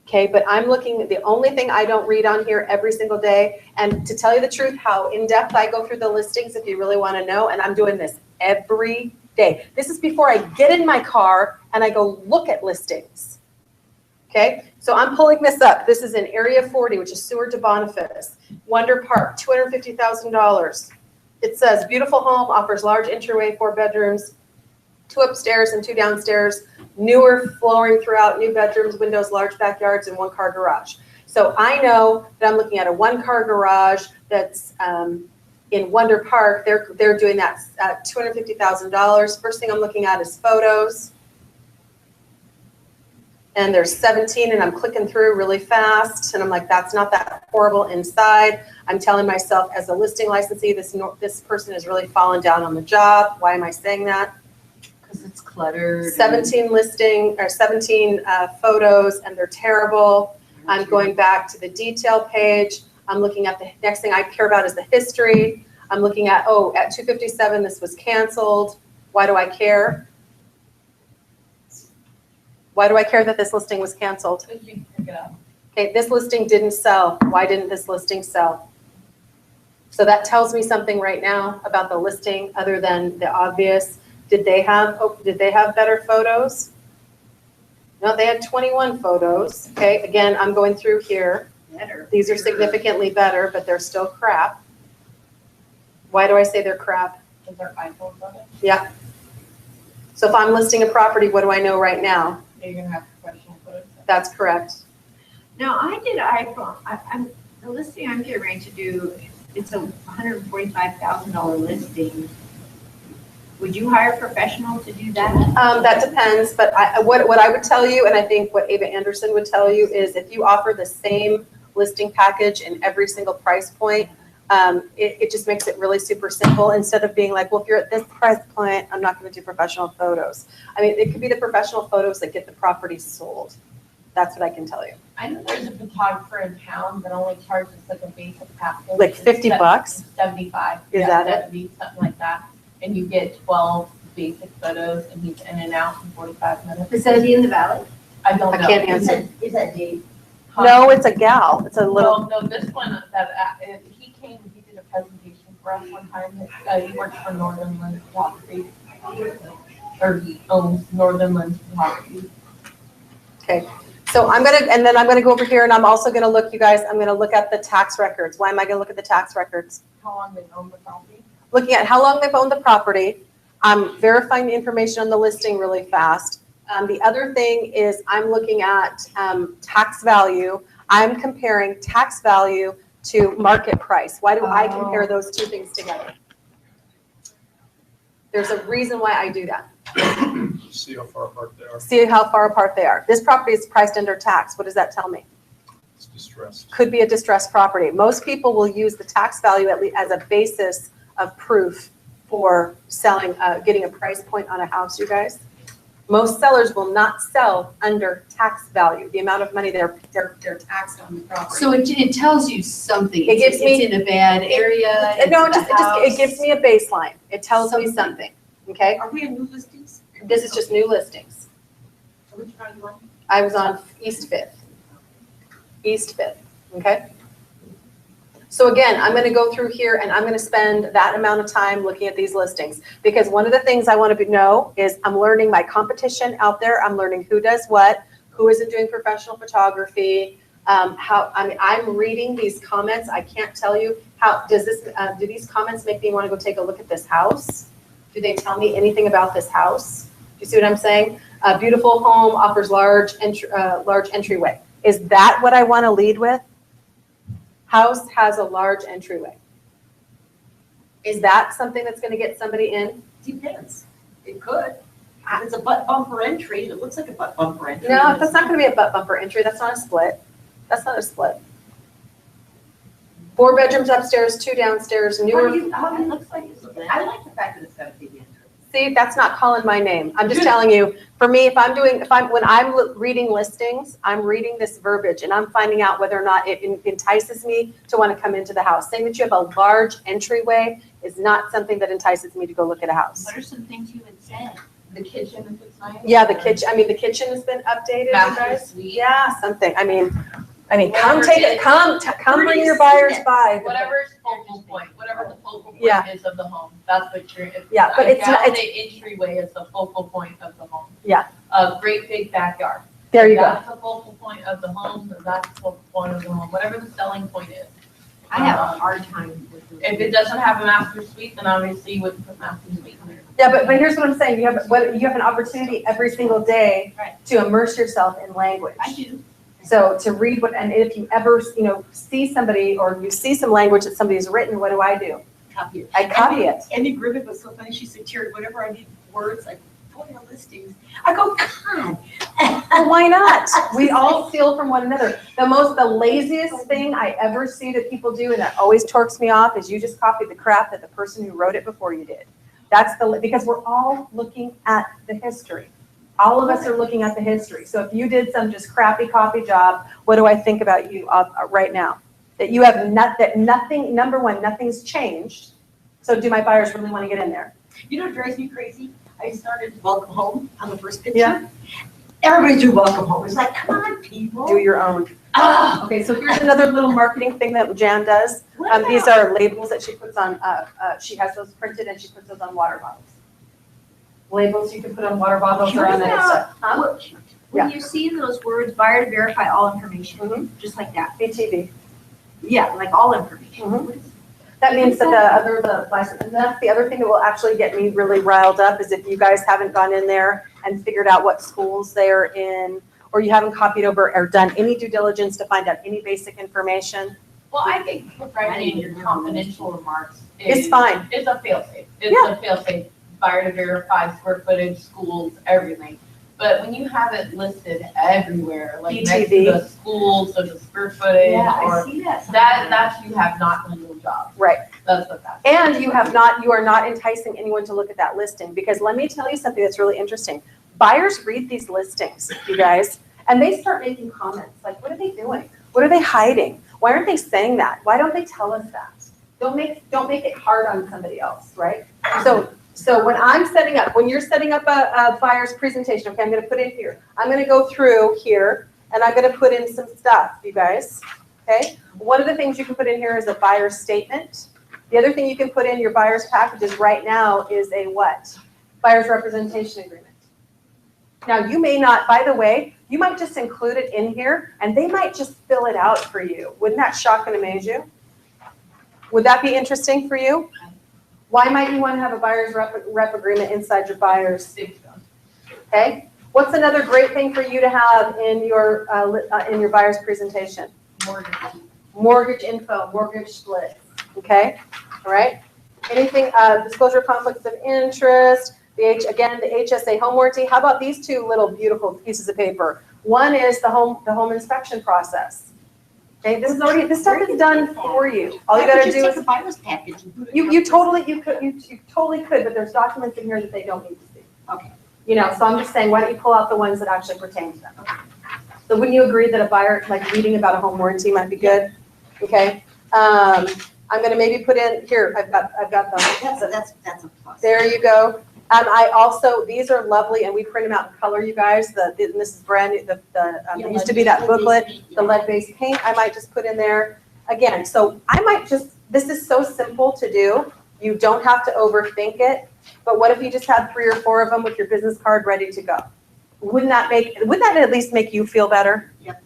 Okay, but I'm looking, the only thing I don't read on here every single day, and to tell you the truth, how in-depth I go through the listings, if you really want to know, and I'm doing this every day. This is before I get in my car and I go look at listings. Okay, so I'm pulling this up. This is in Area 40, which is Seward to Boniface. Wonder Park, $250,000. It says, beautiful home, offers large entryway, 4 bedrooms, 2 upstairs and 2 downstairs, newer flooring throughout, new bedrooms, windows, large backyards, and 1-car garage. So I know that I'm looking at a 1-car garage that's in Wonder Park. They're doing that at $250,000. First thing I'm looking at is photos. and there's 17, and I'm clicking through really fast, and I'm like, that's not that horrible inside. I'm telling myself, as a listing licensee, this person has really fallen down on the job. Why am I saying that? Because it's cluttered. 17 photos, and they're terrible. I'm going back to the detail page. I'm looking at the next thing I care about is the history. I'm looking at, oh, at 2:57, this was canceled. Why do I care? Why do I care that this listing was canceled? Because you pick it up. Okay, this listing didn't sell. Why didn't this listing sell? So that tells me something right now about the listing other than the obvious. Did they have better photos? No, they had 21 photos. Okay, again, I'm going through here. Better. These are significantly better, but they're still crap. Why do I say they're crap? Is there iPhones on it? Yeah. So if I'm listing a property, what do I know right now? You're gonna have professional photos. That's correct. Now, I did iPhone, the listing I'm getting ready to do, it's a $145,000 listing. Would you hire a professional to do that? That depends, but what I would tell you, and I think what Ava Anderson would tell you, is if you offer the same listing package in every single price point, it just makes it really super simple, instead of being like, well, if you're at this price point, I'm not going to do professional photos. I mean, it could be the professional photos that get the property sold. That's what I can tell you. I know there's a photographer in town that only charges like a basic package. Like 50 bucks? 75. Is Yeah, that it? 70, something like that. And you get 12 basic photos, and he's in and out in 45 minutes. Is that in the valley? I don't I know. can't answer. Is that Dave? No, it's a gal. It's a little. No, this one, he came, he did a presentation for us one time. He works for Northern Lens Photography. Or he owns Northern Lens Photography. Okay. So I'm going to, and then I'm going to go over here, and I'm also going to look, you guys, I'm going to look at the tax records. Why am I going to look at the tax records? How long they own the property? Looking at how long they've owned the property. I'm verifying the information on the listing really fast. The other thing is I'm looking at tax value. I'm comparing tax value to market price. Why do I compare those two things together? There's a reason why I do that. See how far apart they are. See how far apart they are. This property is priced under tax. What does that tell me? It's distressed. Could be a distressed property. Most people will use the tax value at least as a basis of proof for selling, getting a price point on a house, you guys. Most sellers will not sell under tax value, the amount of money they're taxed on the property. So it tells you something. It gives me- It's in a bad area. No, it's it gives me a baseline. It tells me something, okay? Are we in new listings? This is just new listings. So which one are you on? I was on East Fifth. East Fifth, okay? So again, I'm going to go through here, and I'm going to spend that amount of time looking at these listings, because one of the things I want to know is I'm learning my competition out there. I'm learning who does what, who isn't doing professional photography. I'm reading these comments. I can't tell you how do these comments make me want to go take a look at this house? Do they tell me anything about this house? Do you see what I'm saying? A beautiful home offers large entryway. Is that what I want to lead with? House has a large entryway. Is that something that's going to get somebody in? Depends. It could. If it's a butt bumper entry, it looks like a butt bumper entry. No, that's not going to be a butt bumper entry. That's not a split. That's not a split. 4 bedrooms upstairs, 2 downstairs, newer. How it looks like it's, I like the fact that it's got a big entry. See, that's not calling my name. I'm just telling you, for me, when I'm reading listings, I'm reading this verbiage, and I'm finding out whether or not it entices me to want to come into the house. Saying that you have a large entryway is not something that entices me to go look at a house. What are some things you would say? The kitchen, if it's nice. Yeah, the kitchen, the kitchen has been updated, you Master guys. suite. Yeah, something. Come Whatever take it it, come bring your buyers by. Whatever's focal point, whatever the focal point Yeah. is of the home, that's what you're. Yeah, but it's not- The entryway is the focal point of the home. Yeah. A great big backyard. There you go. That's the focal point of the home, that's the focal point of the home, whatever the selling point is. I have a hard time with the. If it doesn't have a master suite, then obviously you wouldn't put master suite in there. Yeah, but here's what I'm saying. You have an opportunity every single day Right. to immerse yourself in language. I do. So to read and if you ever, see somebody or you see some language that somebody's written, what do? Copy it. I copy it. Andy Griffith was so funny. She said, Terry, whenever I need words, I portfolio listings. I go, God. Well, why not? We all steal from one another. The laziest thing I ever see that people do, and that always torques me off, is you just copy the crap that the person who wrote it before you did. Because we're all looking at the history. All of us are looking at the history. So if you did some just crappy copy job, what do I think about you right now? That you have nothing, number one, nothing's changed. So do my buyers really want to get in there? You know what drives me crazy? I started welcome home on the first picture. Yeah. Everybody do welcome home. It's like, come on, people. Do your own. Ah, Okay, so here's another little marketing thing that Jan does. These are labels that she puts on, she has those printed and she puts those on water bottles. Labels you can put on water bottles or on that stuff. Huh? When you see those words, buyer to verify all information, just like that. BTV. Yeah, like all information. Mhm. That means that the license, and that's the other thing that will actually get me really riled up is if you guys haven't gone in there and figured out what schools they're in, or you haven't copied over or done any due diligence to find out any basic information. Well, I think providing confidential remarks It's fine. It's a fail-safe. It's a fail-safe. Buyer to verify, square footage, schools, everything. But when you have it listed everywhere, like next to the schools, so the square footage, or see that. that's you have not done your job. Right. That's what that. And you are not enticing anyone to look at that listing, because let me tell you something that's really interesting. Buyers read these listings, you guys, and they start making comments like, what are they doing? What are they hiding? Why aren't they saying that? Why don't they tell us that? Don't make it hard on somebody else, right? So when you're setting up a buyer's presentation, okay, I'm gonna put in here. I'm gonna go through here and I'm gonna put in some stuff, you guys, okay? One of the things you can put in here is a buyer's statement. The other thing you can put in your buyer's packages right now is a what? Buyer's representation agreement. Now you may not, by the way, you might just include it in here and they might just fill it out for you. Wouldn't that shock and amaze you? Would that be interesting for you? Why might you want to have a buyer's rep agreement inside your buyer's? Okay. What's another great thing for you to have in your buyer's presentation? Mortgage info, mortgage split. Okay. All right. Anything, disclosure of conflicts of interest. The HSA home warranty. How about these two little beautiful pieces of paper? One is the home inspection process. Okay, this stuff is done for you. All you gotta do is a buyer's package and put it. you totally could, but there's documents in here that they don't need to see. Okay. You know, so I'm just saying, why don't you pull out the ones that actually pertain to them? So wouldn't you agree that a buyer, like reading about a home warranty might be good? Okay. I'm gonna maybe put in here. I've got them. That's a plus. There you go. These are lovely, and we print them out in color, you guys. This is brand new. There used to be that booklet, the lead-based paint. I might just put in there again. So this is so simple to do. You don't have to overthink it. But what if you just had 3 or 4 of them with your business card ready to go? Wouldn't that at least make you feel better? Yep.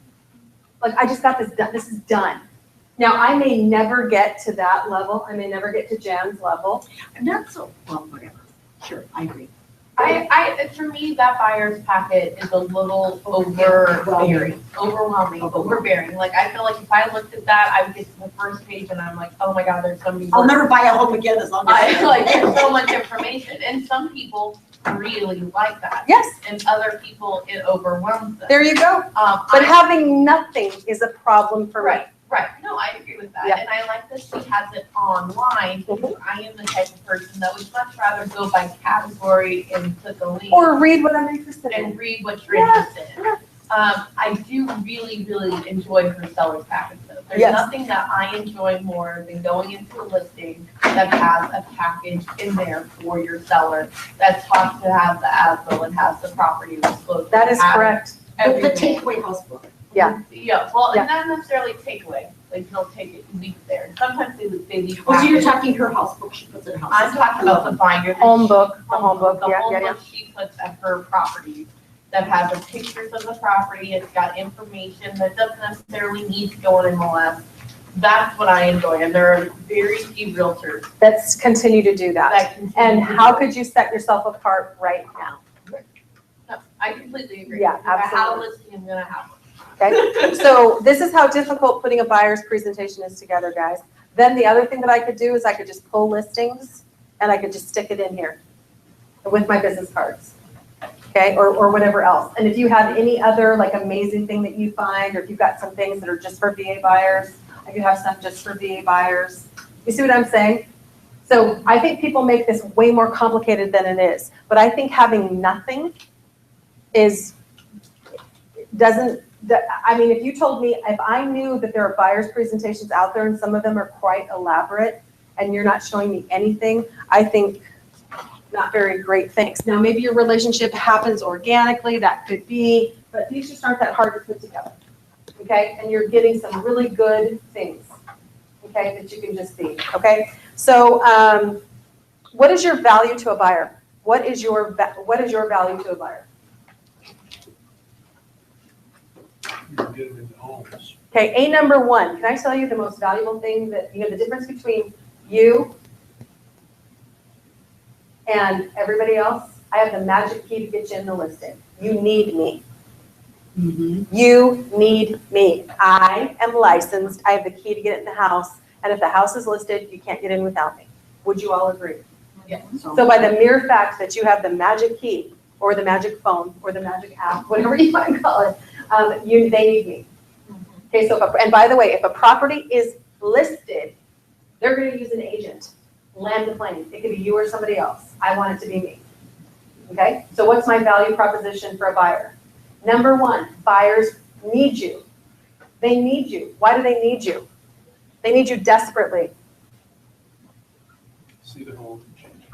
Like, I just got this done. This is done. Now, I may never get to that level. I may never get to Jan's level. I'm not so, well, whatever. Sure, I agree. For me, that buyer's packet is a little overbearing, overbearing. Like, I feel like if I looked at that, I would get to the first page and I'm like, oh my God, there's so many. I'll never buy a home again as long as. There's so much information. And some people really like that. Yes. And other people, it overwhelms them. There you go. But having nothing is a problem for me. Right. No, I agree with that. Yeah. And I like that she has it online. I am the type of person that would much rather go by category and click a link. Or read what I'm interested in. And read what you're interested in. I do really, really enjoy her seller's package though. There's nothing that I enjoy more than going into a listing that has a package in there for your seller that talks to have the as-built and has the property disclosed. That is correct. The takeaway house book. Yeah. Yeah, well, and not necessarily takeaway, like they'll take it and leave it there. Sometimes they leave. Oh, so you're talking her house book, she puts in her house. I'm talking about the binder. Home book, the home book, The home yeah. book she puts at her property that has the pictures of the property, it's got information that doesn't necessarily need to go on MLS. That's what I enjoy, and there are very few realtors Let's continue to do that. that can. And how could you set yourself apart right now? No, I completely agree. Yeah, If I have a absolutely. listing, I'm gonna have one. Okay, so this is how difficult putting a buyer's presentation is together, guys. Then the other thing that I could do is I could just pull listings and I could just stick it in here with my business cards. Okay, or whatever else. And if you have any other like amazing thing that you find, or if you've got some things that are just for VA buyers, I do have stuff just for VA buyers. You see what I'm saying? So I think people make this way more complicated than it is. But I think having nothing I mean, if you told me, if I knew that there are buyer's presentations out there and some of them are quite elaborate and you're not showing me anything, I think not very great things. Now, maybe your relationship happens organically, that could be, but these just aren't that hard to put together, okay? And you're getting some really good things, okay, that you can just see, okay? So what is your value to a buyer? What is your value to a buyer? You can get them into homes. Okay, A number one, can I tell you the most valuable thing that, the difference between you and everybody else? I have the magic key to get you in the listing. You need me. You need me. I am licensed. I have the key to get it in the house. And if the house is listed, you can't get in without me. Would you all agree? Yeah. So by the mere fact that you have the magic key or the magic phone or the magic app, whatever you want to call it, they need me. Okay, so and by the way, if a property is listed, they're going to use an agent. Land the plane. It could be you or somebody else. I want it to be me. Okay, so what's my value proposition for a buyer? Number one, buyers need you. They need you. Why do they need you? They need you desperately. See the home.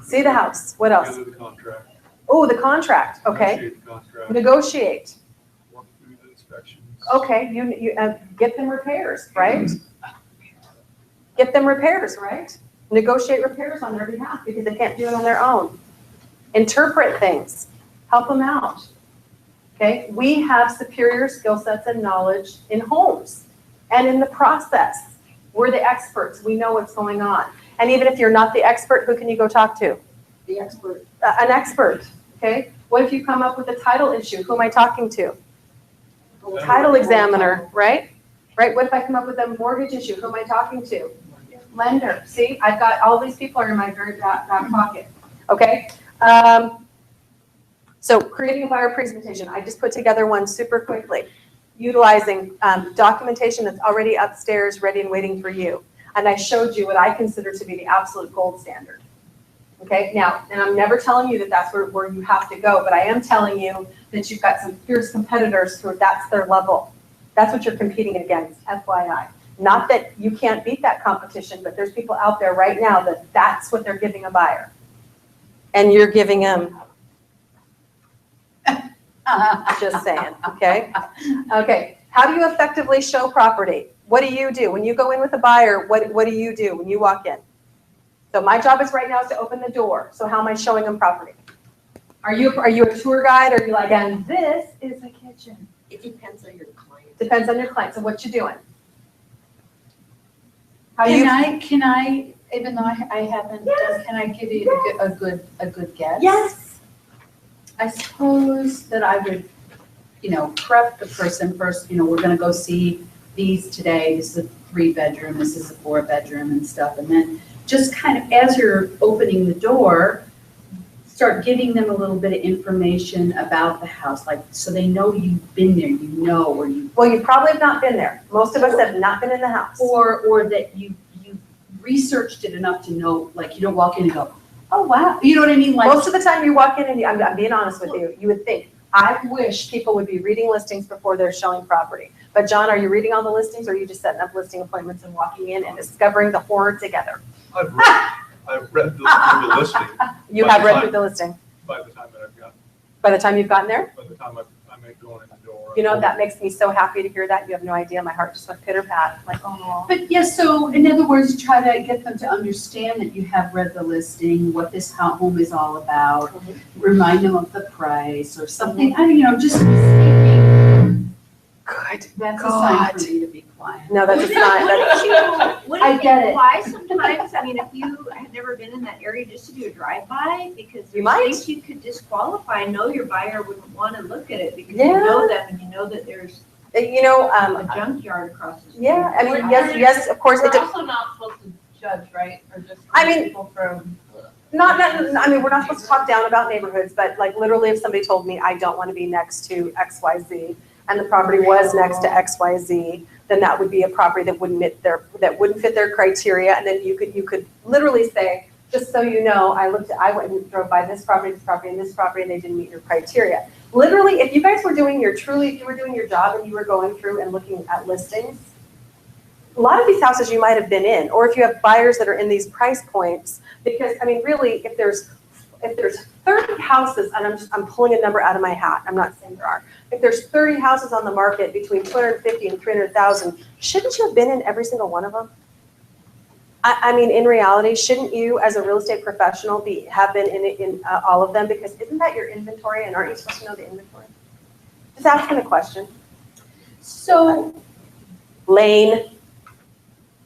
See the house. What else? Together the contract. Oh, the contract. Okay. Negotiate the contract. Negotiate. Work through the inspections. Okay, you get them repairs, right? Get them repairs, right? Negotiate repairs on their behalf because they can't do it on their own. Interpret things. Help them out. Okay, we have superior skill sets and knowledge in homes and in the process. We're the experts. We know what's going on. And even if you're not the expert, who can you go talk to? The expert. An expert, okay? What if you come up with a title issue? Who am I talking to? Title examiner, right? Right, what if I come up with a mortgage issue? Who am I talking to? Lender. See, I've got all these people are in my very back pocket, okay? So creating a buyer presentation, I just put together one super quickly, utilizing documentation that's already upstairs, ready and waiting for you. And I showed you what I consider to be the absolute gold standard. Okay, now, and I'm never telling you that that's where you have to go, but I am telling you that you've got some fierce competitors who that's their level. That's what you're competing against, FYI. Not that you can't beat that competition, but there's people out there right now that that's what they're giving a buyer. And you're giving them, just saying, okay? Okay, how do you effectively show property? What do you do? When you go in with a buyer, what do you do when you walk in? So my job is right now is to open the door. So how am I showing them property? Are you a tour guide? Are you like, and this is the kitchen? It depends on your client. Depends on your client. So what you doing? Can I, even though I haven't, can I give you a good guess? Yes. I suppose that I would, prep the person first, we're gonna go see these today. This is a 3-bedroom, this is a 4-bedroom and stuff. And then just kind of as you're opening the door, start giving them a little bit of information about the house, like so they know you've been there, or you. Well, you probably have not been there. Most of us have not been in the house. Or that you researched it enough to know, like you don't walk in and go, oh wow, you know what I mean? Like most of the time you walk in and I'm being honest with you, you would think, I wish people would be reading listings before they're showing property. But John, are you reading all the listings or are you just setting up listing appointments and walking in and discovering the horror together? I've read through the listing. You have read through the listing. By the time that I've gotten, By the time you've gotten there? by the time I'm going in the door. You know, that makes me so happy to hear that. You have no idea. My heart just went pitter pat. Like, oh. But yes, so in other words, try to get them to understand that you have read the listing, what this home is all about, remind them of the price or something. I mean, just speaking. Good. That's a sign for me to be quiet. No, that's a sign. I get it. Why sometimes, I mean, if you have never been in that area, just to do a drive-by, because You there's might. things you could disqualify, know your buyer wouldn't want to look at it, because Yeah. you know them, and you know that there's a junkyard across the street. Yeah, I mean, yes, of course. We're also not supposed to judge, right? Or just I mean- people from. I mean, we're not supposed to talk down about neighborhoods, but like literally if somebody told me I don't want to be next to XYZ and the property was next to XYZ, then that would be a property that wouldn't fit their criteria. And then you could literally say, just so you know, I went and drove by this property, and this property, and they didn't meet your criteria. Literally, if you guys were doing if you were doing your job and you were going through and looking at listings, a lot of these houses you might have been in, or if you have buyers that are in these price points, because I mean, really, if there's 30 houses, and I'm pulling a number out of my hat, I'm not saying there are. If there's 30 houses on the market between 250 and 300,000, shouldn't you have been in every single one of them? I mean, in reality, shouldn't you, as a real estate professional, have been in all of them? Because isn't that your inventory, and aren't you supposed to know the inventory? Just asking a question. So, Lane,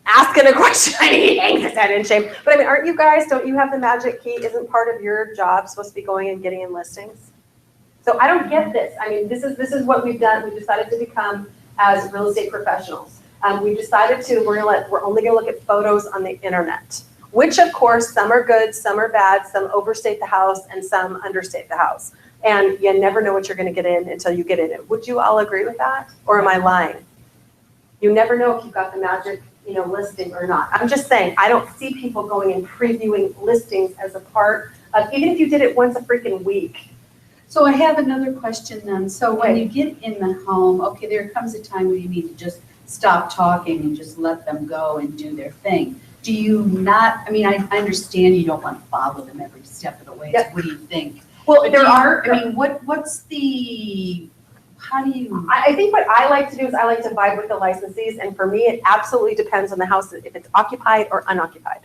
asking a question. He hangs his head in shame. But I mean, aren't you guys? Don't you have the magic key? Isn't part of your job supposed to be going and getting in listings? So I don't get this. I mean, this is what we've done. We've decided to become as real estate professionals. We've decided we're only going to look at photos on the internet, which of course, some are good, some are bad, some overstate the house and some understate the house. And you never know what you're going to get in until you get in it. Would you all agree with that? Or am I lying? You never know if you've got the magic, listing or not. I'm just saying, I don't see people going and previewing listings as a part of, even if you did it once a freaking week. so I have another question then. So when you get in the home, okay, there comes a time where you need to just stop talking and just let them go and do their thing. Do you not, I mean, I understand you don't want to follow them every step of the way. Yep. So what do you think? Well, how do you? I think what I like to do is I like to vibe with the licensees, and for me, it absolutely depends on the house, if it's occupied or unoccupied.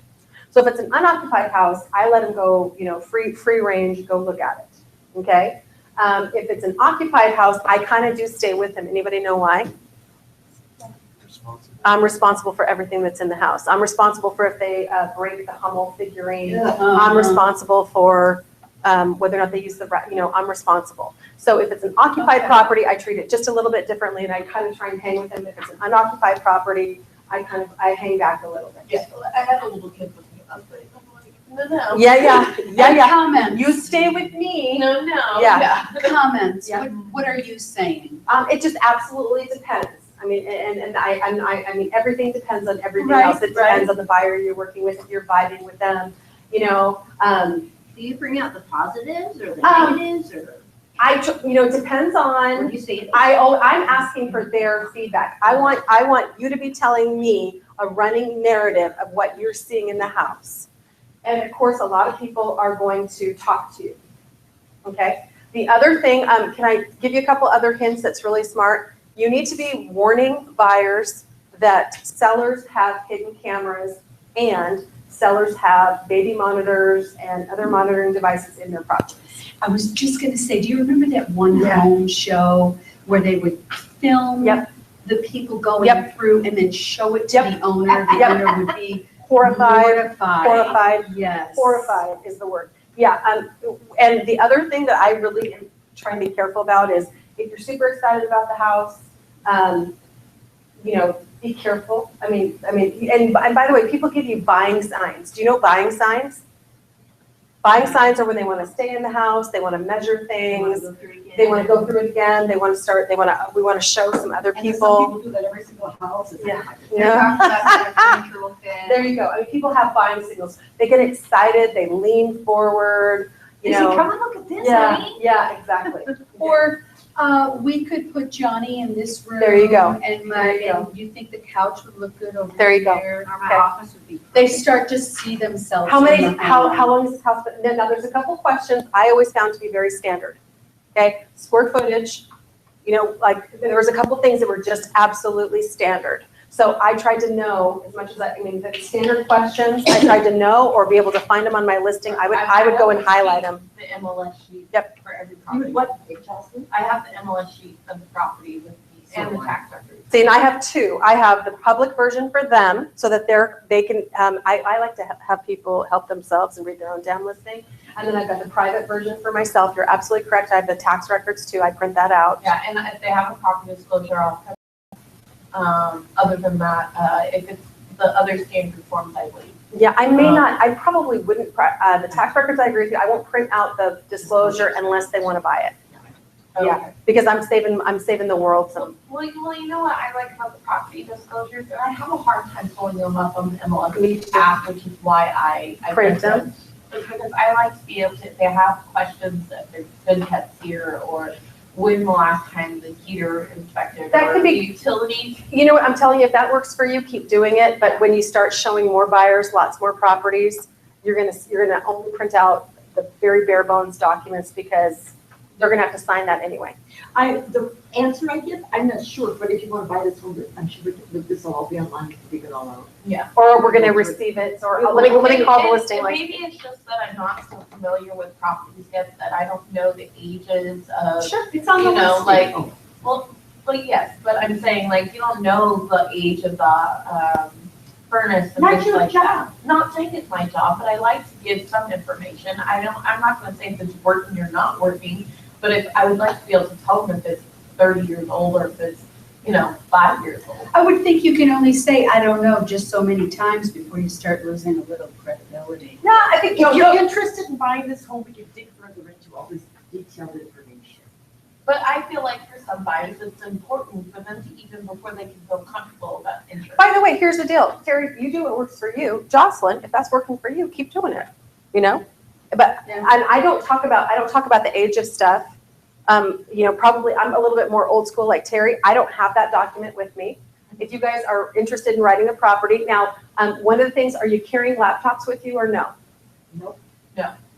So if it's an unoccupied house, I let them go, free range, go look at it, okay? If it's an occupied house, I kind of do stay with them. Anybody know why? I'm responsible for everything that's in the house. I'm responsible for if they break the Hummel figurine. I'm responsible for whether or not they use I'm responsible. So if it's an occupied property, I treat it just a little bit differently, and I kind of try and hang with them. If it's an unoccupied property, I hang back a little bit. Yeah, I had a little kid with me. I was like, no. Yeah. Comments. You stay with me. No. Yeah. Comments. Yeah. What are you saying? It just absolutely depends. I mean, and I mean, everything depends on everything Right, else. It depends on the buyer you're working with, if you're vibing with them, Do you bring out the positives or the negatives, or it depends on. you say? I'm asking for their feedback. I want you to be telling me a running narrative of what you're seeing in the house. And of course, a lot of people are going to talk to you. Okay. The other thing, can I give you a couple other hints that's really smart? You need to be warning buyers that sellers have hidden cameras and sellers have baby monitors and other monitoring devices in their properties. I was just going to say, do you remember that one home show where they would film the people going through and then show it to the owner? The owner would be horrified. Yes. Horrified is the word. Yeah. And the other thing that I really am trying to be careful about is if you're super excited about the house, be careful. I mean, and by the way, people give you buying signs. Do you know buying signs? Buying signs are when they want to stay in the house, they want to measure things, they want to go through it again, we want to show some other people. Some people do that every single house. Yeah. There you go. I mean, people have buying signals. They get excited, they lean forward, Come and look at this, honey. Yeah, exactly. Or we could put Johnny in this room. There you go. And you think the couch would look good over There you go. there? Or my office would be. They start to see themselves. How in the home. long has this house been? Now, there's a couple questions I always found to be very standard. Okay, square footage, there was a couple things that were just absolutely standard. So I tried to know as much as the standard questions, I tried to know or be able to find them on my listing. I would go and highlight them. The MLS sheet. Yep. For every property. What? I have the MLS sheet of the property with the, and the tax record. See, and I have two. I have the public version for them so that they can, I like to have people help themselves and read their own damn listing. And then I've got the private version for myself. You're absolutely correct. I have the tax records too. I print that out. Yeah, and if they have a property disclosure, I'll have, other than that, if it's the other standard forms, I waive. Yeah, I may not, I probably wouldn't, the tax records, I agree with you, I won't print out the disclosure unless they want to buy it. Yeah, because I'm saving the world some. Well, you know what I like about the property disclosures, and I have a hard time pulling them up on the MLS app, which is why I Print them. Because I like to be able to, if they have questions, if there's been pets here, or when the last time the heater inspected, That or could the be- utilities. You know what, I'm telling you, if that works for you, keep doing it, but when you start showing more buyers, lots more properties, you're gonna only print out the very bare bones documents because they're gonna have to sign that anyway. The answer I give, I'm not sure, but if you want to buy this home, I'm sure this will all be online, you can figure it all out. Or we're gonna receive it, or let me call the listing, And like, maybe it's just that I'm not so familiar with properties yet, that I don't know the ages of, Sure, it's on the you know, listing. like, Oh, well, yes, but I'm saying, like, you don't know the age of the, furnace and Not things your like job. that. Not saying it's my job, but I like to give some information. I'm not gonna say if it's working or not working, but if, I would like to be able to tell them if it's 30 years old or if it's, 5 years old. I would think you can only say, I don't know, just so many times before you start losing a little credibility. yeah, I think, If you're interested in buying this home, we can dig further into all this detailed information. But I feel like for some buyers, it's important for them to even before they can feel comfortable about interest. by the way, here's the deal, Terry, you do what works for you, Jocelyn, if that's working for you, keep doing it, But, and I don't talk about the age of stuff. Probably I'm a little bit more old school like Terry. I don't have that document with me. If you guys are interested in writing a property, now, one of the things, are you carrying laptops with you or no? Nope.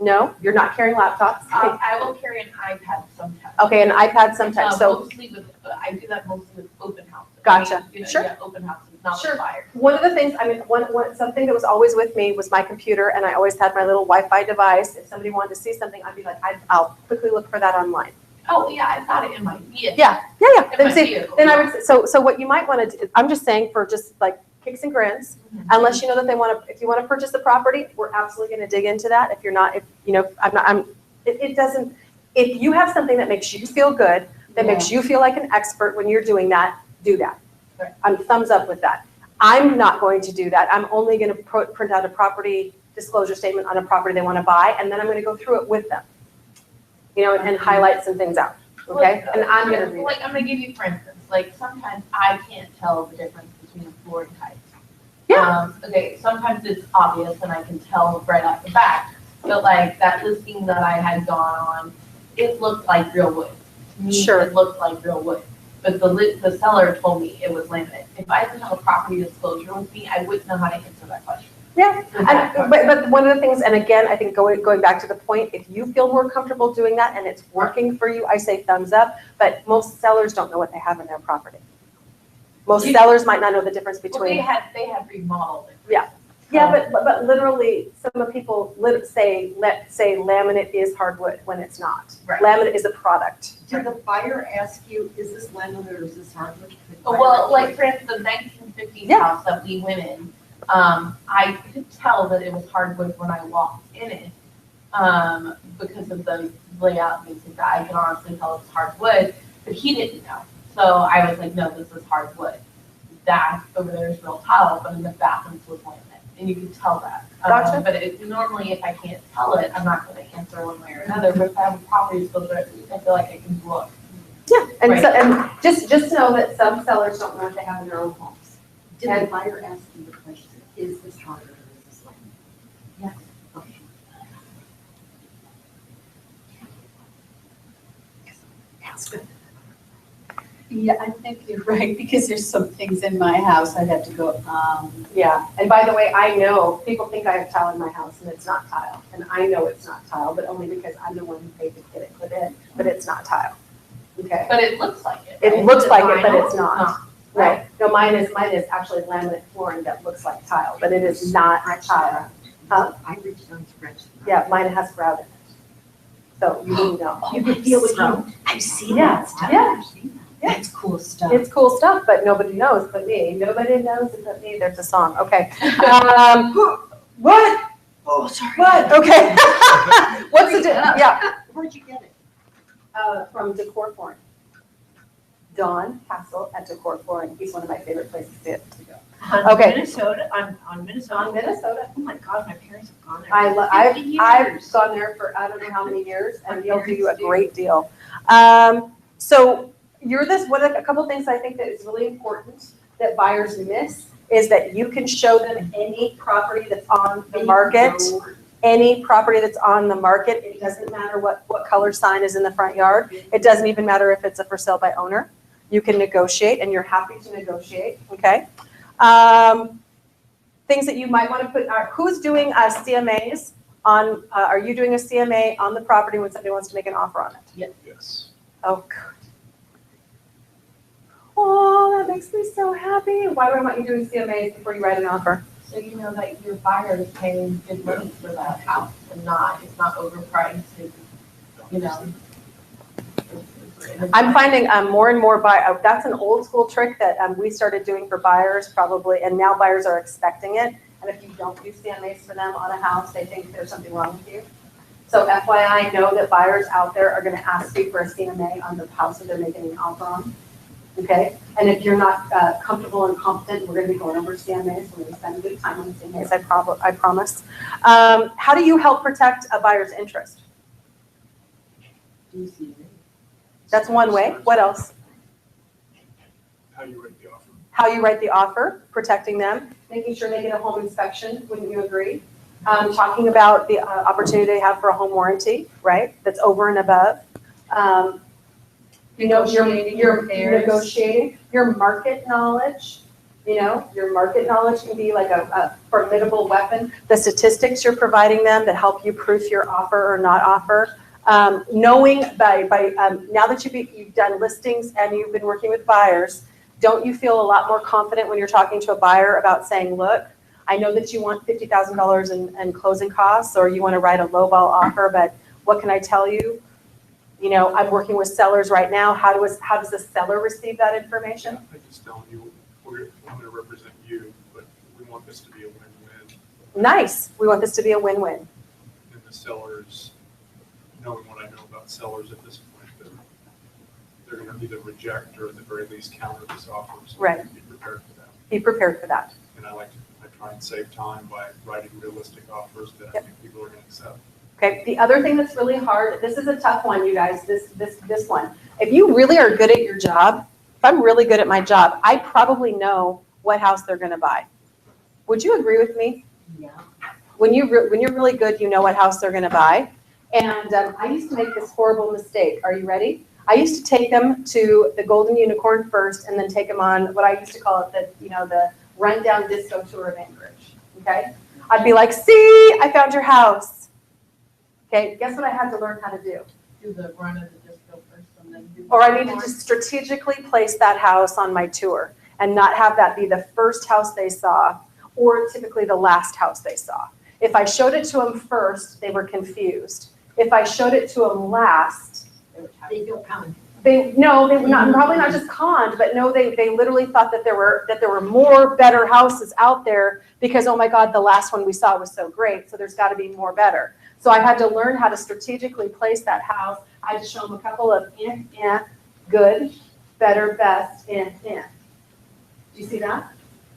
No, you're not carrying laptops? I will carry an iPad sometimes. Okay, an iPad sometimes, so Mostly with, I do that mostly with open houses. Gotcha. You know, Sure. yeah, open houses, not Sure. with buyers. one of the things, something that was always with me was my computer, and I always had my little Wi-Fi device. If somebody wanted to see something, I'd be like, I'll quickly look for that online. Oh, yeah, I've got it in my vehicle. Yeah. In Then my see, vehicle, then I yeah. would, so what you might want to do, I'm just saying for just like kicks and grins, unless you know that if you want to purchase the property, we're absolutely going to dig into that. If you're not, it doesn't, if you have something that makes you feel good, that makes you feel like an expert when you're doing that, do that. Right. I'm thumbs up with that. I'm not going to do that. I'm only going to print out a property disclosure statement on a property they want to buy, and then I'm going to go through it with them. And highlight some things out, okay? And I'm going to read it. Like, I'm gonna give you, for instance, like, sometimes I can't tell the difference between flooring types. Yeah. Okay, sometimes it's obvious and I can tell right off the bat, but like, that listing that I had gone on, it looked like real wood. To me, Sure. it looked like real wood, but the seller told me it was laminate. If I didn't have a property disclosure with me, I wouldn't know how to answer that question. Yeah, but one of the things, and again, I think going back to the point, if you feel more comfortable doing that and it's working for you, I say thumbs up, but most sellers don't know what they have in their property. Most sellers might not know the difference Well, between. they had remodeled it. Yeah, but literally, some people say laminate is hardwood when it's not. Right. Laminate is a product. Did the buyer ask you, is this laminate or is this hardwood? Well, like, for instance, the 1950s Yeah. house that we went in, I could tell that it was hardwood when I walked in it, because of the layout, basically, I can honestly tell it's hardwood, but he didn't know. So I was like, no, this is hardwood. That over there is real tile, but in the bathrooms was laminate, and you could tell that. Gotcha. But normally, if I can't tell it, I'm not gonna answer one way or another, but if I have a property disclosure, at least I feel like I can look. Yeah, and Right. so, and just know that some sellers don't know what they have in their own homes. Did the buyer ask you the question, is this hardwood or is this laminate? Yes. Okay. Ask it. Yeah, I think you're right, because there's some things in my house I'd have to go, Yeah, and by the way, I know, people think I have tile in my house and it's not tile. And I know it's not tile, but only because I'm the one who paid to get it put in, but it's not tile. Okay? But it looks like it. It right? looks like it, but Vinyl? it's not. No, mine is actually laminate flooring that looks like tile, but it is not tile. I reached down and scratched. it. Yeah, mine has grout in it. So you need to know. You can feel it. Grout. I've seen Yeah, that stuff. yeah. I've seen that. Yeah. That's cool stuff. It's cool stuff, but nobody knows but me. Nobody knows but me. There's a song. Okay. What? Oh, sorry. What? Okay. What's the, yeah, Where'd you get it? from Decor Porn. Don Castle at Decor Flooring. He's one of my favorite places to go. On Okay. Minnesota, on Minnesota. On Minnesota. Oh my God, my parents have gone there. I've 50 I've years. gone there for I don't know how many years, and they'll do you a great deal. So you're this, a couple things I think that is really important that buyers miss is that you can show them any property that's on the market. Any property that's on the market, it doesn't matter what color sign is in the front yard. It doesn't even matter if it's a for sale by owner. You can negotiate, and you're happy to negotiate, okay? Things that you might want to put are, who's doing CMAs on, are you doing a CMA on the property when somebody wants to make an offer on it? Yes. Oh, good. Oh, that makes me so happy. Why do I want you doing CMAs before you write an offer? So you know that your buyer is paying good money for that house and it's not overpriced, you know. I'm finding more and more that's an old school trick that we started doing for buyers probably, and now buyers are expecting it. And if you don't do CMAs for them on a house, they think there's something wrong with you. So FYI, know that buyers out there are going to ask you for a CMA on the house that they're making an offer on. Okay, and if you're not comfortable and competent, we're going to be going over CMAs. We're going to spend a good time on CMAs. I promise. How do you help protect a buyer's interest? That's one way. What else? How you rate the offer. How you write the offer, protecting them, making sure they get a home inspection. Wouldn't you agree? Talking about the opportunity they have for a home warranty, right? That's over and above. You know, you're negotiating, your market knowledge, you know, your market knowledge can be like a formidable weapon. The statistics you're providing them that help you proof your offer or not offer. Knowing now that you've done listings and you've been working with buyers, don't you feel a lot more confident when you're talking to a buyer about saying, look, I know that you want $50,000 in closing costs, or you want to write a lowball offer, but what can I tell you? You know, I'm working with sellers right now. How does the seller receive that information? I just tell you, I'm going to represent you, but we want this to be a win-win. Nice. We want this to be a win-win. And the sellers, knowing what I know about sellers at this point, they're going to either reject or at the very least counter this offer. So Right. Be prepared for that. Be prepared for that. And I try and save time by writing realistic offers that I think people are going to accept. Okay, the other thing that's really hard, this is a tough one, you guys, this one. If you really are good at your job, if I'm really good at my job, I probably know what house they're gonna buy. Would you agree with me? Yeah. When you're really good, you know what house they're gonna buy. And I used to make this horrible mistake. Are you ready? I used to take them to the Golden Unicorn first and then take them on what I used to call it the rundown disco tour of Anchorage, okay? I'd be like, see, I found your house. Okay, guess what I had to learn how to do? Do the run of the disco first and then do. Or I needed to strategically place that house on my tour and not have that be the first house they saw or typically the last house they saw. If I showed it to them first, they were confused. If I showed it to them last, They feel kind. they were not, probably not just conned, but no, they literally thought that there were more better houses out there because, oh my God, the last one we saw was so great, so there's got to be more better. So I had to learn how to strategically place that house. I had to show them a couple of good, better, best, Do you see that?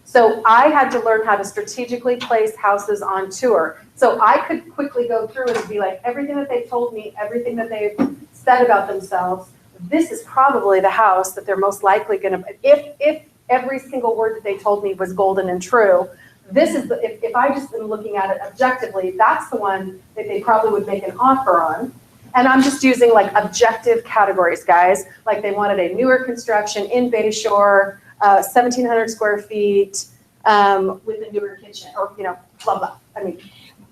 So I had to learn how to strategically place houses on tour. So I could quickly go through and be like, everything that they've told me, everything that they've said about themselves, this is probably the house that they're most likely going to, if every single word that they told me was golden and true, this is if I just am looking at it objectively, that's the one that they probably would make an offer on. And I'm just using like objective categories, guys. Like they wanted a newer construction in Bay Shore, 1,700 square feet with a newer kitchen, or blah blah. I mean,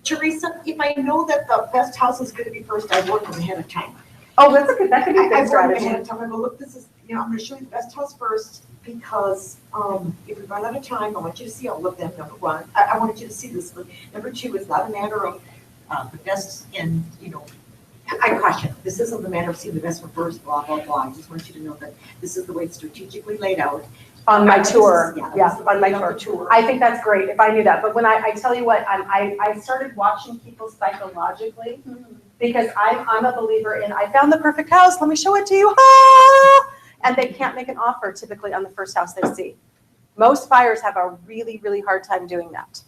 Teresa, if I know that the best house is going to be first, I work them ahead of time. oh, that could be a good I work them strategy. ahead of time. I go, look, this is, I'm going to show you the best house first because if we run out of time, I want you to see all of them. Number one, I wanted you to see this one. Number two, it's not a matter of the best in, I caution, this isn't a matter of seeing the best one first, blah, blah, blah. I just want you to know that this is the way it's strategically laid out. On my tour, Yeah, on my tour. I think that's great if I knew that. But when I tell you what, I started watching people psychologically because I'm a believer in, I found the perfect house, let me show it to you. and they can't make an offer typically on the first house they see. Most buyers have a really, really hard time doing that.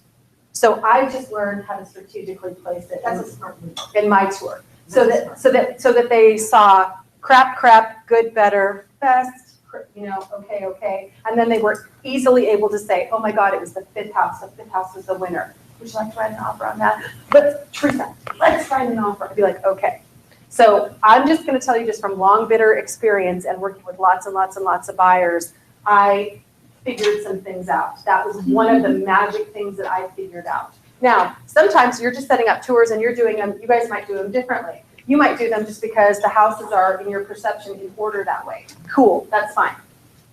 So I just learned how to strategically place it. That's a smart move in my tour. So that they saw crap, good, better, best, okay. And then they were easily able to say, oh my God, it was the fifth house. The fifth house was the winner. Would you like to write an offer on that? But Teresa, let's write an offer. I'd be like, okay. So I'm just going to tell you just from long, bitter experience and working with lots and lots and lots of buyers, I figured some things out. That was one of the magic things that I figured out. Now, sometimes you're just setting up tours and you're doing them, you guys might do them differently. You might do them just because the houses are, in your perception, in order that way. Cool, that's fine.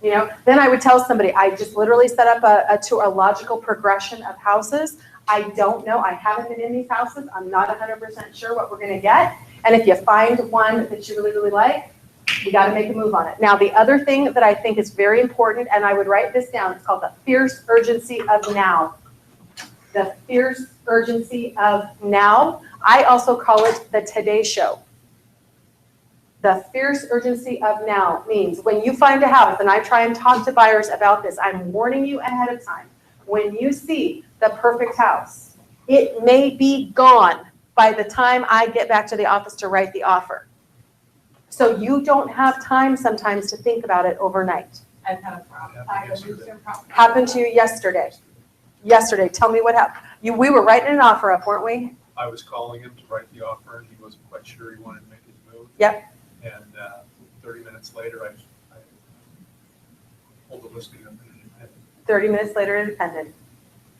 Then I would tell somebody, I just literally set up a logical progression of houses. I don't know, I haven't been in these houses. I'm not 100% sure what we're gonna get. And if you find one that you really, really like, you got to make a move on it. Now, the other thing that I think is very important, and I would write this down, it's called the fierce urgency of now. The fierce urgency of now. I also call it the Today Show. The fierce urgency of now means when you find a house, and I try and talk to buyers about this, I'm warning you ahead of time. When you see the perfect house, it may be gone by the time I get back to the office to write the offer. So you don't have time sometimes to think about it overnight. I've had a problem. Happened to you yesterday. Yesterday, tell me what happened. We were writing an offer up, weren't we? I was calling him to write the offer, and he wasn't quite sure he wanted to make his move. Yep. And 30 minutes later, I pulled the listing up and it had 30 minutes later, it ended.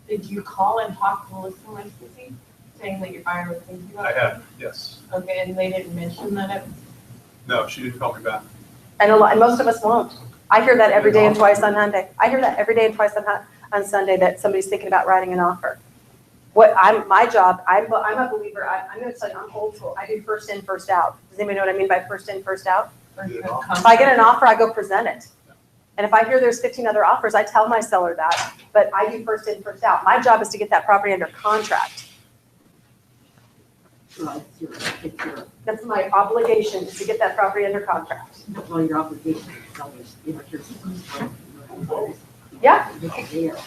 Did you call and talk to the listing licensee, saying that your buyer was thinking about I it? had, yes. Okay, and they didn't mention that it, No, she didn't call me back. And most of us won't. I hear that every day and twice on Monday. I hear that every day and twice on Sunday that somebody's thinking about writing an offer. My job, I'm a believer, I'm going to tell you, I'm old school. I do first in, first out. Does anybody know what I mean by first in, first out? If I get an offer, I go present it. And if I hear there's 15 other offers, I tell my seller that, but I do first in, first out. My job is to get that property under contract. Well, it's your, That's my obligation, is to get that property under contract. well, your obligation is always, here's. Yeah, They are.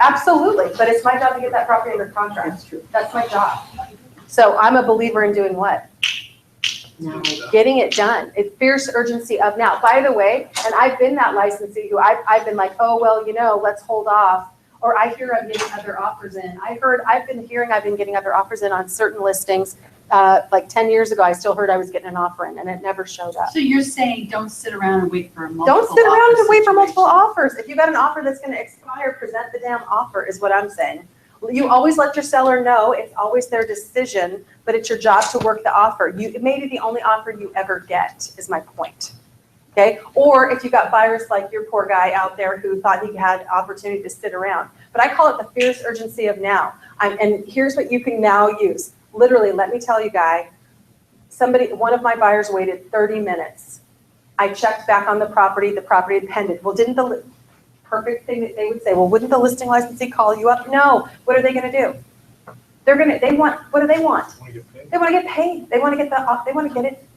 absolutely, but it's my job to get that property under contract. That's true. That's my job. So I'm a believer in doing what? Now, Getting it done. It's fierce urgency of now. By the way, and I've been that licensee who I've been like, oh, well, let's hold off. Or I hear I'm getting other offers in. I've been getting other offers in on certain listings. Like 10 years ago, I still heard I was getting an offer in, and it never showed up. So you're saying don't sit around and wait for multiple Don't sit around offer and wait for multiple situations. offers. If you got an offer that's going to expire, present the damn offer is what I'm saying. You always let your seller know. It's always their decision, but it's your job to work the offer. It may be the only offer you ever get, is my point. Okay? Or if you got buyers like your poor guy out there who thought he had opportunity to sit around. But I call it the fierce urgency of now. And here's what you can now use. Literally, let me tell you, guy, one of my buyers waited 30 minutes. I checked back on the property had pended. Well, didn't the perfect thing that they would say, well, wouldn't the listing licensee call you up? No. What are they going to do? What do they want? Want to get paid? They want to get paid. They want to get it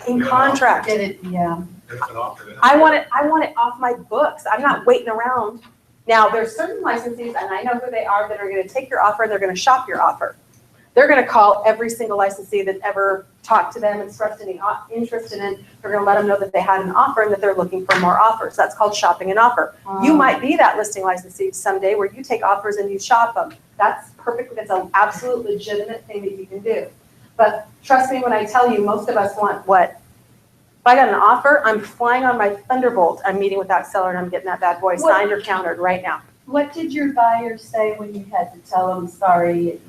in contract. Get it, yeah. There's an offer there. I want it off my books. I'm not waiting around. Now, there's certain licensees, and I know who they are, that are going to take your offer and they're going to shop your offer. They're going to call every single licensee that ever talked to them and expressed any interest in it. They're going to let them know that they had an offer and that they're looking for more offers. That's called shopping an offer. You might be that listing licensee someday where you take offers and you shop them. That's perfect. That's an absolute legitimate thing that you can do. But trust me when I tell you, most of us want what? If I got an offer, I'm flying on my Thunderbolt. I'm meeting with that seller and I'm getting that bad boy signed or countered right now. What did your buyer say when you had to tell him, sorry,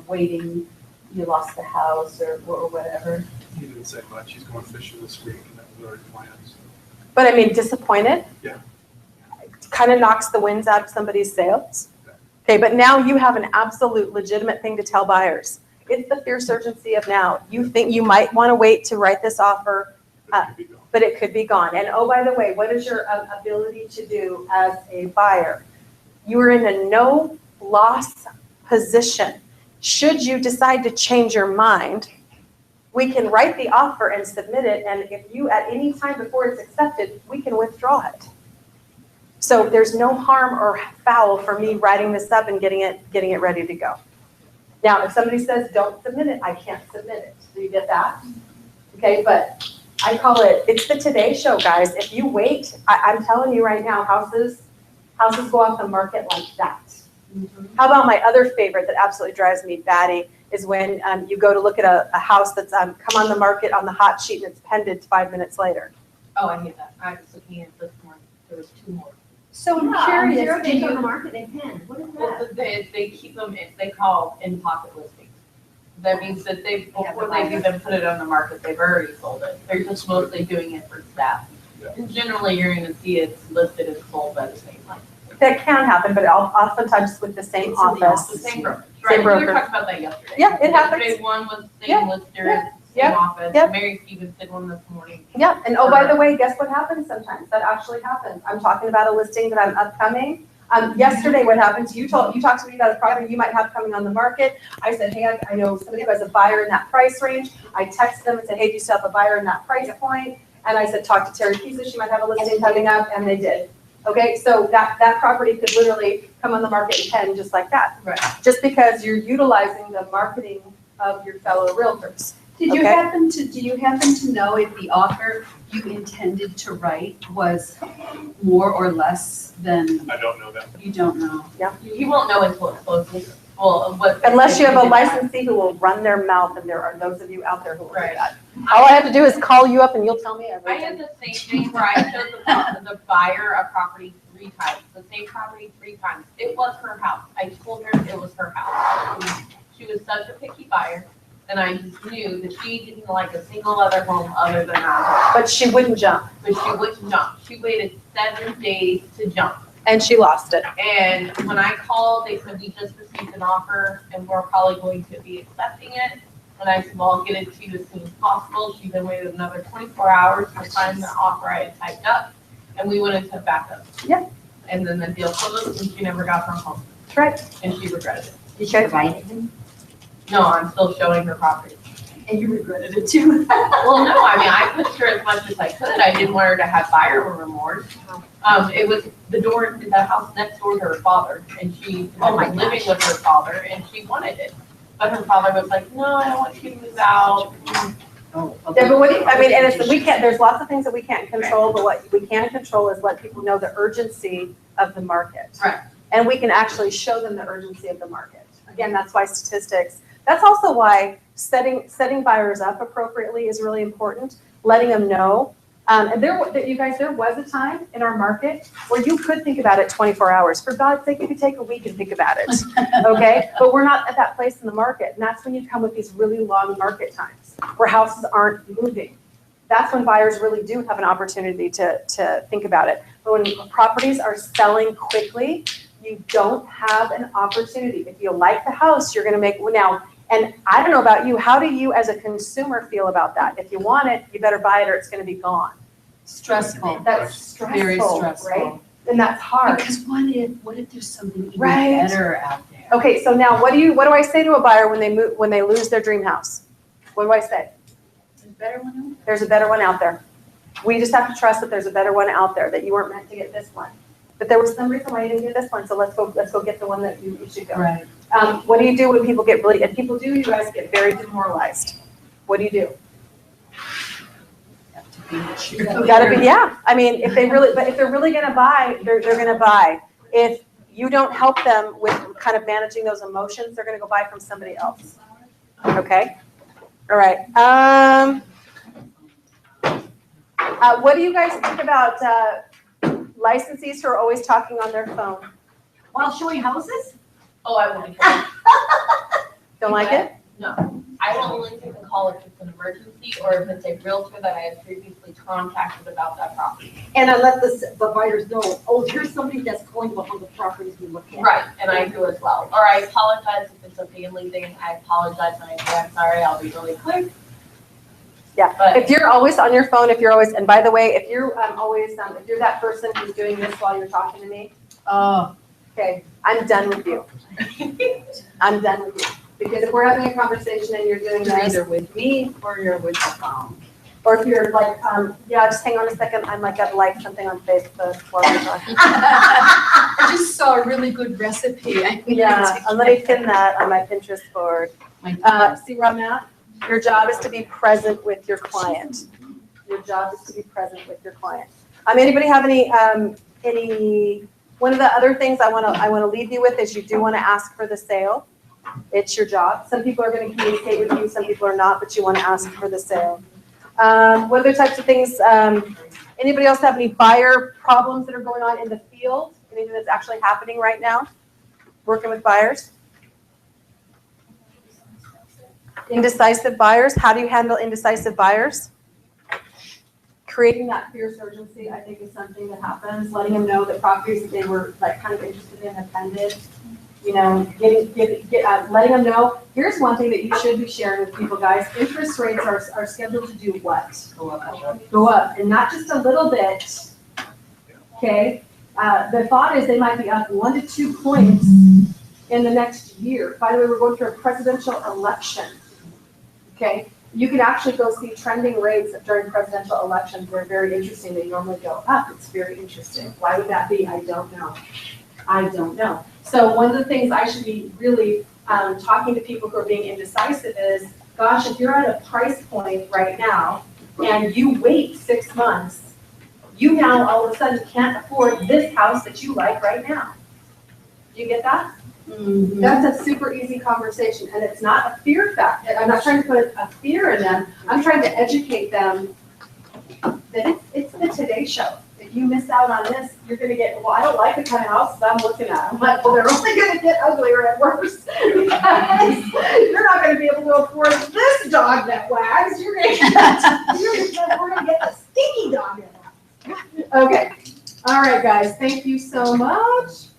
waiting, you lost the house or whatever? He didn't say much. He's going fishing this week, and that was already planned. But I mean, disappointed? Yeah. Kind of knocks the winds out of somebody's sails. Okay, but now you have an absolute legitimate thing to tell buyers. It's the fierce urgency of now. You think you might want to wait to write this offer, but it could be gone. And oh, by the way, what is your ability to do as a buyer? You are in a no loss position. Should you decide to change your mind, we can write the offer and submit it, and if you, at any time before it's accepted, we can withdraw it. So there's no harm or foul for me writing this up and getting it ready to go. Now, if somebody says, don't submit it, I can't submit it. Do you get that? Okay, but I call it, it's the Today Show, guys. If you wait, I'm telling you right now, houses go off the market like that. How about my other favorite that absolutely drives me batty is when you go to look at a house that's come on the market on the hot sheet and it's pended 5 minutes later. Oh, I hate that. I was looking at this morning, there was 2 more. So I'm Yeah, curious, zero do days on you, the market, they can. What is Well, that? they keep them, they call in pocket listings. That means that before they've even put it on the market, they've already sold it. They're just mostly doing it for staff. And generally, you're gonna see it's listed as sold by the same one. That can happen, but oftentimes with the same It's in the office. The same broker. Same Right, we broker. were talking about that yesterday. Yeah, it happens. Yesterday, one was the Yeah, same lister, yeah, same yeah, office. yeah. Mary Stevens did one this morning. Yeah, and oh, by the way, guess what happens sometimes? That actually happens. I'm talking about a listing that I'm upcoming. Yesterday, what happened to you, you talked to me about a property you might have coming on the market. I said, hey, I know somebody who has a buyer in that price range. I texted them and said, hey, do you still have a buyer in that price point? And I said, talk to Terry Pisa, she might have a listing coming up, and they did. Okay, so that property could literally come on the market in 10 just like that. Right. Just because you're utilizing the marketing of your fellow realtors. do you Okay. happen to know if the offer you intended to write was more or less than, I don't know that. you don't know? You won't know until it closes. Well, what. Unless you have a licensee who will run their mouth, and there are those of you out there who will do Right. that. All I have to do is call you up and you'll tell me I everything. had the same thing where I showed the buyer a property 3 times, the same property 3 times. It was her house. I told her it was her house. She was such a picky buyer, and I just knew that she didn't like a single other home other than that. But she wouldn't jump, But she wouldn't jump. She waited 7 days to jump. and she lost it. And when I called, they said, we just received an offer and we're probably going to be accepting it. And I said, well, I'll get it to you as soon as possible. She then waited another 24 hours to sign the offer I had typed up, and we went into backup. Yeah. And then the deal closed and she never got from home, That's right. and she regretted it. Did she provide it? No, I'm still showing her property. And you regretted it too? Well, no, I mean, I pushed her as much as I could. I didn't want her to have buyer remorse. It was the house next door to her father, and she was living with her father, and she wanted it. But her father was like, no, I don't want you to move out. Oh, Yeah, but what do you, I mean, and it's, we can't, there's lots of things that we can't control, but what we can control is let people know the urgency of the market. Right. And we can actually show them the urgency of the market. Again, that's why statistics, that's also why setting buyers up appropriately is really important, letting them know. And you guys, there was a time in our market where you could think about it 24 hours. For God's sake, you could take a week and think about it, okay? But we're not at that place in the market, and that's when you come with these really long market times where houses aren't moving. That's when buyers really do have an opportunity to think about it. But when properties are selling quickly, you don't have an opportunity. If you like the house, you're gonna make, now, and I don't know about you, how do you as a consumer feel about that? If you want it, you better buy it or it's gonna be gone. Stressful, That's stressful, very right? stressful. And that's hard. Because what if there's something even Right. better out there? Okay, so now what do I say to a buyer when they lose their dream house? What do I say? There's a better one There's a better one out there. We just have to trust that there's a better one out there, that you weren't meant to get this one. But there was some reason why you didn't get this one, so let's go get the one that you should go. Right. What do you do when people get really, if people do, you guys get very demoralized. What do you do? You gotta be, yeah. I mean, if they're really gonna buy, they're gonna buy. If you don't help them with kind of managing those emotions, they're gonna go buy from somebody else. Okay? All right. What do you guys think about licensees who are always talking on their phone? While showing houses? Oh, I won't. take Don't like it? No, I will only take a call if it's an emergency or if it's a realtor that I had previously contacted about that property. And I let the buyers know, oh, here's somebody that's calling about one of the properties we look at. Right, and I do as well. Or I apologize if it's a family thing. I apologize and I say, I'm sorry, I'll be really quick. Yeah, But- if you're always on your phone, and by the way, if you're if you're that person who's doing this while you're talking to me, Oh, okay, I'm done with you. I'm done with you. Because if we're having a conversation and you're doing You're this, either with me or you're with the phone. or if you're like, yeah, just hang on a second, I might gotta like something on Facebook while we're talking. I just saw a really good recipe. I need Yeah, to let me get pin that on my Pinterest board. my- See where I'm at? Your job is to be present with your client. Your job is to be present with your client. Anybody have any, one of the other things I wanna leave you with is you do wanna ask for the sale. It's your job. Some people are gonna communicate with you, some people are not, but you wanna ask for the sale. What other types of things, anybody else have any buyer problems that are going on in the field? Anything that's actually happening right now? Working with buyers? Indecisive buyers, how do you handle indecisive buyers? Creating that fierce urgency, I think, is something that happens, letting them know that properties that they were like kind of interested in have ended. You know, letting them know, here's one thing that you should be sharing with people, guys. Interest rates are scheduled to do what? Go up, and not just a little bit, okay? The thought is they might be up 1 to 2 points in the next year. By the way, we're going through a presidential election, okay? You can actually go see trending rates during presidential elections. They're very interesting. They normally go up. It's very interesting. Why would that be? I don't know. I don't know. So one of the things I should be really talking to people who are being indecisive is, gosh, if you're at a price point right now and you wait 6 months, you now all of a sudden can't afford this house that you like right now. Do you get that? Mhm. That's a super easy conversation, and it's not a fear factor. I'm not trying to put a fear in them. I'm trying to educate them that it's the Today Show. If you miss out on this, you're gonna get, well, I don't like the kind of houses I'm looking at. I'm like, well, they're only gonna get uglier and worse because you're not gonna be able to afford this dog that wags. We're gonna get the stinky dog that wags. Okay. All right, guys. Thank you so much.